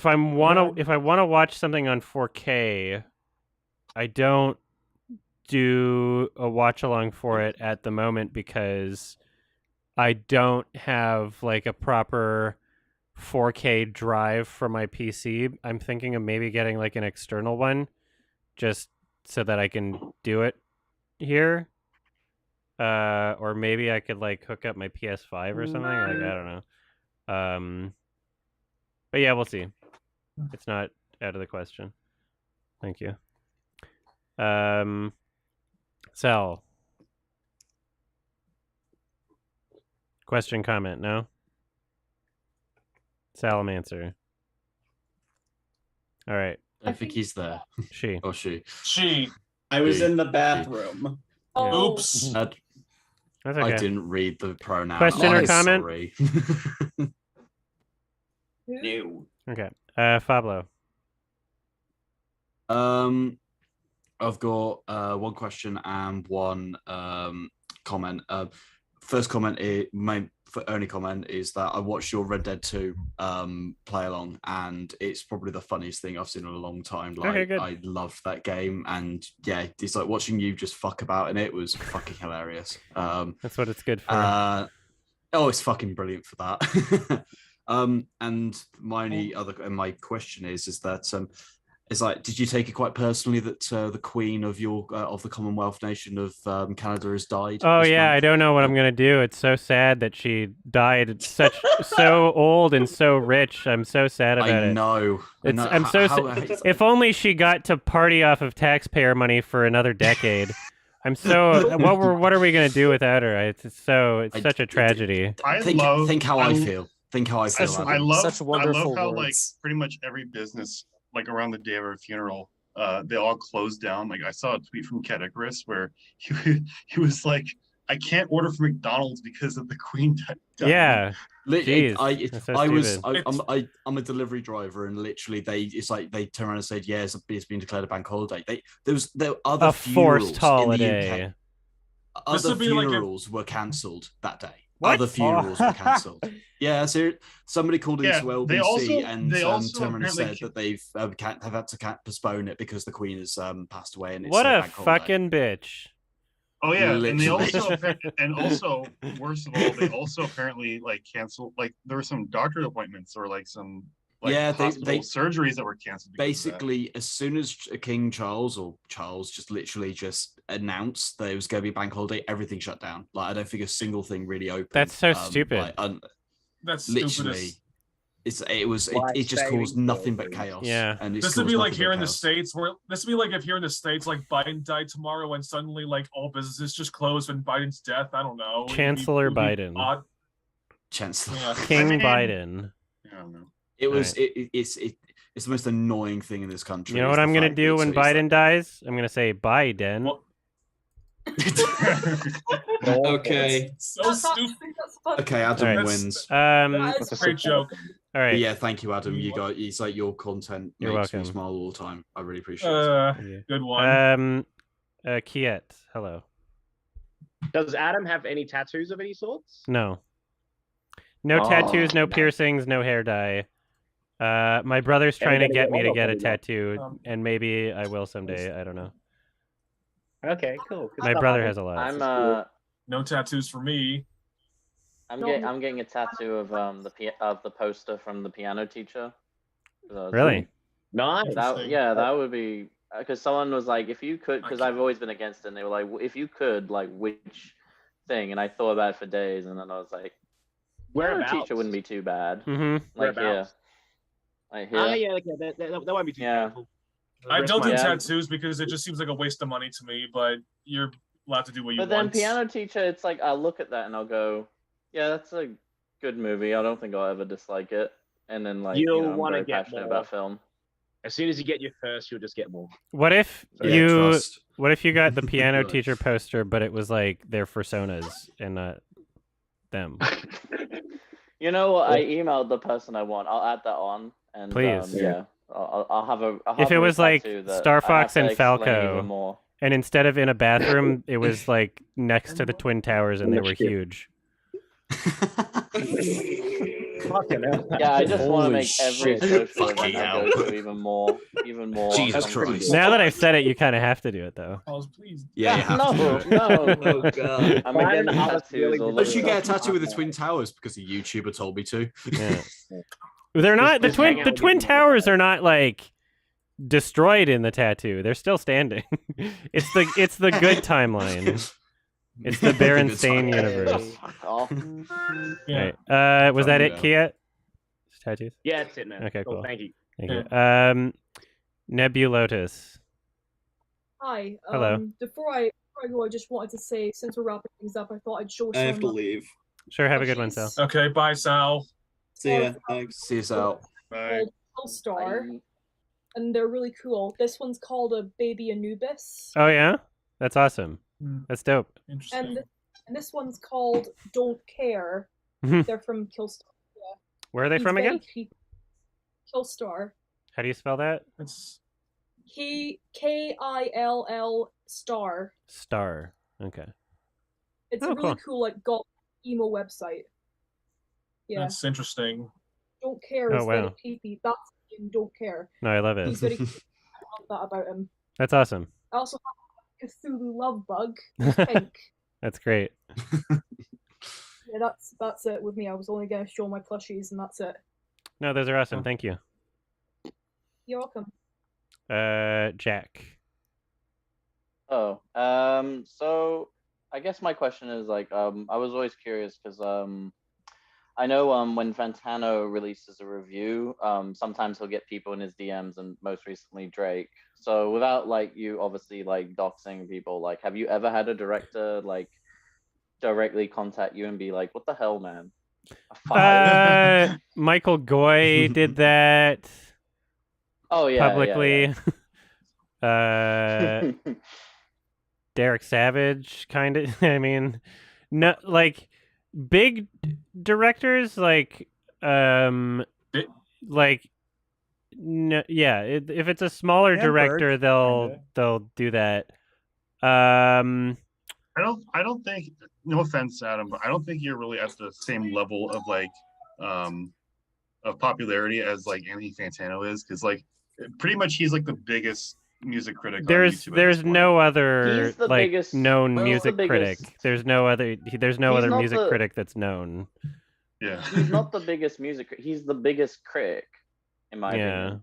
I want to watch something on 4K, I don't do a watch along for it at the moment because I don't have like a proper 4K drive for my PC. I'm thinking of maybe getting like an external one just so that I can do it here. Or maybe I could like hook up my PS5 or something. Like I don't know. But yeah, we'll see. It's not out of the question. Thank you. Sal. Question, comment, no? Salamander. All right. I think he's there. She. Or she. She. I was She. in the bathroom. Oh. Oops. That's okay. I didn't read the pronoun. Question or I'm comment? sorry. No. Okay. Fablo. I've got one question and one comment. First comment is my only comment is that I watched your Red Dead 2 play along, and it's probably the funniest thing I've seen in a long time. Like, Okay, good. I loved that game, and yeah, it's like watching you just fuck about in it was fucking hilarious. That's what it's good for. Oh, it's fucking brilliant for that. And my only other and my question is that it's like, did you take it quite personally that the Queen of your of the Commonwealth nation of Canada has died? Oh this yeah, month? I don't know what I'm gonna do. It's so sad that she died. It's so old and so rich. I'm so sad about I it. know. I'm so sad. If only she got to party off of taxpayer money for another decade. I'm so. What are we gonna do without her? It's such a tragedy. Think how I feel. Think how I feel. I love Such wonderful how like words. pretty much every business like around the day of her funeral, they all closed down. Like I saw a tweet from Cat Icarus where he was like, I can't order from McDonald's because of the Queen died. Yeah. Literally, Jeez, that's so stupid. I'm a delivery driver, and literally it's like they turn around and said, yeah, it's been declared a bank holiday. There were other A funerals forced holiday. in the UK. Other would be like funerals were cancelled that day. What? Other funerals were cancelled. Yeah, so somebody called Yeah, into they LBC also- and they also turned around and apparently said that they've have had to postpone it because the Queen has passed away. And it's What a bank holiday. fucking bitch. Oh yeah, and they Literally. also worst of all, they also apparently like canceled like there were some doctor appointments or like some like Yeah, hospital surgeries that were canceled. because of that. Basically, as soon as King Charles just literally just announced that it was going to be bank holiday, everything shut down. Like I don't think a single thing really opened. That's so stupid. That's literally, stupidest. it just caused nothing but chaos. Yeah. and it's This would be caused like nothing here but in the chaos. States where this would be like if here in the States like Biden died tomorrow and suddenly like all businesses just closed and Biden's death. I don't know. It'd be- Chancellor it would be Biden. odd. Chancellor. Yeah. King Biden. I don't know. It was it's the most annoying thing in this country. You know is what the I'm gonna fact do that when it's like- Biden dies? I'm gonna say Biden. Well, Okay. so stupid. Okay, Adam Alright. wins. That's a great joke. All right. But yeah, thank you, Adam. You got it's like your content You're makes me welcome. smile all the time. I really appreciate it. Yeah. Good one. Kiet, hello. Does Adam have any tattoos of any sorts? No. No Oh, tattoos, no nice. piercings, no hair dye. My brother's trying to gonna get get me to one or get a probably not? tattoo, and maybe I will someday. I don't know. Okay, cool. Good My stuff, brother Adam. has a lot. I'm No tattoos for me. I'm getting a tattoo of the poster from the piano teacher. Really? Nice. That would be because someone was like, if you could, because I've always been against it. And they were like, if you could, like, which thing? And I thought about it for days, and then I was like, Whereabouts? teacher wouldn't be too bad. Mm-hmm. Like here, Whereabouts? like here. Ah, yeah, okay, that won't be too painful. I Rest don't do my- tattoos because it just seems like a waste of money to me. But you're allowed to do what you But then want. piano teacher, it's like I'll look at that and I'll go, yeah, that's a good movie. I don't think I'll ever dislike it. And then like You'll I'm wanna very get passionate more. about film. As soon as you get your first, you'll just get more. What if Yeah, you trust. what if you got the piano Really. teacher poster, but it was like their personas and not them? You know what? I emailed the person I want. I'll add that on. And Please. yeah, I'll have a. I'll If have it a was like tattoo that Star I have Fox to and explain Falco, even more. and instead of in a bathroom, it was like next to the Twin Towers, and they were huge. Yeah, I just want to make every social Fucking event I hell. go to even more. Jesus uncomfortable. Christ. Now that I've said it, you kind of have to do it, though. I was pleased. Yeah, you have no, to do it. no. Oh god. I'm Fine, against I was tattoos really all good. I over. should get a tattoo with the Twin Towers because a YouTuber told me to. Yeah. They're not Just hang out the with Twin your Towers are not like destroyed in the tattoo. They're still standing. It's the good timeline. It's the Berenstain universe. Oh, Yeah. Right. Was that it, Yeah. Kia? Tattoos? Yeah, that's it, man. Okay, cool. Thank you. Thank you. Nebulotus. Hi. Hello. Before I go, I just wanted to say, since we're wrapping things up, I thought I'd show I have some to leave. Sure, have a good one, Sal. Okay, bye, Sal. See ya. Thanks. See us out. Bye. called Star, and they're really cool. This one's called a Baby Anubis, Oh yeah, that's awesome. Hmm. That's dope. Interesting. and this one's called Don't Care. Mhm. They're from Killstar. Where are they He's from very again? creepy. Killstar. How do you spell that? It's Kill Star. Star. Okay. It's Oh, a really cool. cool like goth emo website. Yeah. that's interesting. Don't Care Oh, is very wow. creepy. That's him, Don't Care. No, I love it. He's very creepy. I love that about him. That's awesome. I also have a Cthulhu love bug. It's pink. That's great. Yeah, that's it with me. I was only gonna show my plushies, and that's it. No, those are awesome. Thank you. You're welcome. Jack. Oh, so I guess my question is like, I was always curious because I know when Fantano releases a review, sometimes he'll get people in his DMs, and most recently Drake. So without like you obviously like doxing people, like have you ever had a director like directly contact you and be like, "What the hell, man?" Michael Goy did that Oh yeah, publicly. Derek Savage, kind of. I mean, no, like big directors, like, like, no, yeah. If it's a smaller director, they'll do that. I don't think, no offense, Adam, but I don't think you're really at the same level of like of popularity as like Anthony Fantano is, because like pretty much he's like the biggest music critic on YouTube. There's no other He's the like biggest- known well, music the critic. biggest- There's no other He's other not music the- critic that's known. Yeah. He's not the biggest music. He's the biggest critic, in my opinion.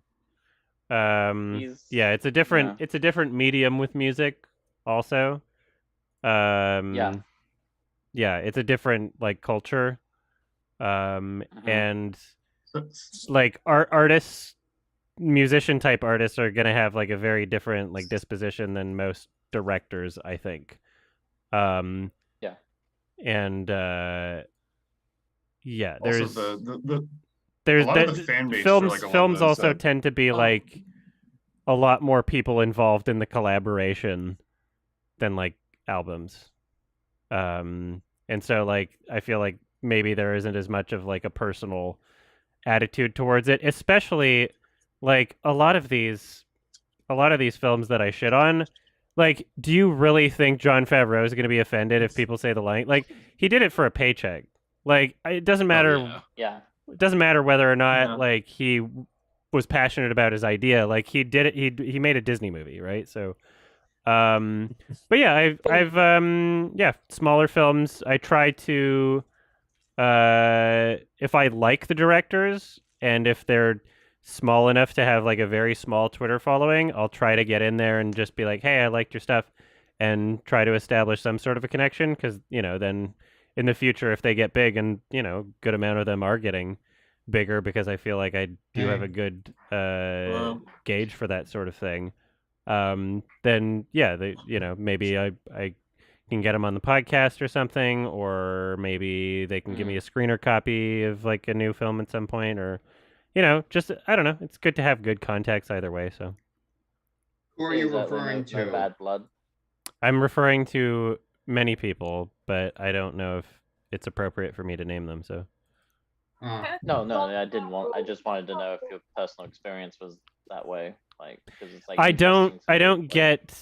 Yeah, it's a different medium with music also. Yeah, it's a different like culture. And like artists, musician type artists are gonna have like a very different like disposition than most directors, I think. And yeah, there's Also the there's a lot of the fan base for, films like, a lot of films those, also tend to be like a lot more people involved in the collaboration than like albums. And so like I feel like maybe there isn't as much of like a personal attitude towards it, especially like a lot of these films that I shit on. Like, do you really think Jon Favreau is going to be offended if people say the line? Like, he did it for a paycheck. Like, it doesn't matter. Yeah. It doesn't matter whether or not like he was passionate about his idea. Like, he did it. He made a Disney movie, right? So, but yeah, I've smaller films. I try to, if I like the directors and if they're small enough to have like a very small Twitter following, I'll try to get in there and just be like, hey, I liked your stuff, and try to establish some sort of a connection, because then in the future, if they get big, and good amount of them are getting bigger, because I feel like I do have a good gauge for that sort of thing, then yeah, maybe I can get them on the podcast or something, or maybe they can give me a screener copy of like a new film at some point, or just I don't know. It's good to have good contacts either way. So, who are you referring to? No bad blood. I'm referring to many people, but I don't know if it's appropriate for me to name them. So, No, I didn't want. I just wanted to know if your personal experience was that way, like because it's like I don't get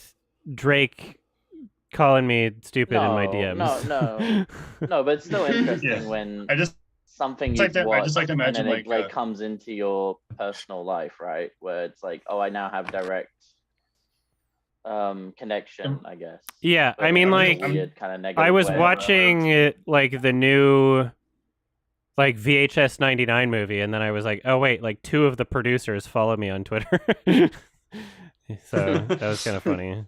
Drake calling me stupid in my No, DMs. no, but it's still interesting Yeah. when I just something it's you've like that- I watched just like to and imagine then it like, comes into your personal life, right? Where it's like, oh, I now have direct connection, I guess. Yeah, But I mean, in like, a weird kind of negative I was way. watching like the new like VHS 99 movie, and then I was like, oh wait, like 2 of the producers follow me on Twitter. So that was kind of funny.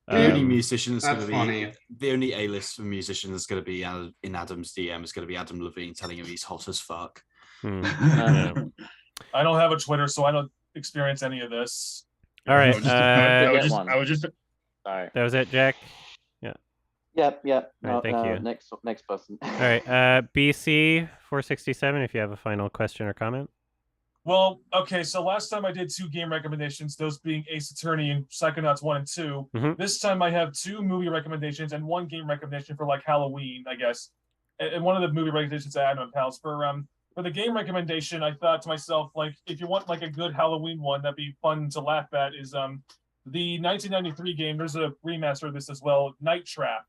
The only musician that's going that's to be funny. the only A-list musician that's going to be in Adam's DM is going to be Adam Levine telling him he's hot as fuck. Yeah. I don't have a Twitter, so I don't experience any of this. All right. I was just Sorry. That was it, Jack. Yeah. Yep. All right, thank you. Next person. All right. BC 467. If you have a final question or comment. Well, okay, so last time I did 2 game recommendations, those being Ace Attorney and Psychonauts 1 and 2. This time I have 2 movie recommendations and 1 game recommendation for like Halloween, I guess. And one of the movie recommendations I had on Pals. For the game recommendation, I thought to myself, like, if you want like a good Halloween one that'd be fun to laugh at, is the 1993 game. There's a remaster of this as well, Night Trap.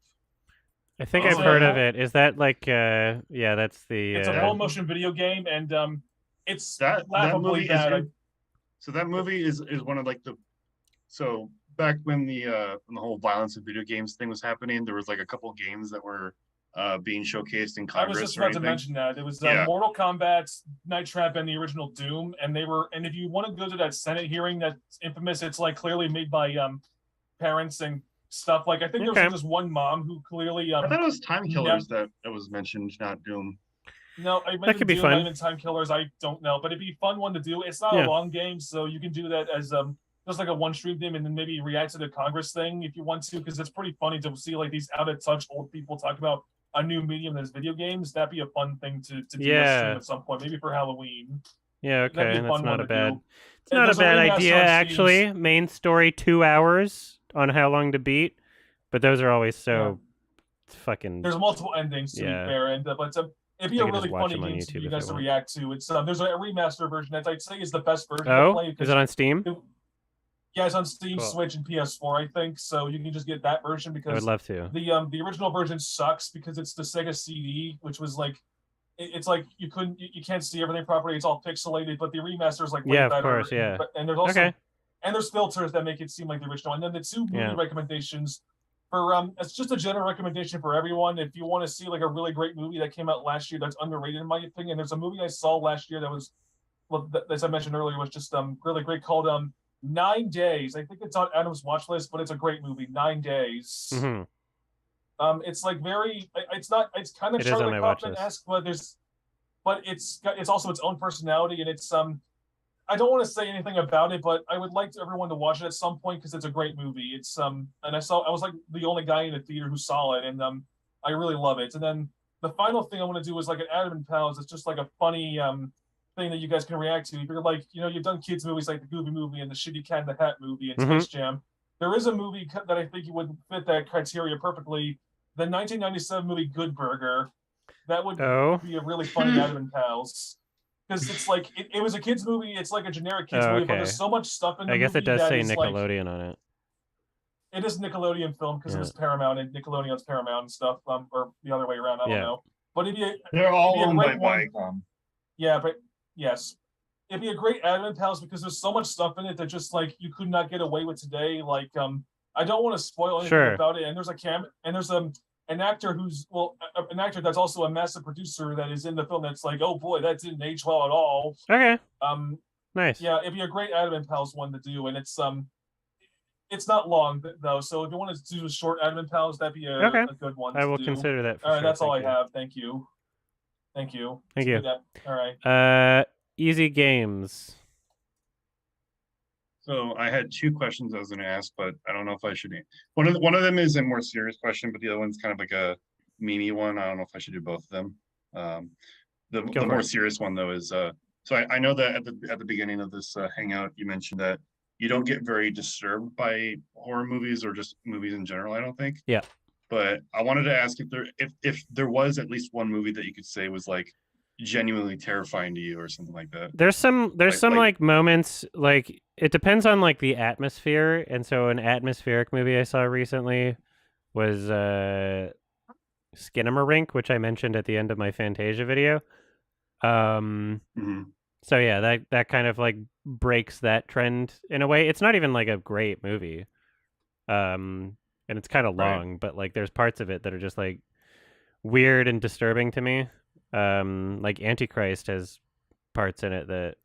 I think I've heard of it. Is that like yeah, that's the It's a full motion video game, and it's that laughably movie bad. So that movie is one of like so back when the whole violence of video games thing was happening, there was like a couple games that were being showcased in Congress. I was just about to mention that. It was Mortal Kombat, Night Trap, and the original Doom, and they were. And if you want to go to that Senate hearing that's infamous, it's like clearly made by parents and stuff. Like I think there was just one mom who clearly. I thought it was Time Killers that was mentioned, not Doom. No, that could be fun. Even Time Killers, I don't know, but it'd be a fun one to do. It's not a long game, so you can do that as just like a one stream game, and then maybe react to the Congress thing if you want to, because it's pretty funny to see like these out of touch old people talk about a new medium that's video games. That'd be a fun thing to do a stream at some point, maybe for Halloween. Yeah, okay, that's not a bad. It's And not a there's bad remaster idea on Steam. actually. Main story 2 hours on how long to beat, but those are always so fucking. There's multiple endings to be fair, and but it'd be a really funny game for you guys to react to. It's there's a remaster version that I'd say is the best version to play. Is it on Steam? Yeah, it's on Steam, Cool. Switch, and PS4, I think. So you can just get that version because I would love to. The original version sucks because it's the Sega CD, which was like it's like you can't see everything properly. It's all pixelated, but the remaster is like way better. Of course, yeah. And there's also and there's filters that make it seem like the original. And then the 2 movie recommendations for it's just a general recommendation for everyone. If you want to see like a really great movie that came out last year that's underrated in my opinion, there's a movie I saw last year that was, well, as I mentioned earlier, was just really great called 9 Days. I think it's on Adam's watch list, but it's a great movie. 9 Days. It's like it's kind of Charlie Kaufman-esque, but it's also its own personality, and it's I don't want to say anything about it, but I would like everyone to watch it at some point because it's a great movie. It's and I was like the only guy in the theater who saw it, and I really love it. And then the final thing I want to do is like an Adam and Pals. It's just like a funny thing that you guys can react to. If you're like, you've done kids movies like the Gooby Movie and the Shitty Cat in the Hat movie and Space Jam. There is a movie that I think you would fit that criteria perfectly. The 1997 movie Good Burger. That would be a really funny Adam and Pals. Because it's like it was a kids movie. It's like a generic kids movie, but there's so much stuff in the movie. I guess it does that say is Nickelodeon on it. It is Nickelodeon film because it was Paramount and Nickelodeon's Paramount and stuff, or the other way around. I don't know. But they're all owned by Viacom. Yeah, but yes, it'd be a great Adam and Pals because there's so much stuff in it that just like you could not get away with today. Like I don't want to spoil anything about it. And there's an actor who's an actor that's also a massive producer that is in the film that's like, oh boy, that didn't age well at all. Okay. Nice. Yeah, it'd be a great Adam and Pals one to do, and it's not long though, so if you want to do a short Adam and Pals, that'd be a good one. I will consider that. All right, that's all I have. Thank you. Thank you. All right. Easy games. So I had 2 questions I was going to ask, but I don't know if I should. One of them is a more serious question, but the other one's kind of like a memey one. I don't know if I should do both of them. The more serious one though is so I know that at the beginning of this hangout you mentioned that you don't get very disturbed by horror movies or just movies in general. I don't think. Yeah. But I wanted to ask if there was at least one movie that you could say was like genuinely terrifying to you or something like that. There's some moments, like it depends on like the atmosphere, and so an atmospheric movie I saw recently was Skinamarink, which I mentioned at the end of my Fantasia video. So yeah, that kind of like breaks that trend in a way. It's not even like a great movie. And it's kind of long, but like there's parts of it that are just like weird and disturbing to me. Like Antichrist has parts in it that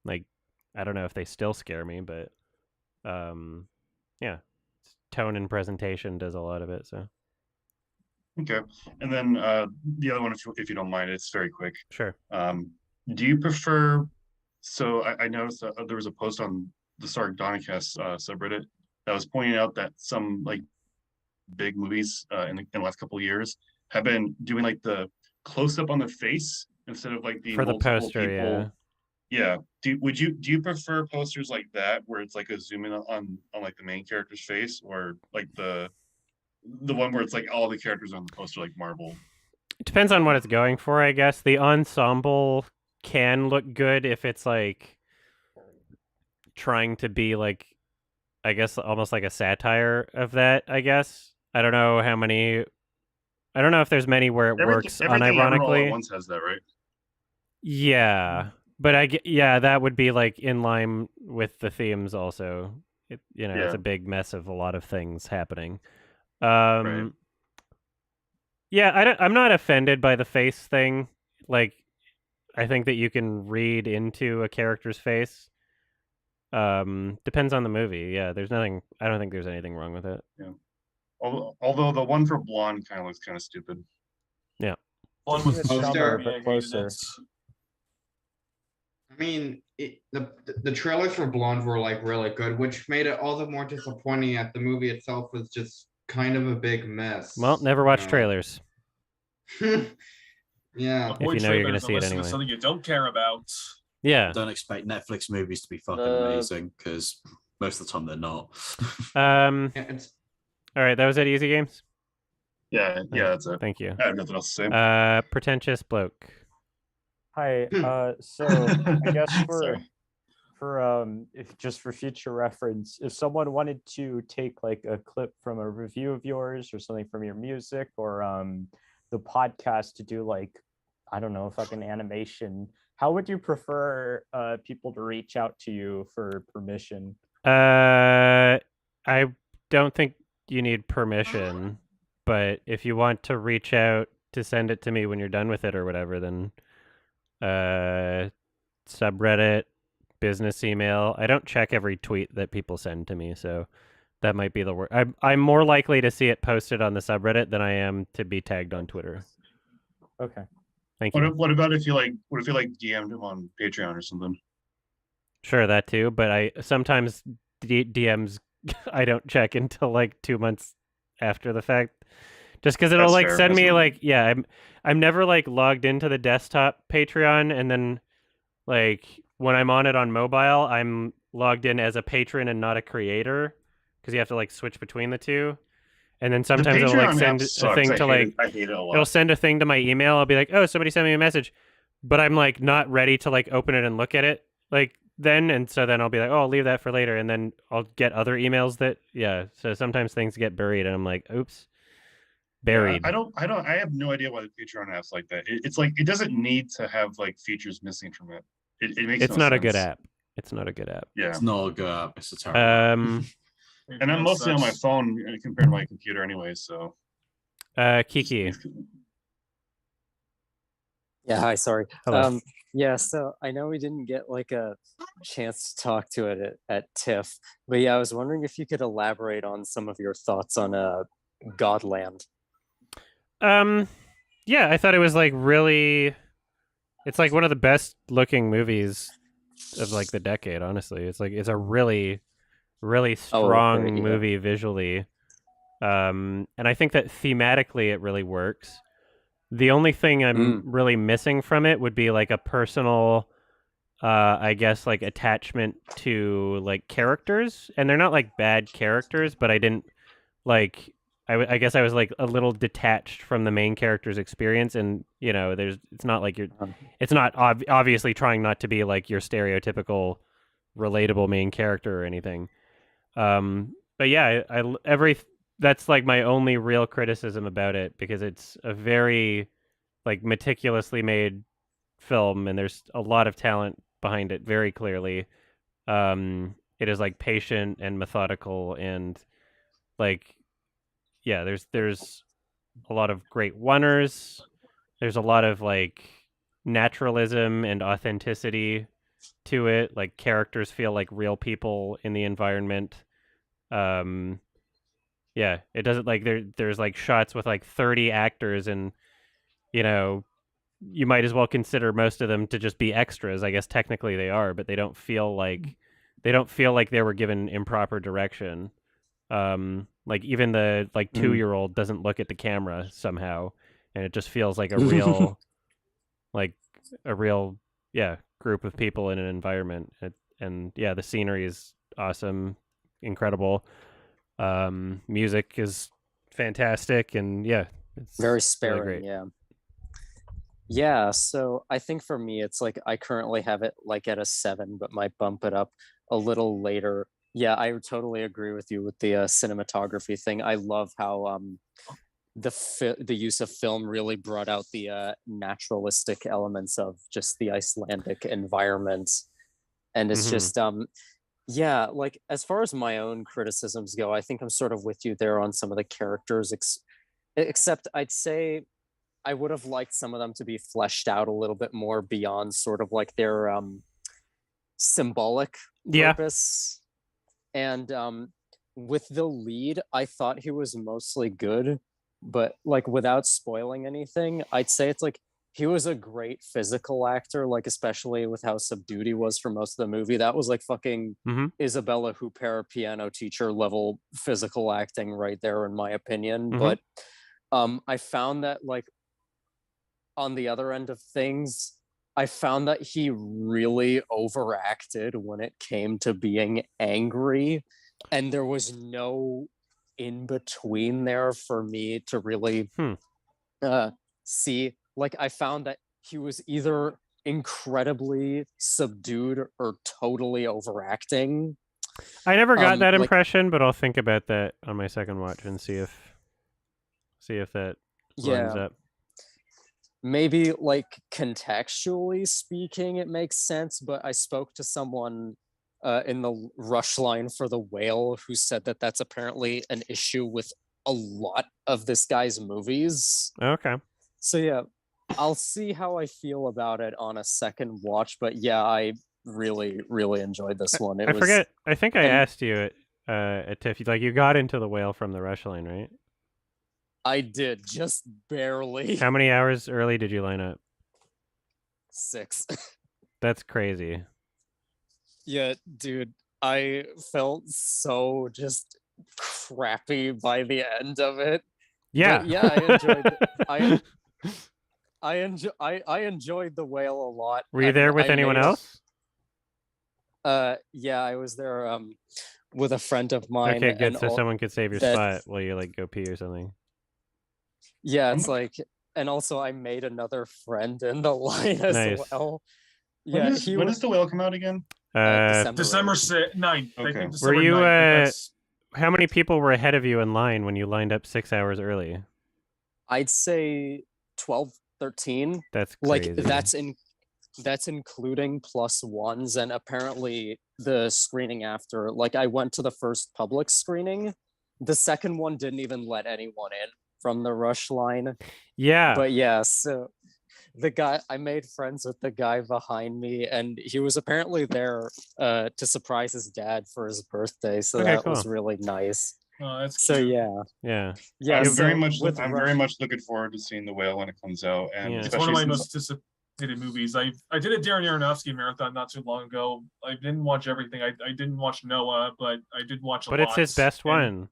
like I don't know if they still scare me, but yeah, tone and presentation does a lot of it. So okay, and then the other one, if you don't mind, it's very quick. Sure. Do you prefer? So I noticed that there was a post on the Stark Donnicast subreddit that was pointing out that some like big movies in the last couple of years have been doing like the close up on the face instead of like the for the multiple poster, people. Yeah. Do you prefer posters like that where it's like a zoom in on like the main character's face, or like the one where it's like all the characters on the poster like Marvel? It depends on what it's going for, I guess. The ensemble can look good if it's like trying to be like, I guess, almost like a satire of that, I guess. I don't know if there's many where it works unironically. All Once has that, right? Yeah. But that would be like in line with the themes also. It's a big mess of a lot of things happening. Yeah, I'm not offended by the face thing. Like, I think that you can read into a character's face. Depends on the movie. Yeah, I don't think there's anything wrong with it. Yeah. Although the one for Blonde kind of looks kind of stupid. Yeah. Blonde was Poster. but closer. I mean, the trailers for Blonde were like really good, which made it all the more disappointing that the movie itself was just kind of a big mess. Well, never watch trailers. Yeah. If you know you're gonna see it anyway. Something you don't care about. Yeah. Don't expect Netflix movies to be fucking amazing, because most of the time they're not. All right, that was it. Easy Games. Yeah, that's it. Thank you. I have nothing else to say. Pretentious bloke. Hi. So I guess Sorry. just for future reference, if someone wanted to take like a clip from a review of yours or something from your music or the podcast to do like, I don't know, fucking animation, how would you prefer people to reach out to you for permission? I don't think you need permission, but if you want to reach out to send it to me when you're done with it or whatever, then subreddit, business email. I don't check every tweet that people send to me, so that might be the word. I'm more likely to see it posted on the subreddit than I am to be tagged on Twitter. Okay. Thank you. What about if you DM'd him on Patreon or something? Sure, that too, but I sometimes DMs I don't check until like 2 months after the fact, just because it'll like send me like, yeah, I'm never like logged into the desktop Patreon, and then like when I'm on it on mobile, I'm logged in as a patron and not a creator, because you have to like switch between the two. And then sometimes it'll like send a thing to like, I hate it a lot. It'll send a thing to my email. I'll be like, oh, somebody sent me a message, but I'm like not ready to like open it and look at it like then. And so then I'll be like, oh, I'll leave that for later. And then I'll get other emails that, so sometimes things get buried and I'm like, oops, buried. Yeah, I have no idea why the Patreon app's like that. It's like, it doesn't need to have like features missing from it. It makes It's no not sense. a good app. It's not a good app. Yeah. It's not a good app. It's a terrible app. And I'm mostly on my phone compared to my computer anyway, so. Kiki. Yeah, hi, sorry. Hello. Yeah, so I know we didn't get like a chance to talk to it at TIFF, but yeah, I was wondering if you could elaborate on some of your thoughts on Godland. Yeah, I thought it was like really, it's like one of the best looking movies of like the decade, honestly. It's like, it's a really strong movie visually. And I think that thematically it really works. The only thing I'm really missing from it would be like a personal, I guess, like attachment to like characters. And they're not like bad characters, but I didn't like, I guess I was like a little detached from the main character's experience, and you know, it's not like it's not obviously trying not to be like your stereotypical relatable main character or anything. But yeah, that's like my only real criticism about it, because it's a very like meticulously made film, and there's a lot of talent behind it very clearly. It is like patient and methodical, and like, yeah, there's a lot of great oneers. There's a lot of like naturalism and authenticity to it. Like characters feel like real people in the environment. Um, yeah, it doesn't like there's like shots with like 30 actors, and you know, you might as well consider most of them to just be extras. I guess technically they are, but they don't feel like they were given improper direction. Like even the like 2-year-old doesn't look at the camera somehow, and it just feels like a real like a real group of people in an environment. And yeah, the scenery is awesome, incredible. Music is fantastic, and yeah, it's Very really sparing, great. yeah. Yeah, so I think for me, it's like I currently have it like at a 7, but might bump it up a little later. Yeah, I totally agree with you with the cinematography thing. I love how the use of film really brought out the naturalistic elements of just the Icelandic environment, and it's just yeah, like as far as my own criticisms go, I think I'm sort of with you there on some of the characters, except I'd say I would have liked some of them to be fleshed out a little bit more beyond sort of like their symbolic purpose. And with the lead, I thought he was mostly good, but like without spoiling anything, I'd say it's like he was a great physical actor, like especially with how subdued he was for most of the movie. That was like fucking Isabella Huppert piano teacher level physical acting right there, in my opinion. But I found that like on the other end of things, I found that he really overacted when it came to being angry, and there was no in between there for me to really see. Like I found that he was either incredibly subdued or totally overacting. I never got that impression, but I'll think about that on my second watch and see if that lines up. Maybe like contextually speaking, it makes sense, but I spoke to someone in the rush line for The Whale who said that that's apparently an issue with a lot of this guy's movies. Okay. So yeah, I'll see how I feel about it on a second watch, but yeah, I really, really enjoyed this one. I think I asked you at TIFF, like you got into The Whale from the rush line, right? I did, just barely. How many hours early did you line up? 6. That's crazy. Yeah, dude, I felt so just crappy by the end of it. Yeah. But yeah, I enjoyed it. I enjoyed The Whale a lot. Were you there with anyone else? Yeah, I was there with a friend of mine. Okay, good. So someone could save your spot while you like go pee or something. Yeah, it's like, and also I made another friend in the line as well. Yeah, when does The Whale come out again? December 9th. Okay. I think Were December you 9th, how many people were ahead of you in line when you lined up 6 hours early? I'd say 12, 13. That's crazy. Like that's including plus ones, and apparently the screening after, like I went to the first public screening. The second one didn't even let anyone in from the rush line. Yeah. But yeah, so I made friends with the guy behind me, and he was apparently there to surprise his dad for his birthday. So that was really nice. Oh, that's so cute. yeah. I'm so very much looking forward to seeing The Whale when it comes out. And it's one of my most anticipated movies. I did a Darren Aronofsky marathon not too long ago. I didn't watch everything. I didn't watch Noah, but I did watch a lot. But it's his best one.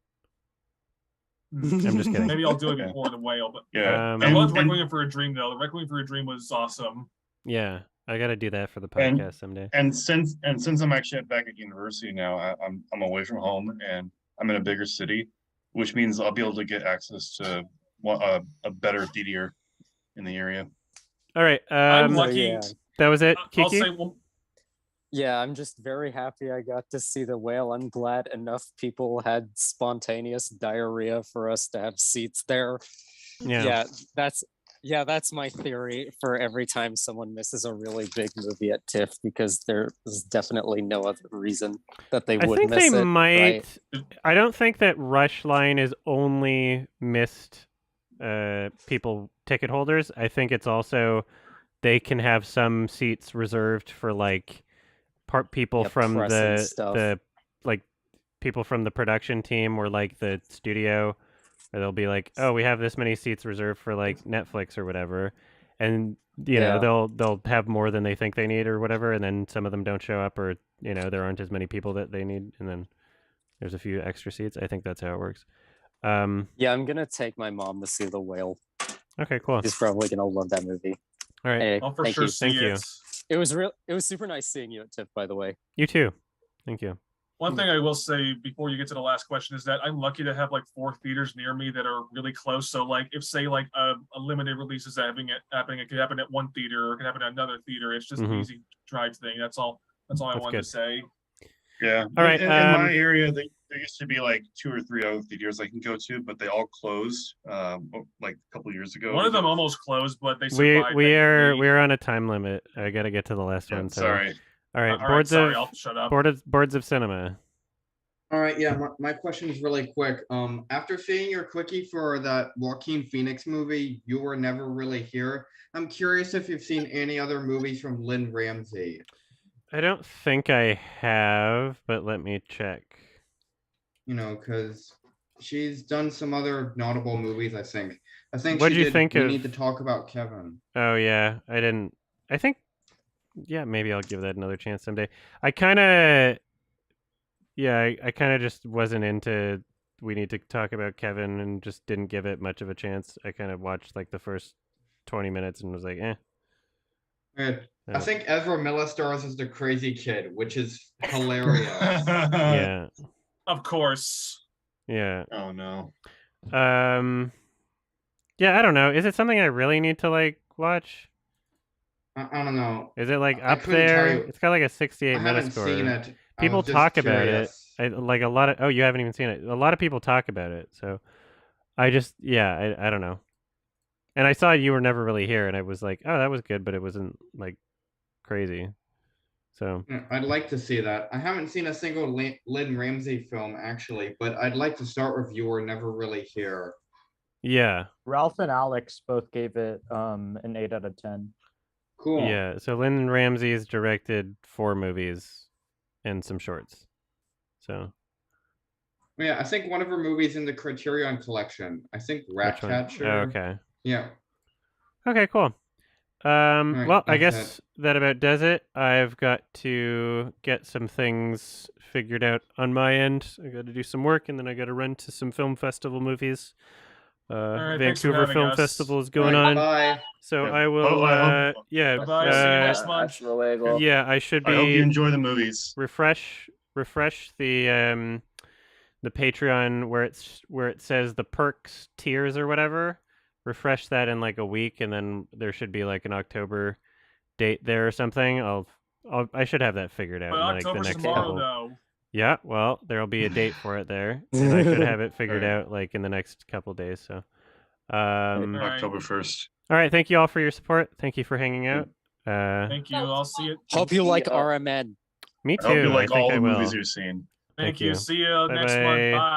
I'm just kidding. Maybe I'll do it before The Whale, but yeah. I loved Requiem for a Dream though. The Requiem for a Dream was awesome. Yeah, I got to do that for the podcast someday. And since I'm actually back at university now, I'm away from home and I'm in a bigger city. which means I'll be able to get access to a better theater in the area. All right. I'm lucky. yeah. That was it, I'll Kiki? say well, Yeah, I'm just very happy I got to see The Whale. I'm glad enough people had spontaneous diarrhea for us to have seats there. Yeah. That's my theory for every time someone misses a really big movie at TIFF, because there's definitely no other reason that they I would think miss they it. might. Right? I don't think that Rush Line is only missed people ticket holders. I think it's also they can have some seats reserved for like people Yeah, from press and the stuff. like people from the production team or like the studio. Or they'll be like, "Oh, we have this many seats reserved for like Netflix or whatever," and you know they'll have more than they think they need or whatever, and then some of them don't show up, or you know there aren't as many people that they need, and then there's a few extra seats. I think that's how it works. Yeah, I'm gonna take my mom to see The Whale. Okay, cool. She's probably gonna love that movie. All right. Hey, I'll for thank sure you. see Thank you. it. It was super nice seeing you at TIFF, by the way. You too. Thank you. One thing I will say before you get to the last question is that I'm lucky to have like 4 theaters near me that are really close. So like if say like a limited release is happening, it could happen at one theater or it could happen at another theater. It's just an easy drive thing. That's all I wanted good. to say. Yeah. All right, In my area, there used to be like 2 or 3 other theaters I can go to, but they all closed like a couple years ago. One of them almost closed, but they We survived. are on a time limit. I got to get to the last one. So. Sorry. All right. All right, sorry, I'll shut up. Boards of cinema. All right, yeah, my question is really quick. After seeing your quickie for that Joaquin Phoenix movie, You Were Never Really Here, I'm curious if you've seen any other movies from Lynn Ramsey. I don't think I have, but let me check. You know, because she's done some other notable movies, I think. What'd she you did think We of- Need to Talk About Kevin. Oh yeah, I didn't. I think, yeah, maybe I'll give that another chance someday. I kind of just wasn't into We Need to Talk About Kevin and just didn't give it much of a chance. I kind of watched like the first 20 minutes and was like, eh. Good. I think Ezra Miller stars as the crazy kid, which is hilarious. Yeah. Of course. Yeah. Oh no. Yeah, I don't know. Is it something I really need to like watch? I don't know. Is it like I up couldn't tell there? you. It's got like a 68 I haven't Metascore. seen it. I People was just talk about curious. it. Like a lot of. Oh, you haven't even seen it. A lot of people talk about it. So, I just I don't know. And I saw You Were Never Really Here, and I was like, oh, that was good, but it wasn't like crazy. So I'd like to see that. I haven't seen a single Lynn Ramsey film actually, but I'd like to start with You Were Never Really Here. yeah, Ralph and Alex both gave it an 8 out of 10. Cool. yeah. So Lyndon Ramsey's directed 4 movies and some shorts. So Yeah, I think one of her movies in the Criterion collection. I think which one? Ratcatcher. Oh, okay. Yeah. Okay, cool. right, Well, I that's guess that about does it. I've got to get some things figured out on my end. I got to do some work, and then I got to run to some film festival movies. right, thanks for Vancouver having Film us. Festival is going All right, on, bye. so Yeah. I will. I Yeah, Bye-bye, see you next month. Hasta luego. yeah. I should I hope you be enjoy the movies. refresh the Patreon where it says the perks tiers or whatever. Refresh that in like a week, and then there should be like an October date there or something. I should have that figured out But in like the October's next tomorrow, couple. though. Yeah, well, there'll be a date for it there, and I should have it figured Alright. out like in the next couple days. So, Alright. October 1st. all right, thank you all for your support. Thank you for hanging out. Thank you. I'll see you. Hope you like Yeah. RMN. Me I hope you too. like I think all I the will. movies you've seen. Thank Thank you. you. See you next Bye-bye. month. Bye.